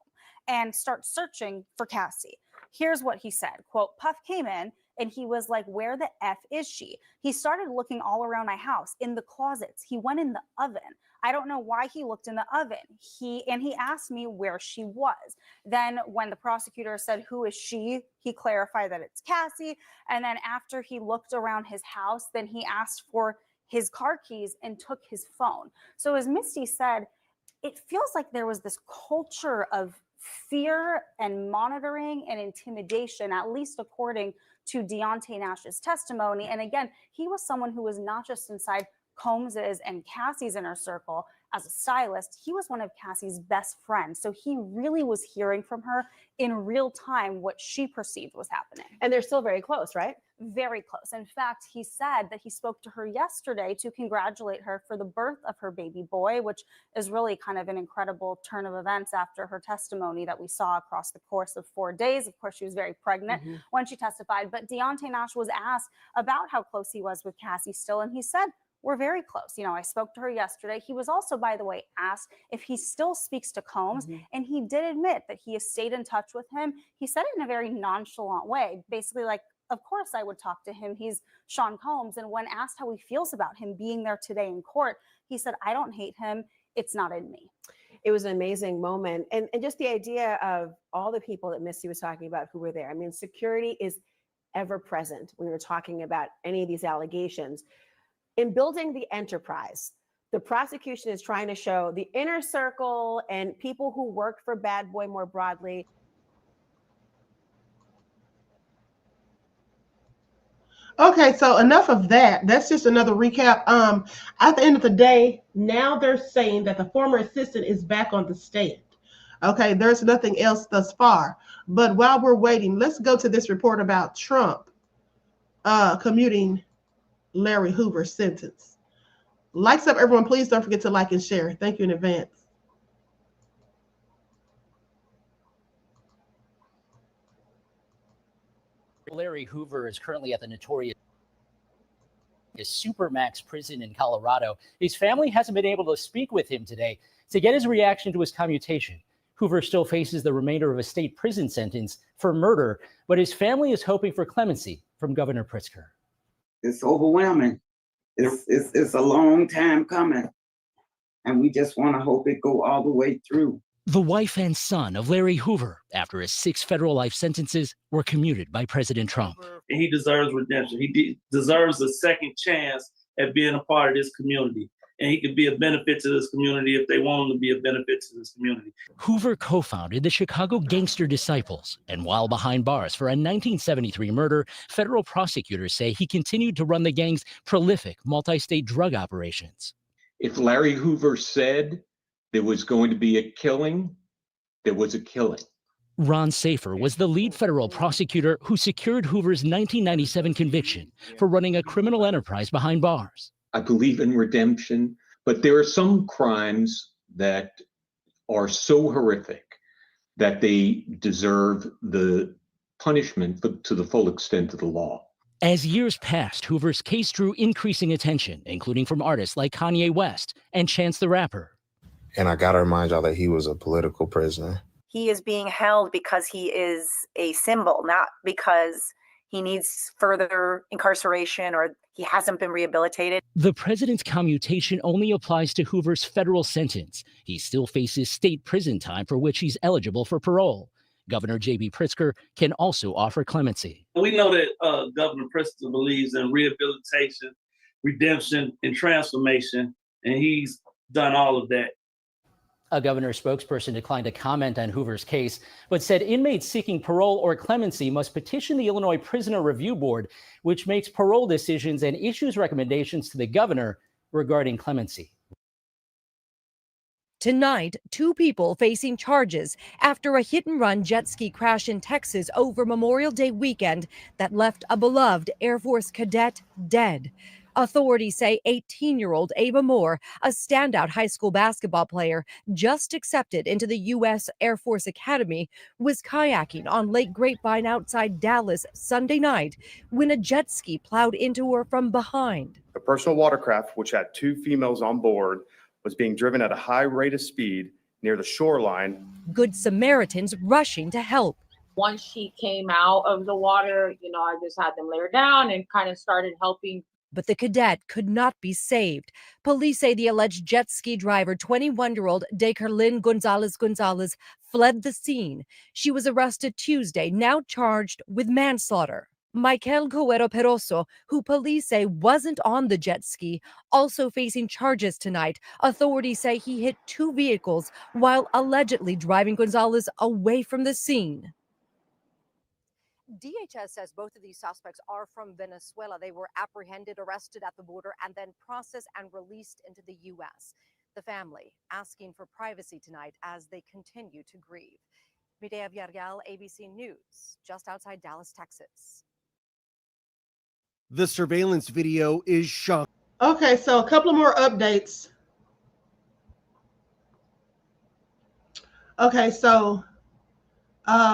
and starts searching for Cassie. Here's what he said, quote, "Puff came in and he was like, where the F is she? He started looking all around my house, in the closets. He went in the oven. I don't know why he looked in the oven. He asked me where she was. Then when the prosecutor said, who is she? He clarified that it's Cassie. And then after he looked around his house, then he asked for his car keys and took his phone." So as Misty said, it feels like there was this culture of fear and monitoring and intimidation, at least according to Deontay Nash's testimony. And again, he was someone who was not just inside Combs's and Cassie's inner circle as a stylist. He was one of Cassie's best friends. So he really was hearing from her in real time what she perceived was happening. And they're still very close, right? Very close. In fact, he said that he spoke to her yesterday to congratulate her for the birth of her baby boy, which is really kind of an incredible turn of events after her testimony that we saw across the course of 4 days. Of course, she was very pregnant when she testified, but Deontay Nash was asked about how close he was with Cassie still, and he said, we're very close. You know, I spoke to her yesterday. He was also, by the way, asked if he still speaks to Combs, and he did admit that he has stayed in touch with him. He said it in a very nonchalant way, basically like, of course I would talk to him. He's Sean Combs. And when asked how he feels about him being there today in court, he said, I don't hate him. It's not in me. It was an amazing moment. And just the idea of all the people that Misty was talking about who were there. I mean, security is ever present when we're talking about any of these allegations. In building the enterprise, the prosecution is trying to show the inner circle and people who work for Bad Boy more broadly. Okay, so enough of that. That's just another recap. At the end of the day, now they're saying that the former assistant is back on the stand. Okay, there's nothing else thus far. But while we're waiting, let's go to this report about Trump commuting Larry Hoover's sentence. Likes up, everyone. Please don't forget to like and share. Thank you in advance. Larry Hoover is currently at the notorious Supermax prison in Colorado. His family hasn't been able to speak with him today to get his reaction to his commutation. Hoover still faces the remainder of a state prison sentence for murder, but his family is hoping for clemency from Governor Pritzker. It's overwhelming. It's a long time coming, and we just want to hope it go all the way through. The wife and son of Larry Hoover, after his 6 federal life sentences, were commuted by President Trump. He deserves redemption. He deserves a second chance at being a part of this community. And he could be a benefit to this community if they want him to be a benefit to this community. Hoover co-founded the Chicago Gangster Disciples, and while behind bars for a 1973 murder, federal prosecutors say he continued to run the gang's prolific multi-state drug operations. If Larry Hoover said there was going to be a killing, there was a killing. Ron Safer was the lead federal prosecutor who secured Hoover's 1997 conviction for running a criminal enterprise behind bars. I believe in redemption, but there are some crimes that are so horrific that they deserve the punishment to the full extent of the law. As years passed, Hoover's case drew increasing attention, including from artists like Kanye West and Chance the Rapper. And I gotta remind y'all that he was a political prisoner. He is being held because he is a symbol, not because he needs further incarceration or he hasn't been rehabilitated. The president's commutation only applies to Hoover's federal sentence. He still faces state prison time for which he's eligible for parole. Governor J.B. Pritzker can also offer clemency. We know that Governor Pritzker believes in rehabilitation, redemption, and transformation, and he's done all of that. A governor spokesperson declined to comment on Hoover's case, but said inmates seeking parole or clemency must petition the Illinois Prisoner Review Board, which makes parole decisions and issues recommendations to the governor regarding clemency. Tonight, 2 people facing charges after a hit-and-run jet ski crash in Texas over Memorial Day weekend that left a beloved Air Force cadet dead. Authorities say 18-year-old Ava Moore, a standout high school basketball player just accepted into the U.S. Air Force Academy, was kayaking on Lake Grapevine outside Dallas Sunday night when a jet ski plowed into her from behind. The personal watercraft, which had 2 females on board, was being driven at a high rate of speed near the shoreline. Good Samaritans rushing to help. Once she came out of the water, I just had them lay her down and kind of started helping. But the cadet could not be saved. Police say the alleged jet ski driver, 21-year-old Decarlin Gonzalez, fled the scene. She was arrested Tuesday, now charged with manslaughter. Michael Coero Peroso, who police say wasn't on the jet ski, also facing charges tonight. Authorities say he hit 2 vehicles while allegedly driving Gonzalez away from the scene. DHS says both of these suspects are from Venezuela. They were apprehended, arrested at the border, and then processed and released into the U.S. The family asking for privacy tonight as they continue to grieve. Mireya Villarreal, ABC News, just outside Dallas, Texas. The surveillance video is shocking. Okay, so a couple of more updates. Okay, so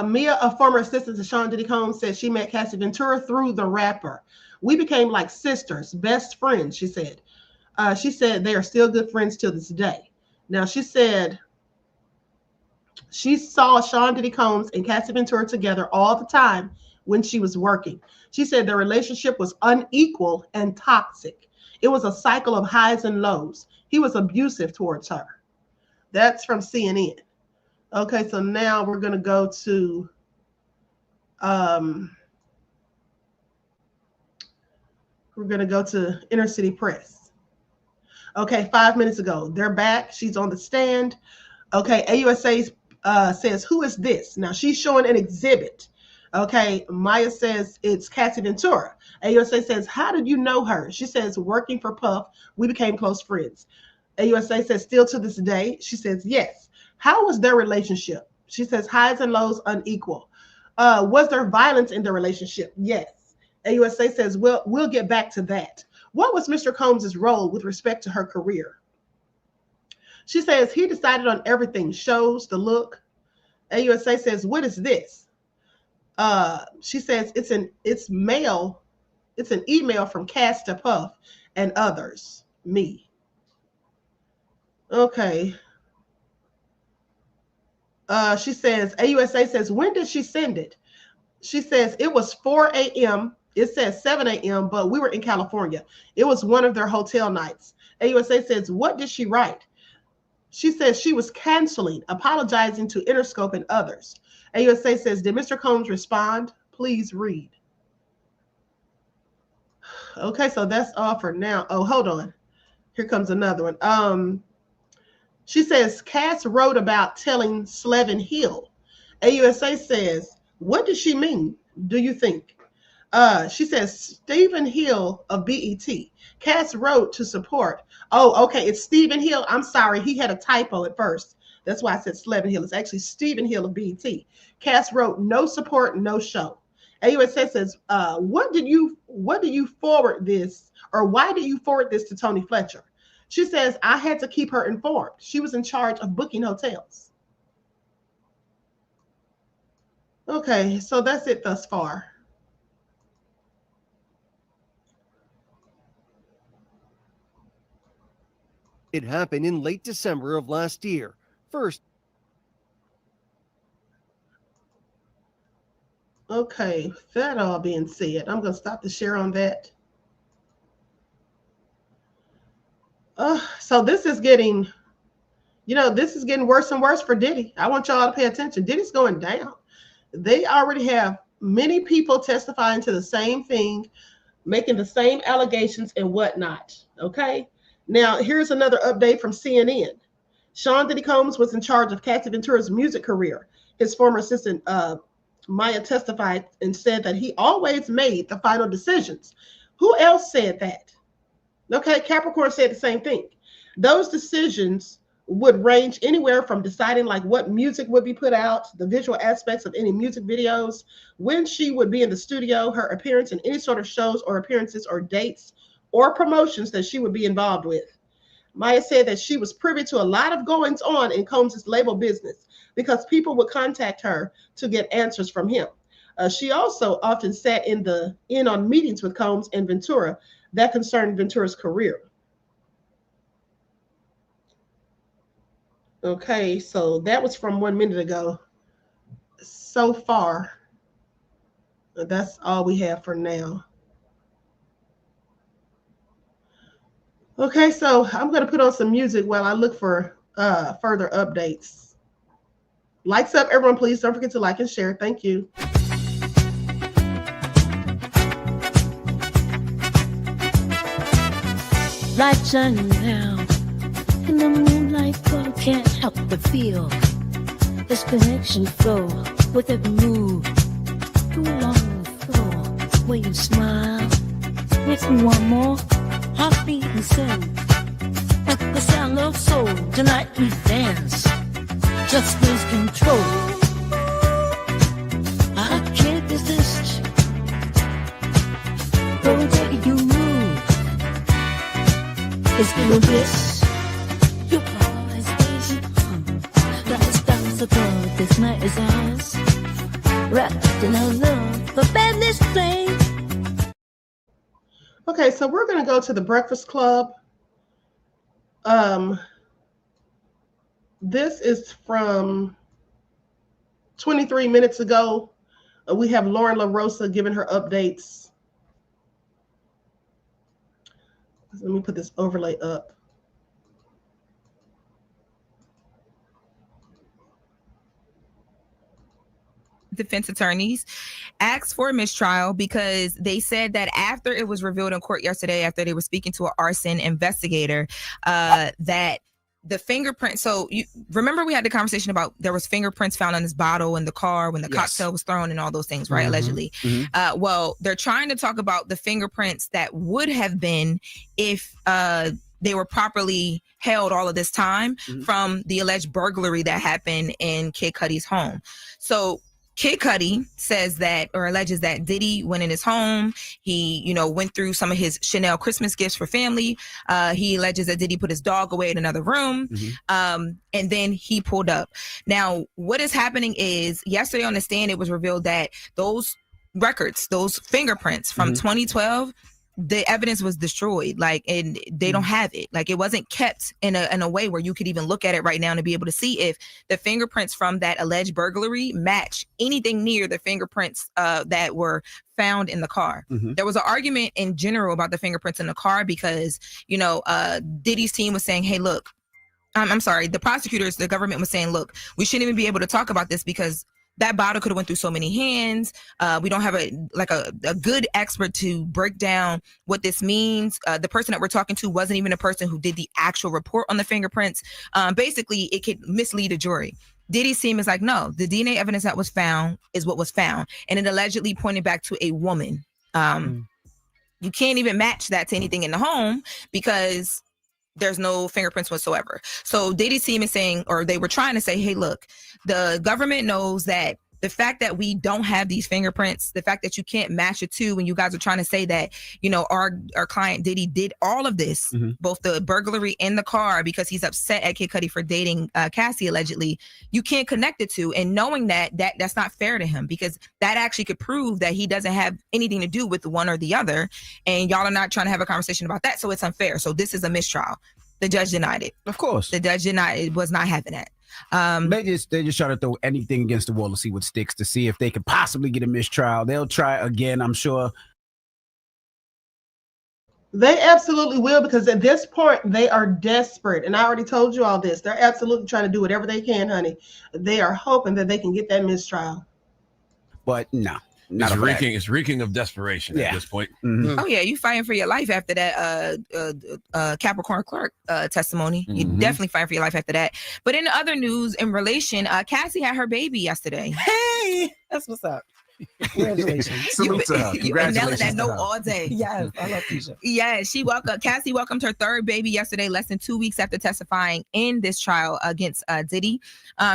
Mia, a former assistant to Sean Diddy Combs, said she met Cassie Ventura through the rapper. We became like sisters, best friends, she said. She said they are still good friends till this day. Now, she said she saw Sean Diddy Combs and Cassie Ventura together all the time when she was working. She said their relationship was unequal and toxic. It was a cycle of highs and lows. He was abusive towards her. That's from CNN. Okay, so now we're going to go to Inner City Press. Okay, 5 minutes ago, they're back. She's on the stand. Okay, AUSA says, who is this? Now she's showing an exhibit. Okay, Maya says it's Cassie Ventura. AUSA says, how did you know her? She says, working for Puff, we became close friends. AUSA says, still to this day. She says, yes. How was their relationship? She says, highs and lows unequal. Was there violence in the relationship? Yes. AUSA says, well, we'll get back to that. What was Mr. Combs' role with respect to her career? She says, he decided on everything, shows, the look. AUSA says, what is this? She says, it's an email from Cass to Puff and others, me. Okay. She says, AUSA says, when did she send it? She says, it was 4 a.m. It says 7 a.m., but we were in California. It was one of their hotel nights. AUSA says, what did she write? She says she was canceling, apologizing to Interscope and others. AUSA says, did Mr. Combs respond? Please read. Okay, so that's all for now. Oh, hold on. Here comes another one. She says, Cass wrote about telling Slevin Hill. AUSA says, what does she mean, do you think? She says, Stephen Hill of BET. Cass wrote to support. Oh, okay, it's Stephen Hill. I'm sorry, he had a typo at first. That's why I said Slevin Hill. It's actually Stephen Hill of BET. Cass wrote, no support, no show. AUSA says, what did you forward this, or why did you forward this to Tony Fletcher? She says, I had to keep her informed. She was in charge of booking hotels. Okay, so that's it thus far. It happened in late December of last year. First, okay, that all being said, I'm going to stop the share on that. So this is getting, this is getting worse and worse for Diddy. I want y'all to pay attention. Diddy's going down. They already have many people testifying to the same thing, making the same allegations and whatnot. Okay. Now, here's another update from CNN. Sean Diddy Combs was in charge of Cassie Ventura's music career. His former assistant, Maya, testified and said that he always made the final decisions. Who else said that? Okay, Capricorn said the same thing. Those decisions would range anywhere from deciding like what music would be put out, the visual aspects of any music videos, when she would be in the studio, her appearance in any sort of shows or appearances or dates or promotions that she would be involved with. Maya said that she was privy to a lot of goings on in Combs' label business because people would contact her to get answers from him. She also often sat in on meetings with Combs and Ventura that concerned Ventura's career. Okay, so that was from 1 minute ago. So far, that's all we have for now. Okay, so I'm going to put on some music while I look for further updates. Likes up, everyone, please. Don't forget to like and share. Thank you. Lights shining down in the moonlight, but I can't help but feel this connection flow with every move. Too long floor where you smile. Makes me want more. Heartbeat and sing. Like the sound of soul. Tonight we dance. Just lose control. I can't resist. The way you move. It's been a bliss. Your eyes easy. Like stars above. This night is ours. Wrapped in our love. The badness flame. Okay, so we're going to go to the Breakfast Club. This is from 23 minutes ago. We have Lauren LaRosa giving her updates. Let me put this overlay up. Defense attorneys asked for a mistrial because they said that after it was revealed in court yesterday, after they were speaking to an arson investigator, that the fingerprint. So you remember we had the conversation about there was fingerprints found on this bottle in the car when the cocktail was thrown and all those things, right? Allegedly. Well, they're trying to talk about the fingerprints that would have been if they were properly held all of this time from the alleged burglary that happened in Kid Cudi's home. So Kid Cudi says that, or alleges that Diddy went in his home. He, went through some of his Chanel Christmas gifts for family. He alleges that Diddy put his dog away in another room. And then he pulled up. Now, what is happening is yesterday on the stand, it was revealed that those records, those fingerprints from 2012, the evidence was destroyed, and they don't have it. It wasn't kept in a way where you could even look at it right now to be able to see if the fingerprints from that alleged burglary match anything near the fingerprints that were found in the car. There was an argument in general about the fingerprints in the car because, Diddy's team was saying, hey, look, I'm sorry, the prosecutors, the government was saying, look, we shouldn't even be able to talk about this because that bottle could have went through so many hands. We don't have a good expert to break down what this means. The person that we're talking to wasn't even a person who did the actual report on the fingerprints. Basically, it could mislead a jury. Diddy's team is like, no, the DNA evidence that was found is what was found. And it allegedly pointed back to a woman. You can't even match that to anything in the home because there's no fingerprints whatsoever. So Diddy's team is saying, or they were trying to say, hey, look, the government knows that the fact that we don't have these fingerprints, the fact that you can't match it to, when you guys are trying to say that, you know, our client Diddy did all of this, both the burglary and the car, because he's upset at Kid Cudi for dating Cassie allegedly, you can't connect it to. And knowing that's not fair to him, because that actually could prove that he doesn't have anything to do with the one or the other. And y'all are not trying to have a conversation about that. So it's unfair. So this is a mistrial. The judge denied it. Of course. The judge denied it, was not having that. They just try to throw anything against the wall to see what sticks, to see if they could possibly get a mistrial. They'll try again, I'm sure. They absolutely will, because at this point they are desperate, and I already told you all this. They're absolutely trying to do whatever they can, honey. They are hoping that they can get that mistrial. But no. It's reeking of desperation at this point. Oh yeah, you fighting for your life after that Capricorn Clark testimony. You definitely fighting for your life after that. But in other news, in relation, Cassie had her baby yesterday. Hey, that's what's up. Congratulations. Salute to her. You've been nailing that note all day. Yes, I love Keisha. Yeah, Cassie welcomed her third baby yesterday, less than 2 weeks after testifying in this trial against Diddy.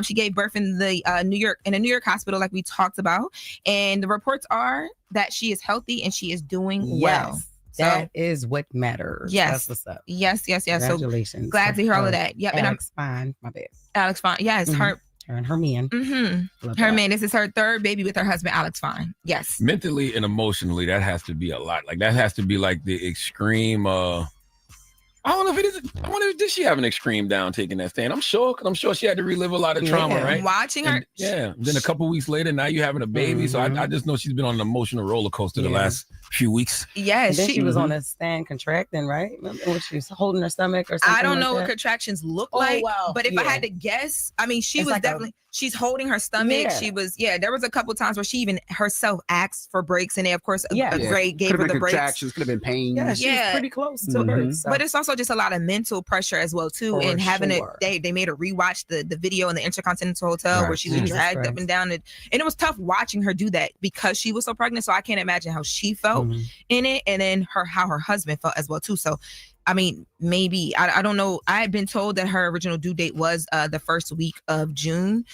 She gave birth in the New York hospital, like we talked about. And the reports are that she is healthy and she is doing well. That is what matters. Yes. That's what's up. Yes. Congratulations. So glad to hear all of that. Yep. Alex Fine, my bad. Alex Fine. Yes, her and her man. Her man. This is her third baby with her husband, Alex Fine. Yes. Mentally and emotionally, that has to be a lot. Like that has to be like the extreme. I don't know if it is. I wonder, did she have an extreme down taking that stand? I'm sure, because I'm sure she had to relive a lot of trauma, right? Watching her. Then a couple weeks later, now you're having a baby. So I just know she's been on an emotional roller coaster the last few weeks. Yes. She was on a stand contracting, right? Remember when she was holding her stomach or something? I don't like know that? what contractions look like, but if I had to guess, I mean, she was definitely, she's holding her stomach. She was, there was a couple times where she even herself asked for breaks, and they, of course, gave her the breaks. Contractions, could have been pain. Yeah, she was pretty close to birth. So. But it's also just a lot of mental pressure as well, too. And having they made her rewatch the video in the Intercontinental Hotel where she's dragged up and down. And it was tough watching her do that because she was so pregnant. So I can't imagine how she felt in it, and then how her husband felt as well, too. So I mean, maybe, I don't know. I had been told that her original due date was the first week of June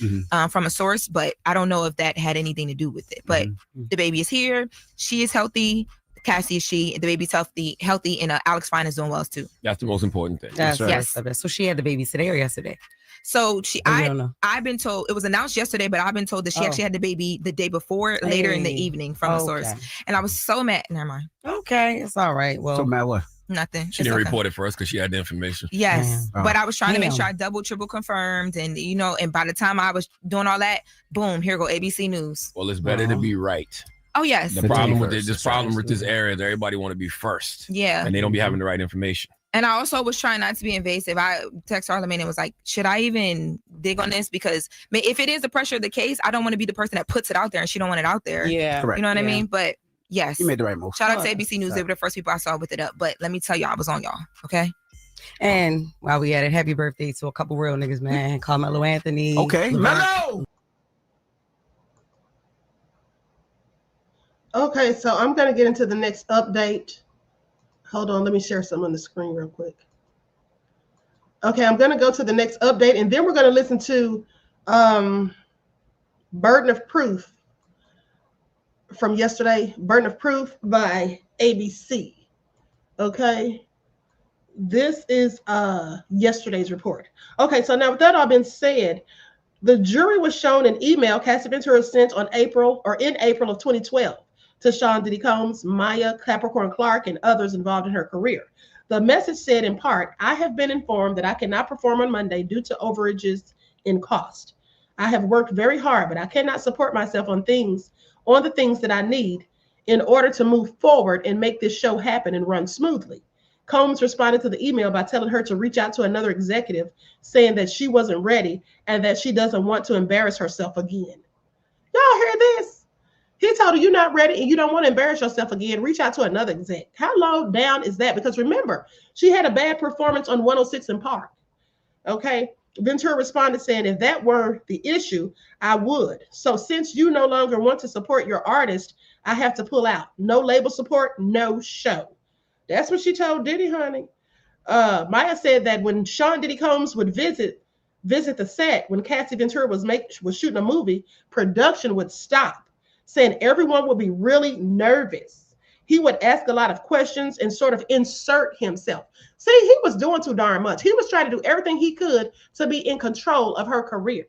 from a source, but I don't know if that had anything to do with it. But the baby is here. She is healthy. Cassie is the baby's healthy, and Alex Fine is doing well too. That's the most important thing. Yes. So she had the baby today or yesterday? So I've been told, it was announced yesterday, but I've been told that she actually had the baby the day before, later in the evening from a source. And I was so mad. Never mind. Okay, it's all right. Well, so mad what? Nothing. She didn't report it for us because she had the information. Yes. But I was trying to make sure I double, triple confirmed. And, and by the time I was doing all that, boom, here go ABC News. Well, it's better to be right. Oh, yes. The problem with this area is everybody want to be first. Yeah. And they don't be having the right information. And I also was trying not to be invasive. I texted Charlamagne and was like, should I even dig on this? Because if it is the pressure of the case, I don't want to be the person that puts it out there and she don't want it out there. Yeah. Correct. You know what I mean? But yes. You made the right move. Shout out to ABC News. They were the first people I saw with it up. But let me tell y'all, I was on y'all. Okay. And while we at it, happy birthday to a couple real niggas, man. Carmelo Anthony. Okay. Melo. Okay, so I'm going to get into the next update. Hold on, let me share some on the screen real quick. Okay, I'm going to go to the next update, and then we're going to listen to Burden of Proof from yesterday. Burden of Proof by ABC. Okay, this is yesterday's report. Okay, so now with that all been said, the jury was shown an email Cassie Ventura sent in April of 2012 to Sean Diddy Combs, Maya, Capricorn Clark, and others involved in her career. The message said in part, I have been informed that I cannot perform on Monday due to overages in cost. I have worked very hard, but I cannot support myself on the things that I need in order to move forward and make this show happen and run smoothly. Combs responded to the email by telling her to reach out to another executive, saying that she wasn't ready and that she doesn't want to embarrass herself again. He told her, you're not ready and you don't want to embarrass yourself again. Reach out to another exec. How low down is that? Because remember, she had a bad performance on 106 in Park. Okay. Ventura responded saying, if that were the issue, I would. So since you no longer want to support your artist, I have to pull out. No label support, no show. That's what she told Diddy, honey. Maya said that when Sean Diddy Combs would visit the set, when Cassie Ventura was shooting a movie, production would stop, saying everyone would be really nervous. He would ask a lot of questions and sort of insert himself. See, he was doing too darn much. He was trying to do everything he could to be in control of her career.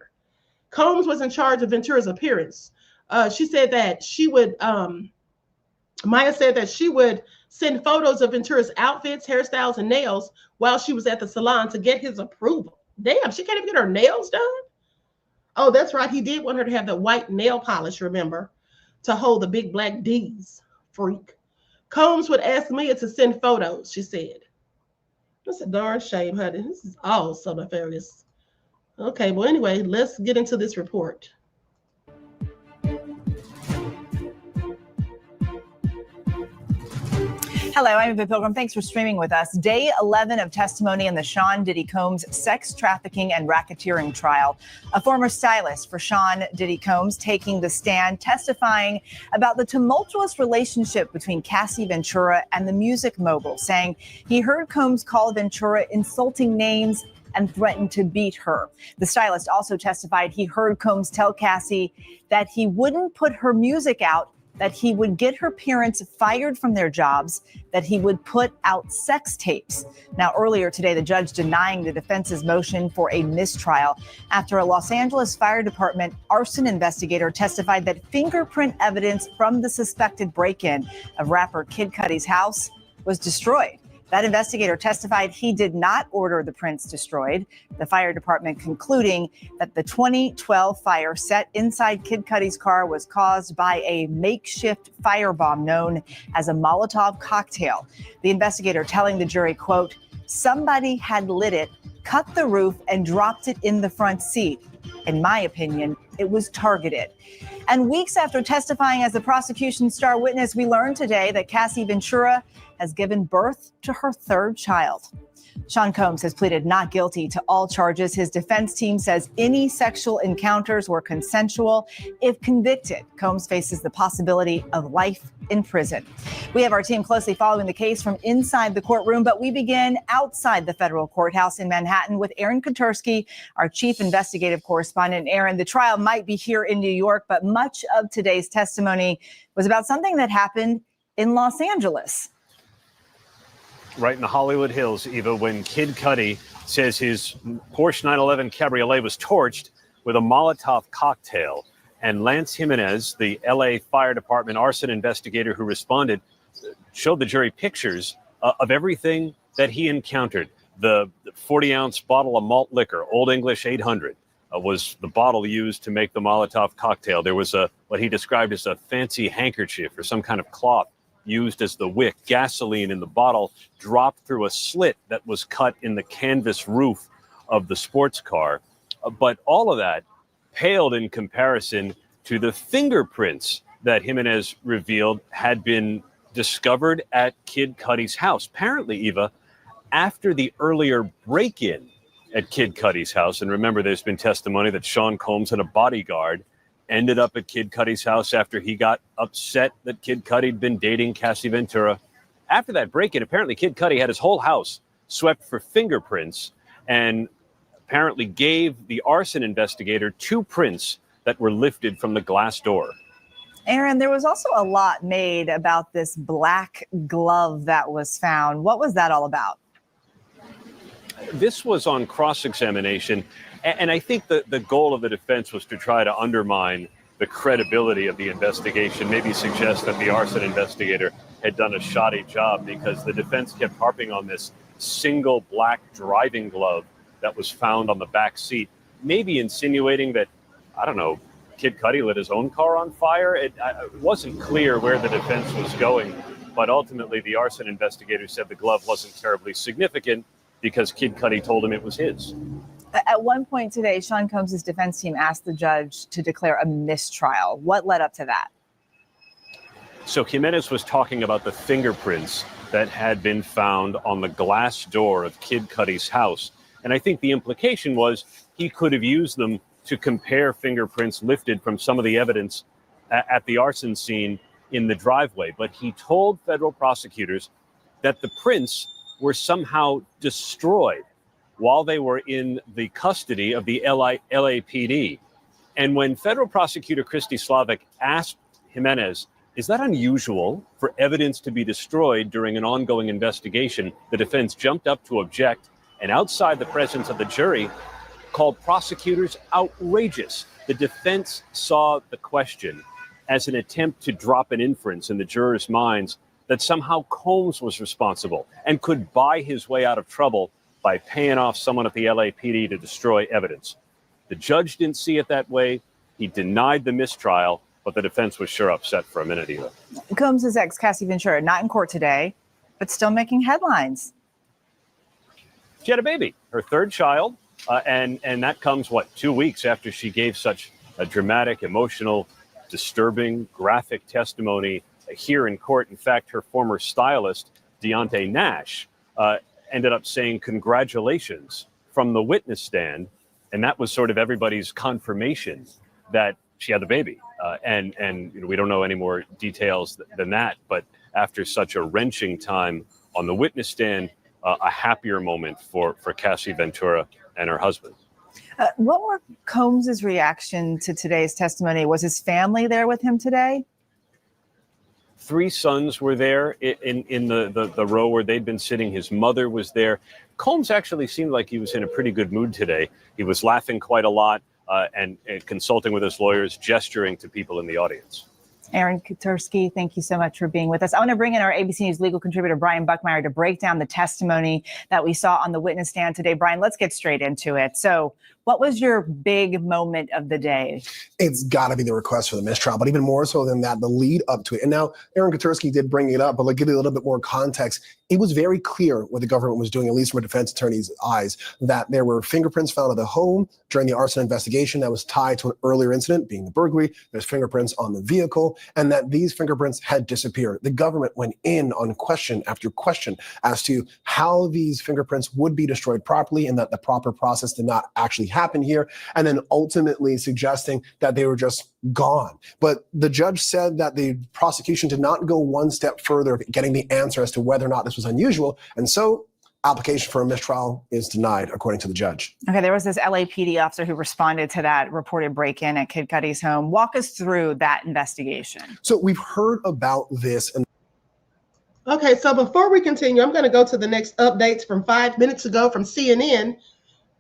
Combs was in charge of Ventura's appearance. She said that she would, Maya said that she would send photos of Ventura's outfits, hairstyles, and nails while she was at the salon to get his approval. Damn, she can't even get her nails done? Oh, that's right. He did want her to have the white nail polish, remember, to hold the big black D's. Freak. Combs would ask Mia to send photos, she said. That's a darn shame, honey. This is all so nefarious. Okay, well, anyway, let's get into this report. Hello, I'm Eva Pilgrim. Thanks for streaming with us. Day 11 of testimony in the Sean Diddy Combs sex trafficking and racketeering trial. A former stylist for Sean Diddy Combs taking the stand, testifying about the tumultuous relationship between Cassie Ventura and the music mogul, saying he heard Combs call Ventura insulting names and threatened to beat her. The stylist also testified he heard Combs tell Cassie that he wouldn't put her music out, that he would get her parents fired from their jobs, that he would put out sex tapes. Now, earlier today, the judge denying the defense's motion for a mistrial after a Los Angeles Fire Department arson investigator testified that fingerprint evidence from the suspected break-in of rapper Kid Cudi's house was destroyed. That investigator testified he did not order the prints destroyed. The fire department concluding that the 2012 fire set inside Kid Cudi's car was caused by a makeshift firebomb known as a Molotov cocktail. The investigator telling the jury, quote, somebody had lit it, cut the roof, and dropped it in the front seat. In my opinion, it was targeted. And weeks after testifying as the prosecution's star witness, we learned today that Cassie Ventura has given birth to her third child. Sean Combs has pleaded not guilty to all charges. His defense team says any sexual encounters were consensual. If convicted, Combs faces the possibility of life in prison. We have our team closely following the case from inside the courtroom, but we begin outside the federal courthouse in Manhattan with Aaron Kotursky, our chief investigative correspondent. Aaron, the trial might be here in New York, but much of today's testimony was about something that happened in Los Angeles. Right in the Hollywood Hills, Eva, when Kid Cudi says his Porsche 911 Cabriolet was torched with a Molotov cocktail. And Lance Jimenez, the LA Fire Department arson investigator who responded, showed the jury pictures of everything that he encountered. The 40-ounce bottle of malt liquor, Old English 800, was the bottle used to make the Molotov cocktail. There was what he described as a fancy handkerchief or some kind of cloth used as the wick. Gasoline in the bottle dropped through a slit that was cut in the canvas roof of the sports car. But all of that paled in comparison to the fingerprints that Jimenez revealed had been discovered at Kid Cudi's house. Apparently, Eva, after the earlier break-in at Kid Cudi's house, and remember there's been testimony that Sean Combs had a bodyguard, ended up at Kid Cudi's house after he got upset that Kid Cudi had been dating Cassie Ventura. After that break-in, apparently Kid Cudi had his whole house swept for fingerprints and apparently gave the arson investigator 2 prints that were lifted from the glass door. Aaron, there was also a lot made about this black glove that was found. What was that all about? This was on cross-examination. And I think the goal of the defense was to try to undermine the credibility of the investigation, maybe suggest that the arson investigator had done a shoddy job, because the defense kept harping on this single black driving glove that was found on the back seat, maybe insinuating that, I don't know, Kid Cudi lit his own car on fire. It wasn't clear where the defense was going, but ultimately the arson investigator said the glove wasn't terribly significant because Kid Cudi told him it was his. At one point today, Sean Combs' defense team asked the judge to declare a mistrial. What led up to that? So Jimenez was talking about the fingerprints that had been found on the glass door of Kid Cudi's house. And I think the implication was he could have used them to compare fingerprints lifted from some of the evidence at the arson scene in the driveway. But he told federal prosecutors that the prints were somehow destroyed while they were in the custody of the LAPD. And when federal prosecutor Christy Slavic asked Jimenez, is that unusual for evidence to be destroyed during an ongoing investigation, the defense jumped up to object and outside the presence of the jury called prosecutors outrageous. The defense saw the question as an attempt to drop an inference in the jurors' minds that somehow Combs was responsible and could buy his way out of trouble by paying off someone at the LAPD to destroy evidence. The judge didn't see it that way. He denied the mistrial, but the defense was sure upset for a minute either. Combs' ex, Cassie Ventura, not in court today, but still making headlines. She had a baby, her third child, and that comes, 2 weeks after she gave such a dramatic, emotional, disturbing, graphic testimony here in court. In fact, her former stylist, Deontay Nash, ended up saying congratulations from the witness stand, and that was sort of everybody's confirmation that she had the baby. And we don't know any more details than that, but after such a wrenching time on the witness stand, a happier moment for Cassie Ventura and her husband. What were Combs' reaction to today's testimony? Was his family there with him today? 3 sons were there in the row where they'd been sitting. His mother was there. Combs actually seemed like he was in a pretty good mood today. He was laughing quite a lot and consulting with his lawyers, gesturing to people in the audience. Aaron Kutursky, thank you so much for being with us. I want to bring in our ABC News legal contributor, Brian Buckmeyer, to break down the testimony that we saw on the witness stand today. Brian, let's get straight into it. So what was your big moment of the day? It's got to be the request for the mistrial, but even more so than that, the lead up to it. And now Aaron Kutursky did bring it up, but give you a little bit more context. It was very clear what the government was doing, at least from a defense attorney's eyes, that there were fingerprints found at the home during the arson investigation that was tied to an earlier incident, being the burglary. There's fingerprints on the vehicle, and that these fingerprints had disappeared. The government went in on question after question as to how these fingerprints would be destroyed properly and that the proper process did not actually happen here, and then ultimately suggesting that they were just gone. But the judge said that the prosecution did not go one step further of getting the answer as to whether or not this was unusual, and so application for a mistrial is denied, according to the judge. Okay, there was this LAPD officer who responded to that reported break-in at Kid Cudi's home. Walk us through that investigation. So we've heard about this. Okay, so before we continue, I'm going to go to the next updates from 5 minutes ago from CNN.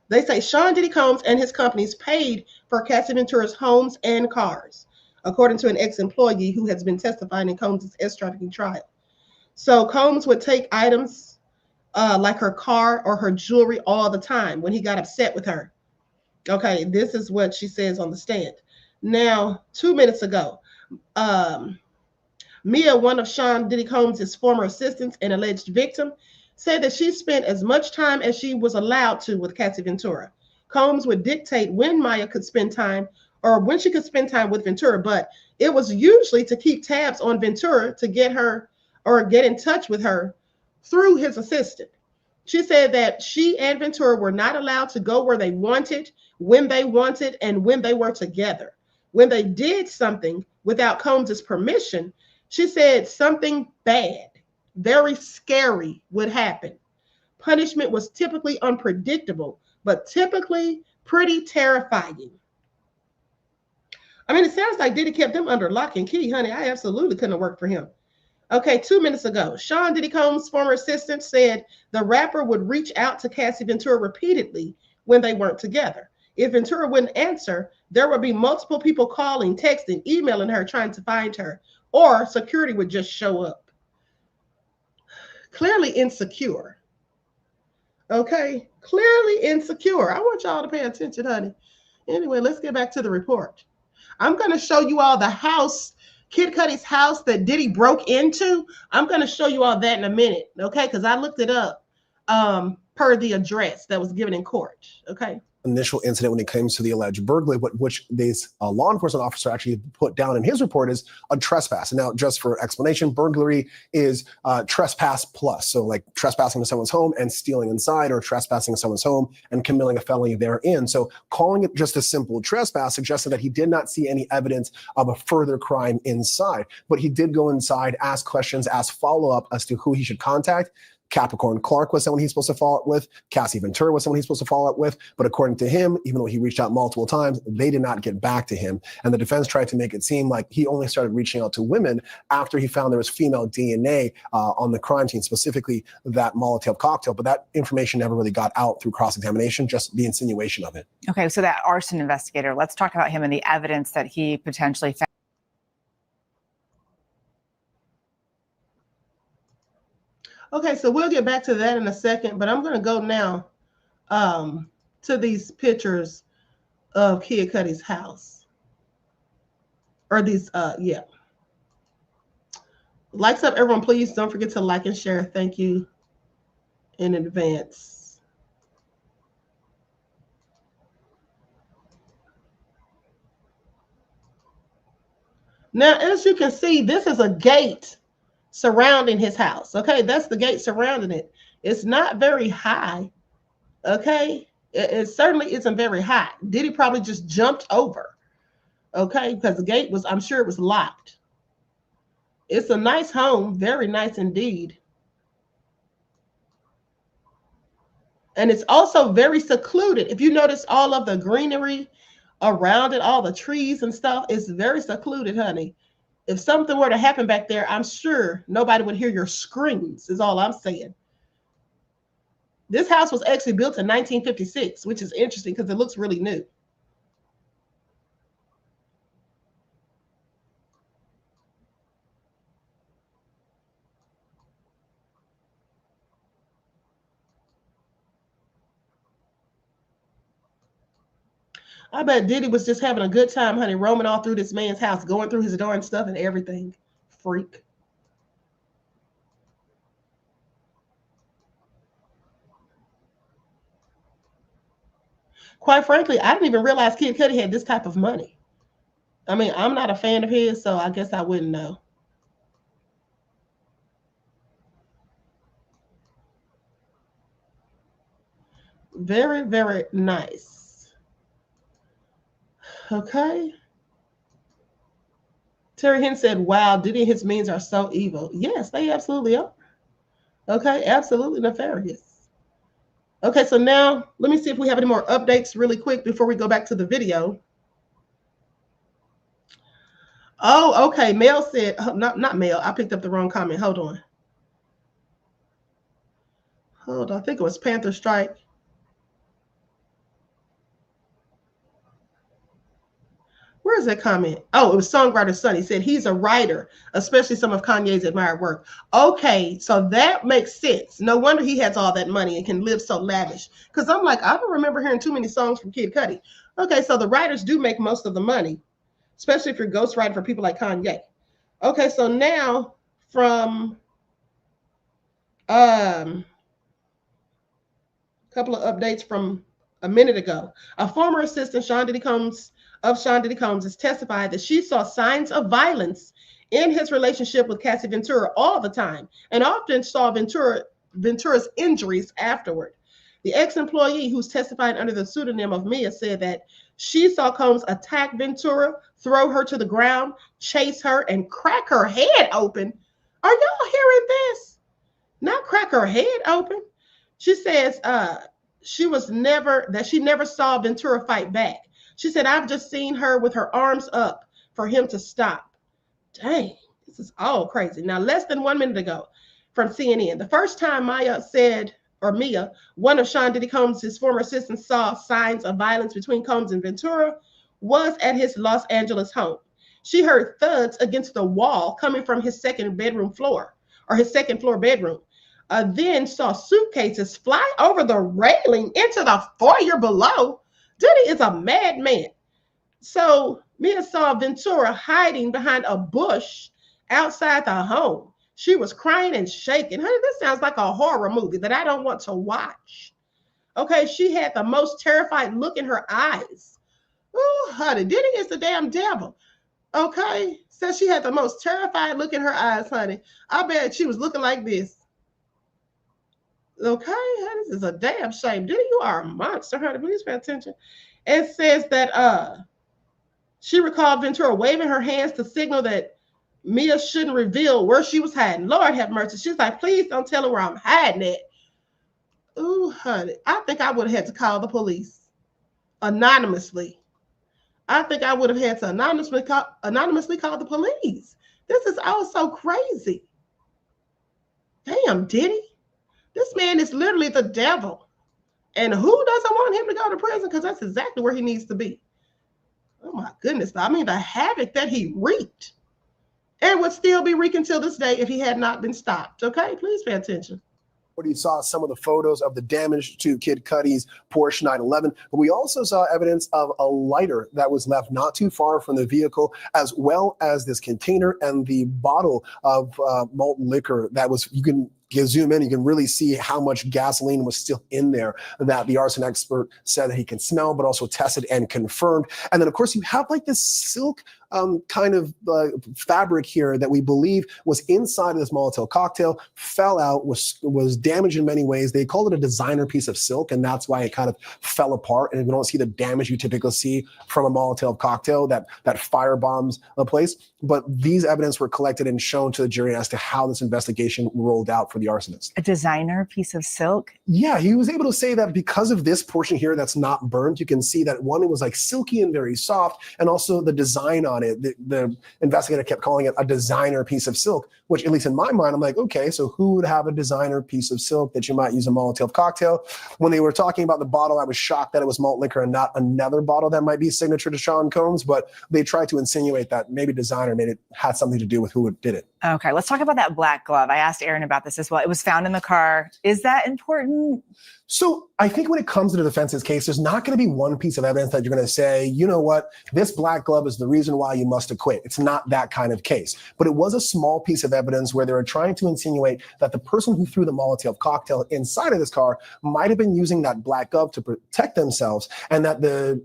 They say Sean Diddy Combs and his companies paid for Cassie Ventura's homes and cars, according to an ex-employee who has been testifying in Combs' S trafficking trial. So Combs would take items like her car or her jewelry all the time when he got upset with her. Okay, this is what she says on the stand. Now, 2 minutes ago, Mia, one of Sean Diddy Combs' former assistants and alleged victim, said that she spent as much time as she was allowed to with Cassie Ventura. Combs would dictate when Maya could spend time or when she could spend time with Ventura, but it was usually to keep tabs on Ventura to get her or get in touch with her through his assistant. She said that she and Ventura were not allowed to go where they wanted, when they wanted, and when they were together. When they did something without Combs' permission, she said something bad, very scary would happen. Punishment was typically unpredictable, but typically pretty terrifying. I mean, it sounds like Diddy kept them under lock and key, honey. I absolutely couldn't have worked for him. Okay, 2 minutes ago, Sean Diddy Combs' former assistant said the rapper would reach out to Cassie Ventura repeatedly when they weren't together. If Ventura wouldn't answer, there would be multiple people calling, texting, emailing her, trying to find her, or security would just show up. Clearly insecure. Okay, clearly insecure. I want y'all to pay attention, honey. Anyway, let's get back to the report. I'm going to show you all the house, Kid Cudi's house that Diddy broke into. I'm going to show you all that in a minute, okay? Because I looked it up per the address that was given in court, okay? initial incident when it comes to the alleged burglary, which this law enforcement officer actually put down in his report is a trespass. And now, just for explanation, burglary is trespass plus. So like trespassing into someone's home and stealing inside, or trespassing in someone's home and committing a felony therein. So calling it just a simple trespass suggested that he did not see any evidence of a further crime inside. But he did go inside, ask questions, ask follow-up as to who he should contact. Capricorn Clark was someone he's supposed to follow up with. Cassie Ventura was someone he's supposed to follow up with. But according to him, even though he reached out multiple times, they did not get back to him. And the defense tried to make it seem like he only started reaching out to women after he found there was female DNA on the crime scene, specifically that Molotov cocktail. But that information never really got out through cross-examination, just the insinuation of it. Okay, so that arson investigator, let's talk about him and the evidence that he potentially found. Okay, so we'll get back to that in a second, but I'm going to go now to these pictures of Kid Cudi's house. Or these, yeah. Likes up, everyone, please. Don't forget to like and share. Thank you in advance. Now, as you can see, this is a gate surrounding his house. Okay, that's the gate surrounding it. It's not very high. Okay, it certainly isn't very high. Diddy probably just jumped over. Okay, because the gate was, I'm sure it was locked. It's a nice home, very nice indeed. And it's also very secluded. If you notice all of the greenery around it, all the trees and stuff, it's very secluded, honey. If something were to happen back there, I'm sure nobody would hear your screams, is all I'm saying. This house was actually built in 1956, which is interesting because it looks really new. I bet Diddy was just having a good time, honey, roaming all through this man's house, going through his door and stuff and everything. Freak. Quite frankly, I didn't even realize Kid Cudi had this type of money. I mean, I'm not a fan of his, so I guess I wouldn't know. Very, very nice. Okay. Terry Hinn said, wow, Diddy and his means are so evil. Yes, they absolutely are. Okay, absolutely nefarious. Okay, so now let me see if we have any more updates really quick before we go back to the video. Oh, okay. Mel said, not Mel. I picked up the wrong comment. Hold on. Hold on. I think it was Panther Strike. Where's that comment? Oh, it was Songwriter Son. He said he's a writer, especially some of Kanye's admired work. Okay, so that makes sense. No wonder he has all that money and can live so lavish. Because I'm like, I don't remember hearing too many songs from Kid Cudi. Okay, so the writers do make most of the money, especially if you're ghostwriting for people like Kanye. Okay, so now from a couple of updates from a minute ago. A former assistant, Sean Diddy Combs, has testified that she saw signs of violence in his relationship with Cassie Ventura all the time, and often saw Ventura's injuries afterward. The ex-employee, who's testified under the pseudonym of Mia, said that she saw Combs attack Ventura, throw her to the ground, chase her, and crack her head open. Are y'all hearing this? Not crack her head open. She says she never saw Ventura fight back. She said, I've just seen her with her arms up for him to stop. Dang, this is all crazy. Now, less than 1 minute ago from CNN, the first time Mia, one of Sean Diddy Combs' former assistants, saw signs of violence between Combs and Ventura was at his Los Angeles home. She heard thuds against the wall coming from his second floor bedroom. Then saw suitcases fly over the railing into the foyer below. Diddy is a madman. So Mia saw Ventura hiding behind a bush outside the home. She was crying and shaking. Honey, this sounds like a horror movie that I don't want to watch. Okay, she had the most terrified look in her eyes. Oh, honey, Diddy is the damn devil. Okay, says she had the most terrified look in her eyes, honey. I bet she was looking like this. Okay, this is a damn shame. Diddy, you are a monster, honey. Please pay attention. It says that she recalled Ventura waving her hands to signal that Mia shouldn't reveal where she was hiding. Lord have mercy. She's like, please don't tell her where I'm hiding at. Ooh, honey, I think I would have had to call the police anonymously. I think I would have had to anonymously call the police. This is all so crazy. Damn, Diddy. This man is literally the devil. And who doesn't want him to go to prison? Because that's exactly where he needs to be. Oh my goodness. I mean, the havoc that he wreaked. And would still be wreaking till this day if he had not been stopped. Okay, please pay attention. You saw some of the photos of the damage to Kid Cudi's Porsche 911, but we also saw evidence of a lighter that was left not too far from the vehicle, as well as this container and the bottle of malt liquor that was, you can zoom in, you can really see how much gasoline was still in there that the arson expert said that he can smell, but also tested and confirmed. And then, of course, you have like this silk kind of fabric here that we believe was inside of this Molotov cocktail, fell out, was damaged in many ways. They called it a designer piece of silk, and that's why it kind of fell apart. And we don't see the damage you typically see from a Molotov cocktail that firebombs a place. But these evidence were collected and shown to the jury as to how this investigation rolled out for the arsonist. A designer piece of silk? Yeah, he was able to say that because of this portion here that's not burned, you can see that one, it was like silky and very soft, and also the design on it. The investigator kept calling it a designer piece of silk, which at least in my mind, I'm like, okay, so who would have a designer piece of silk that you might use a Molotov cocktail? When they were talking about the bottle, I was shocked that it was malt liquor and not another bottle that might be signature to Sean Combs, but they tried to insinuate that maybe designer made it had something to do with who did it. Okay, let's talk about that black glove. I asked Aaron about this as well. It was found in the car. Is that important? So I think when it comes to the defense's case, there's not going to be one piece of evidence that you're going to say, you know what, this black glove is the reason why you must acquit. It's not that kind of case. But it was a small piece of evidence where they were trying to insinuate that the person who threw the Molotov cocktail inside of this car might have been using that black glove to protect themselves, and that the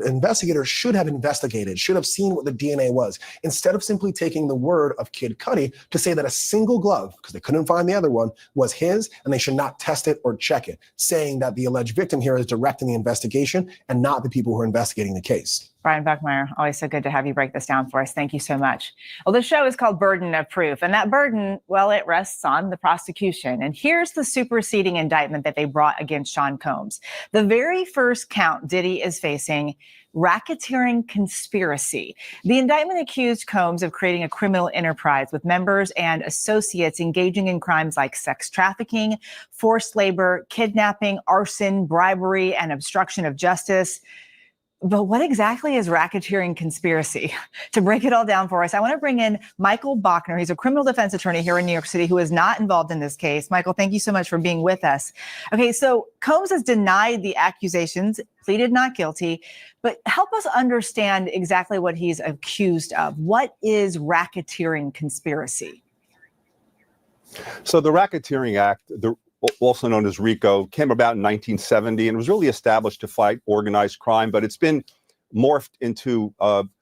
investigator should have investigated, should have seen what the DNA was, instead of simply taking the word of Kid Cudi to say that a single glove, because they couldn't find the other one, was his, and they should not test it or check it, saying that the alleged victim here is directing the investigation and not the people who are investigating the case. Brian Buckmeyer, always so good to have you break this down for us. Thank you so much. Well, the show is called Burden of Proof, and that burden, well, it rests on the prosecution. And here's the superseding indictment that they brought against Sean Combs. The very first count Diddy is facing: racketeering conspiracy. The indictment accused Combs of creating a criminal enterprise with members and associates engaging in crimes like sex trafficking, forced labor, kidnapping, arson, bribery, and obstruction of justice. But what exactly is racketeering conspiracy? To break it all down for us, I want to bring in Michael Bachner. He's a criminal defense attorney here in New York City who is not involved in this case. Michael, thank you so much for being with us. Okay, so Combs has denied the accusations, pleaded not guilty, but help us understand exactly what he's accused of. What is racketeering conspiracy? So the Racketeering Act, also known as RICO, came about in 1970 and was really established to fight organized crime, but it's been morphed into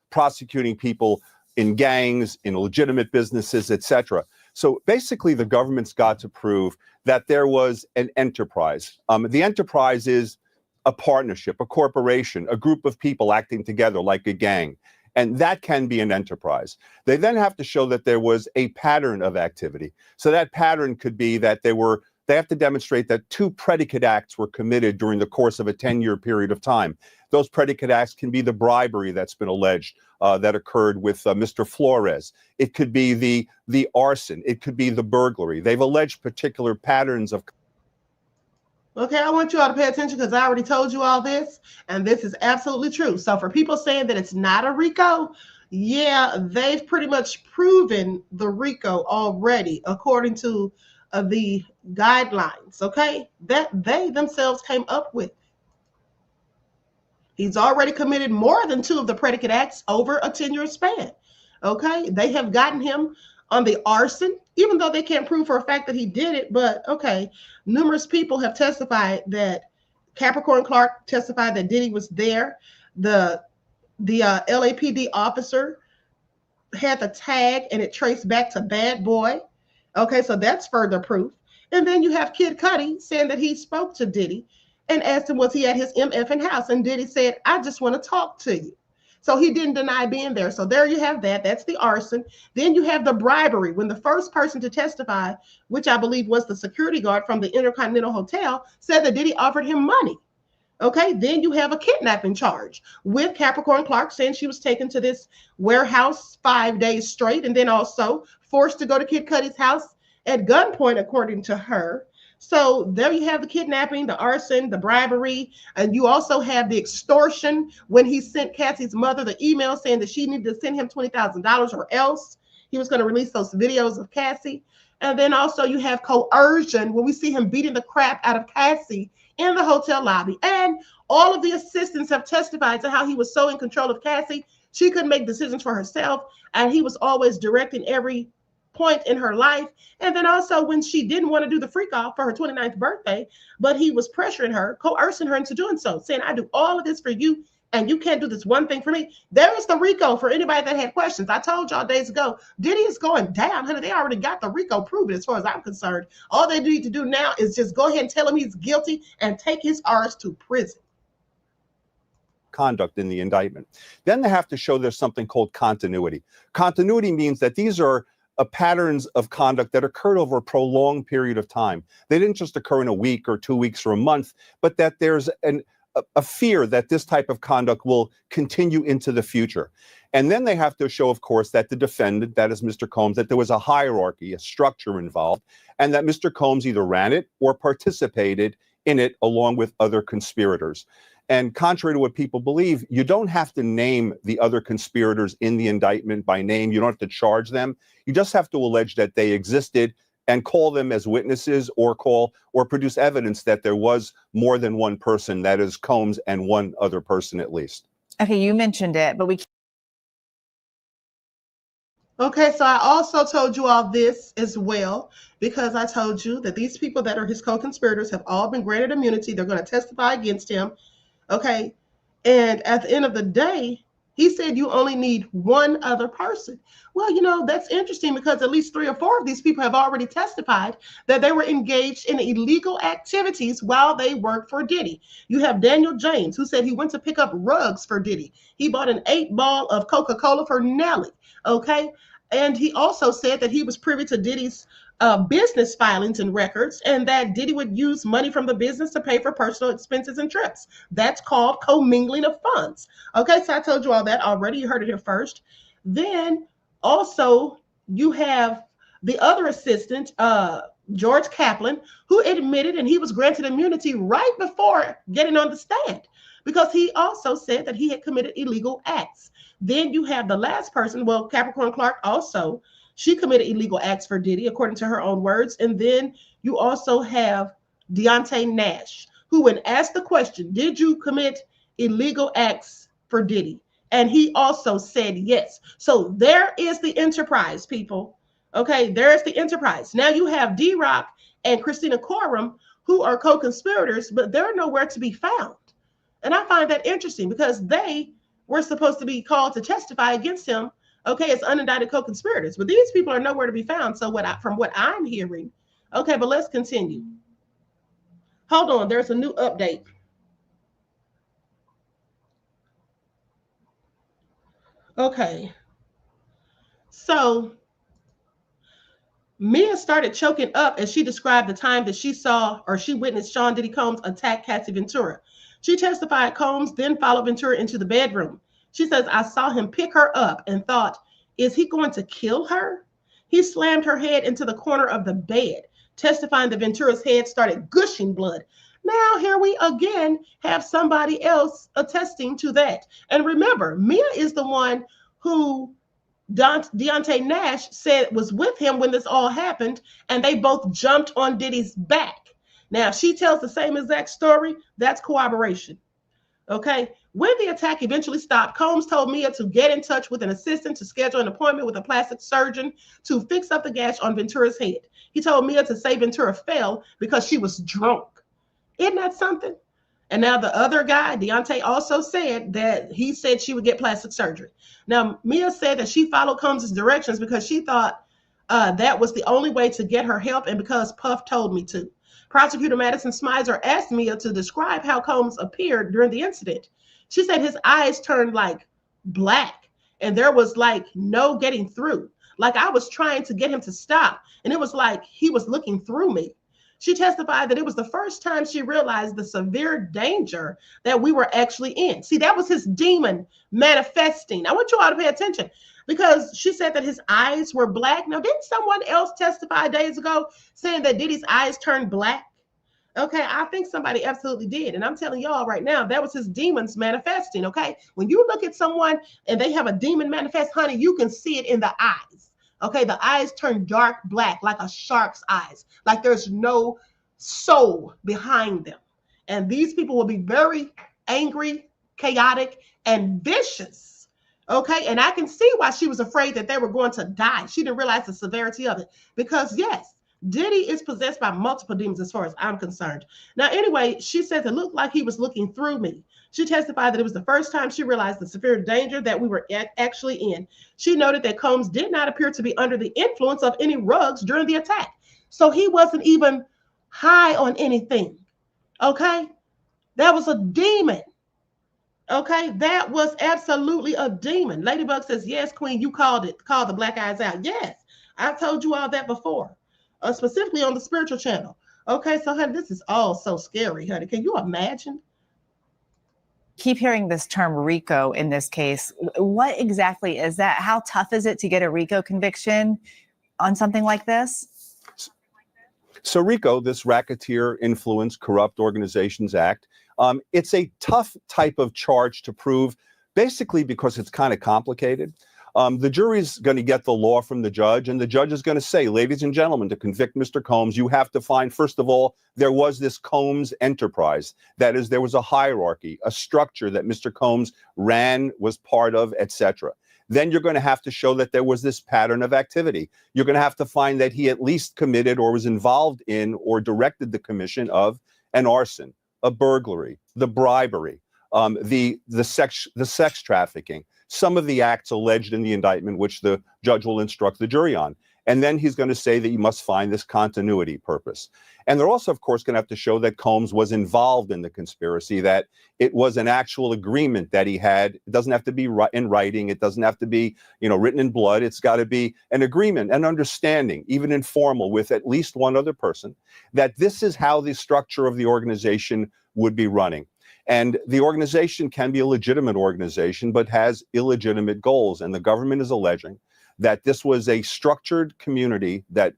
prosecuting people in gangs, in legitimate businesses, etc. So basically, the government's got to prove that there was an enterprise. The enterprise is a partnership, a corporation, a group of people acting together like a gang. And that can be an enterprise. They then have to show that there was a pattern of activity. So that pattern could be that they have to demonstrate that 2 predicate acts were committed during the course of a 10-year period of time. Those predicate acts can be the bribery that's been alleged that occurred with Mr. Flores. It could be the arson. It could be the burglary. They've alleged particular patterns of. Okay, I want you all to pay attention because I already told you all this, and this is absolutely true. So for people saying that it's not a RICO, yeah, they've pretty much proven the RICO already, according to the guidelines, okay, that they themselves came up with. He's already committed more than 2 of the predicate acts over a 10-year span, okay? They have gotten him on the arson, even though they can't prove for a fact that he did it, but okay, numerous people have testified that Capricorn Clark testified that Diddy was there. The LAPD officer had the tag and it traced back to Bad Boy. Okay, so that's further proof. And then you have Kid Cudi saying that he spoke to Diddy and asked him, was he at his MFing house? And Diddy said, I just want to talk to you. So he didn't deny being there. So there you have that. That's the arson. Then you have the bribery. When the first person to testify, which I believe was the security guard from the Intercontinental Hotel, said that Diddy offered him money. Okay, then you have a kidnapping charge with Capricorn Clark saying she was taken to this warehouse 5 days straight and then also forced to go to Kid Cudi's house at gunpoint, according to her. So there you have the kidnapping, the arson, the bribery, and you also have the extortion when he sent Cassie's mother the email saying that she needed to send him $20,000 or else he was going to release those videos of Cassie. And then also you have coercion when we see him beating the crap out of Cassie in the hotel lobby. And all of the assistants have testified to how he was so in control of Cassie. She couldn't make decisions for herself, and he was always directing every point in her life. And then also when she didn't want to do the freak off for her 29th birthday, but he was pressuring her, coercing her into doing so, saying, I do all of this for you, and you can't do this one thing for me. There is the RICO for anybody that had questions. I told y'all days ago, Diddy is going down, honey. They already got the RICO proven as far as I'm concerned. All they need to do now is just go ahead and tell him he's guilty and take his arse to prison. Conduct in the indictment. Then they have to show there's something called continuity. Continuity means that these are patterns of conduct that occurred over a prolonged period of time. They didn't just occur in a week or 2 weeks or a month, but that there's a fear that this type of conduct will continue into the future. And then they have to show, of course, that the defendant, that is Mr. Combs, that there was a hierarchy, a structure involved, and that Mr. Combs either ran it or participated in it along with other conspirators. And contrary to what people believe, you don't have to name the other conspirators in the indictment by name. You don't have to charge them. You just have to allege that they existed and call them as witnesses or produce evidence that there was more than one person, that is Combs and one other person at least. Okay, you mentioned it, but we... Okay, so I also told you all this as well, because I told you that these people that are his co-conspirators have all been granted immunity. They're going to testify against him. Okay, and at the end of the day, he said you only need one other person. Well, you know, that's interesting because at least 3 or 4 of these people have already testified that they were engaged in illegal activities while they worked for Diddy. You have Daniel James, who said he went to pick up rugs for Diddy. He bought an 8-ball of Coca-Cola for Nelly, okay? And he also said that he was privy to Diddy's business filings and records, and that Diddy would use money from the business to pay for personal expenses and trips. That's called commingling of funds. Okay, so I told you all that already. You heard it here first. Then also you have the other assistant, George Kaplan, who admitted, and he was granted immunity right before getting on the stand because he also said that he had committed illegal acts. Then you have the last person, well, Capricorn Clark also, she committed illegal acts for Diddy, according to her own words. And then you also have Deontay Nash, who, when asked the question, did you commit illegal acts for Diddy? And he also said yes. So there is the enterprise, people. Okay, there's the enterprise. Now you have D-Rock and Christina Courtroom, who are co-conspirators, but they're nowhere to be found. And I find that interesting because they were supposed to be called to testify against him, okay, as unindicted co-conspirators. But these people are nowhere to be found. So from what I'm hearing, okay, but let's continue. Hold on, there's a new update. Okay, so Mia started choking up as she described the time that she saw or she witnessed Sean Diddy Combs attack Cassie Ventura. She testified Combs then followed Ventura into the bedroom. She says, I saw him pick her up and thought, is he going to kill her? He slammed her head into the corner of the bed, testifying that Ventura's head started gushing blood. Now here we again have somebody else attesting to that. And remember, Mia is the one who Deontay Nash said was with him when this all happened, and they both jumped on Diddy's back. Now, if she tells the same exact story, that's corroboration. Okay. When the attack eventually stopped, Combs told Mia to get in touch with an assistant to schedule an appointment with a plastic surgeon to fix up the gash on Ventura's head. He told Mia to say Ventura fell because she was drunk. Isn't that something? And now the other guy, Deontay, also said that he said she would get plastic surgery. Now, Mia said that she followed Combs' directions because she thought that was the only way to get her help and because Puff told me to. Prosecutor Madison Smizer asked Mia to describe how Combs appeared during the incident. She said his eyes turned like black and there was like no getting through. Like I was trying to get him to stop and it was like he was looking through me. She testified that it was the first time she realized the severe danger that we were actually in. See, that was his demon manifesting. I want you all to pay attention because she said that his eyes were black. Now, didn't someone else testify days ago saying that Diddy's eyes turned black? Okay, I think somebody absolutely did. And I'm telling y'all right now, that was his demons manifesting, okay? When you look at someone and they have a demon manifest, honey, you can see it in the eyes. Okay, the eyes turn dark black like a shark's eyes, like there's no soul behind them. And these people will be very angry, chaotic, and vicious. Okay, and I can see why she was afraid that they were going to die. She didn't realize the severity of it because, yes, Diddy is possessed by multiple demons as far as I'm concerned. Now, anyway, she says it looked like he was looking through me. She testified that it was the first time she realized the severe danger that we were actually in. She noted that Combs did not appear to be under the influence of any drugs during the attack. So he wasn't even high on anything. Okay? That was a demon. Okay? That was absolutely a demon. Ladybug says, yes, Queen, you called it. Called the black eyes out. Yes, I've told you all that before. Specifically on the spiritual channel. Okay, so honey, this is all so scary, honey. Can you imagine? Keep hearing this term RICO in this case. What exactly is that? How tough is it to get a RICO conviction on something like this? So RICO, this Racketeer Influence Corrupt Organizations Act, it's a tough type of charge to prove, basically because it's kind of complicated. The jury's going to get the law from the judge, and the judge is going to say, ladies and gentlemen, to convict Mr. Combs, you have to find, first of all, there was this Combs enterprise. That is, there was a hierarchy, a structure that Mr. Combs ran, was part of, etc. Then you're going to have to show that there was this pattern of activity. You're going to have to find that he at least committed or was involved in or directed the commission of an arson, a burglary, the bribery, the sex trafficking, some of the acts alleged in the indictment, which the judge will instruct the jury on. And then he's going to say that you must find this continuity purpose. And they're also, of course, going to have to show that Combs was involved in the conspiracy, that it was an actual agreement that he had. It doesn't have to be in writing. It doesn't have to be, written in blood. It's got to be an agreement, an understanding, even informal, with at least one other person, that this is how the structure of the organization would be running. And the organization can be a legitimate organization, but has illegitimate goals. And the government is alleging that this was a structured community that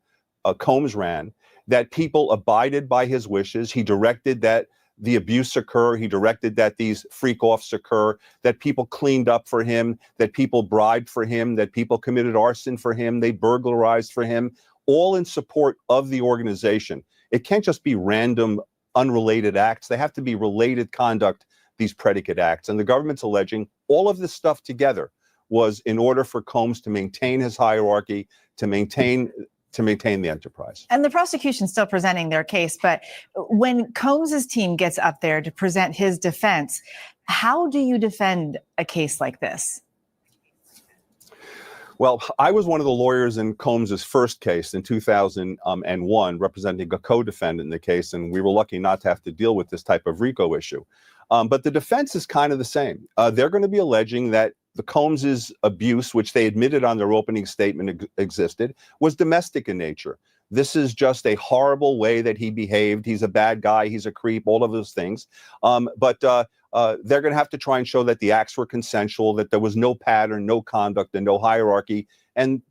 Combs ran, that people abided by his wishes. He directed that the abuse occur. He directed that these freak-offs occur, that people cleaned up for him, that people bribed for him, that people committed arson for him, they burglarized for him, all in support of the organization. It can't just be random unrelated acts. They have to be related conduct, these predicate acts. And the government's alleging all of this stuff together was in order for Combs to maintain his hierarchy, to maintain the enterprise. And the prosecution's still presenting their case, but when Combs's team gets up there to present his defense, how do you defend a case like this? Well, I was one of the lawyers in Combs's first case in 2001, representing a co-defendant in the case, and we were lucky not to have to deal with this type of RICO issue. But the defense is kind of the same. They're going to be alleging that the Combs's abuse, which they admitted on their opening statement existed, was domestic in nature. This is just a horrible way that he behaved. He's a bad guy. He's a creep, all of those things. But they're going to have to try and show that the acts were consensual, that there was no pattern, no conduct, and no hierarchy. And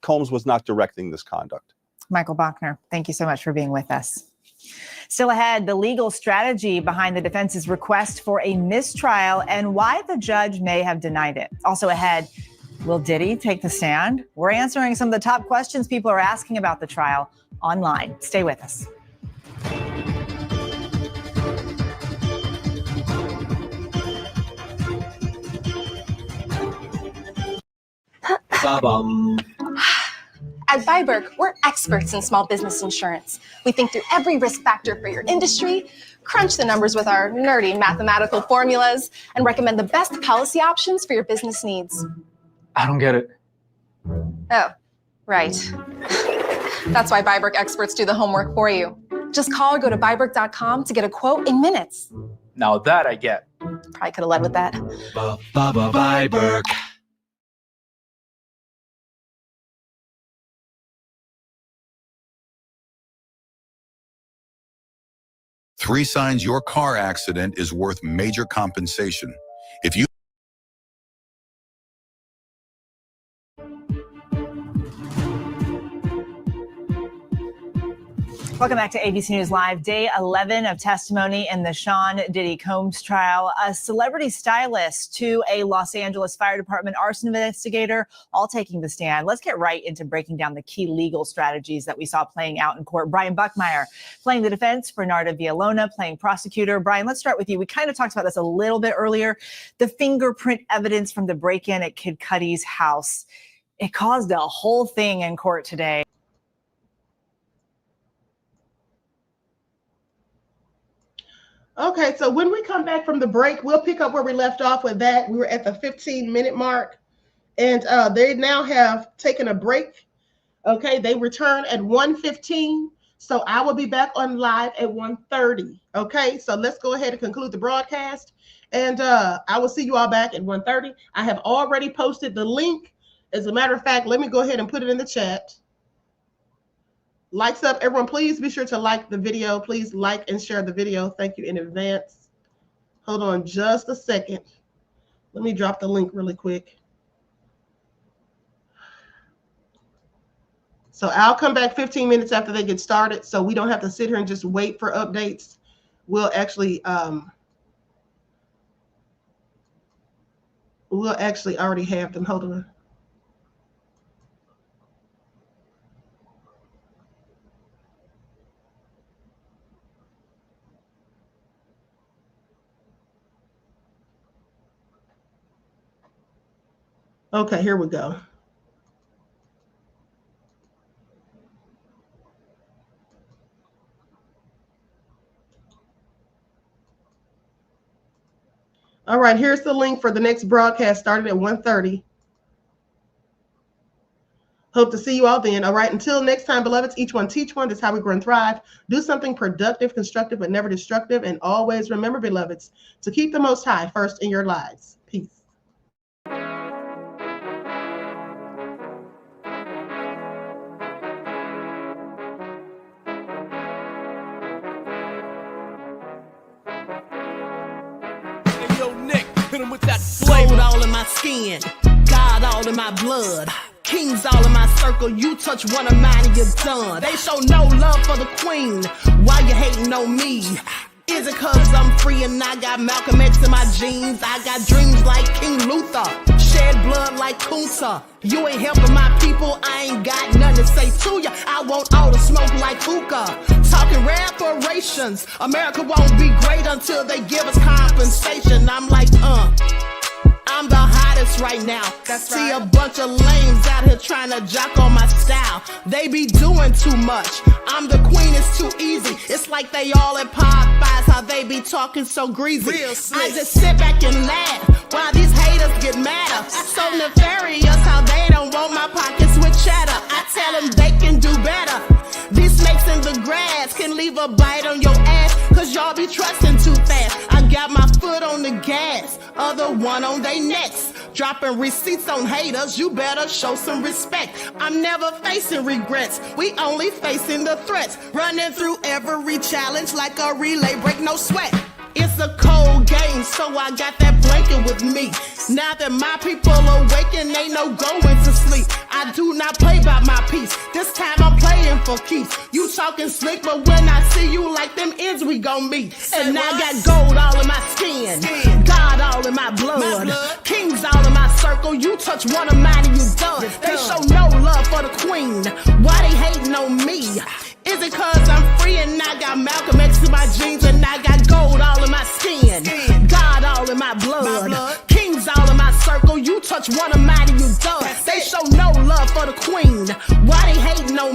Combs was not directing this conduct. Michael Bachner, thank you so much for being with us. Still ahead, the legal strategy behind the defense's request for a mistrial and why the judge may have denied it. Also ahead, will Diddy take the stand? We're answering some of the top questions people are asking about the trial online. Stay with us. At Byberg, we're experts in small business insurance. We think through every risk factor for your industry, crunch the numbers with our nerdy mathematical formulas, and recommend the best policy options for your business needs. I don't get it. Oh, right. That's why Byberg experts do the homework for you. Just call or go to Byberg.com to get a quote in minutes. Now that I get. Probably could have led with that. Byberg. Three signs your car accident is worth major compensation. If you Welcome back to ABC News Live. Day 11 of testimony in the Sean Diddy Combs trial. A celebrity stylist to a Los Angeles Fire Department arson investigator, all taking the stand. Let's get right into breaking down the key legal strategies that we saw playing out in court. Brian Buckmeyer playing the defense, Bernarda Villalona playing prosecutor. Brian, let's start with you. We kind of talked about this a little bit earlier. The fingerprint evidence from the break-in at Kid Cudi's house. It caused a whole thing in court today. Okay, so when we come back from the break, we'll pick up where we left off with that. We were at the 15-minute mark, and they now have taken a break. Okay, they return at 1:15, so I will be back on live at 1:30. Okay, so let's go ahead and conclude the broadcast, and I will see you all back at 1:30. I have already posted the link. As a matter of fact, let me go ahead and put it in the chat. Likes up, everyone. Please be sure to like the video. Please like and share the video. Thank you in advance. Hold on just a second. Let me drop the link really quick. So I'll come back 15 minutes after they get started, so we don't have to sit here and just wait for updates. We'll actually already have them. Hold on. Okay, here we go. All right, here's the link for the next broadcast starting at 1:30. Hope to see you all then. All right, until next time, beloveds, each one teach one. That's how we grow and thrive. Do something productive, constructive, but never destructive. And always remember, beloveds, to keep the Most High first in your lives. Peace. Gold all in my skin, God all in my blood, kings all in my circle. You touch one of mine and you're done. They show no love for the queen. Why you hating on me? Is it cause I'm free and I got Malcolm X in my jeans? I got dreams like King Luther, shed blood like Kunta. You ain't helping my people, I ain't got nothing to say to ya. I want all the smoke like hookah. Talking reparations, America won't be great until they give us compensation. I'm like, I'm the hottest right now. See a bunch of lames out here trying to jock on my style. They be doing too much. I'm the queen, it's too easy. It's like they all at Popeyes, how they be talking so greasy. I just sit back and laugh while these haters get madder. So nefarious how they don't want my pockets with cheddar. I tell them they can do better. These snakes in the grass can leave a bite on your ass, cause y'all be trusting too fast. I got my foot on the gas, other one on they necks. Dropping receipts on haters, you better show some respect. I'm never facing regrets, we only facing the threats. Running through every challenge like a relay, break no sweat. It's a cold game, so I got that blanket with me. Now that my people awaken, ain't no going to sleep. I do not play by my piece. This time I'm playing for keeps. You talking slick, but when I see you like them ends, we gon' meet. And I got gold all in my skin, God all in my blood, kings all in my circle. You touch one of mine and you done. They show no love for the queen. Why they hating on me? Is it cause I'm free and I got Malcolm X in my jeans and I got gold all in my skin, God all in my blood, kings all in my circle. You touch touch one Ahmadiyyah dust. They show no love for the queen. Why they hating on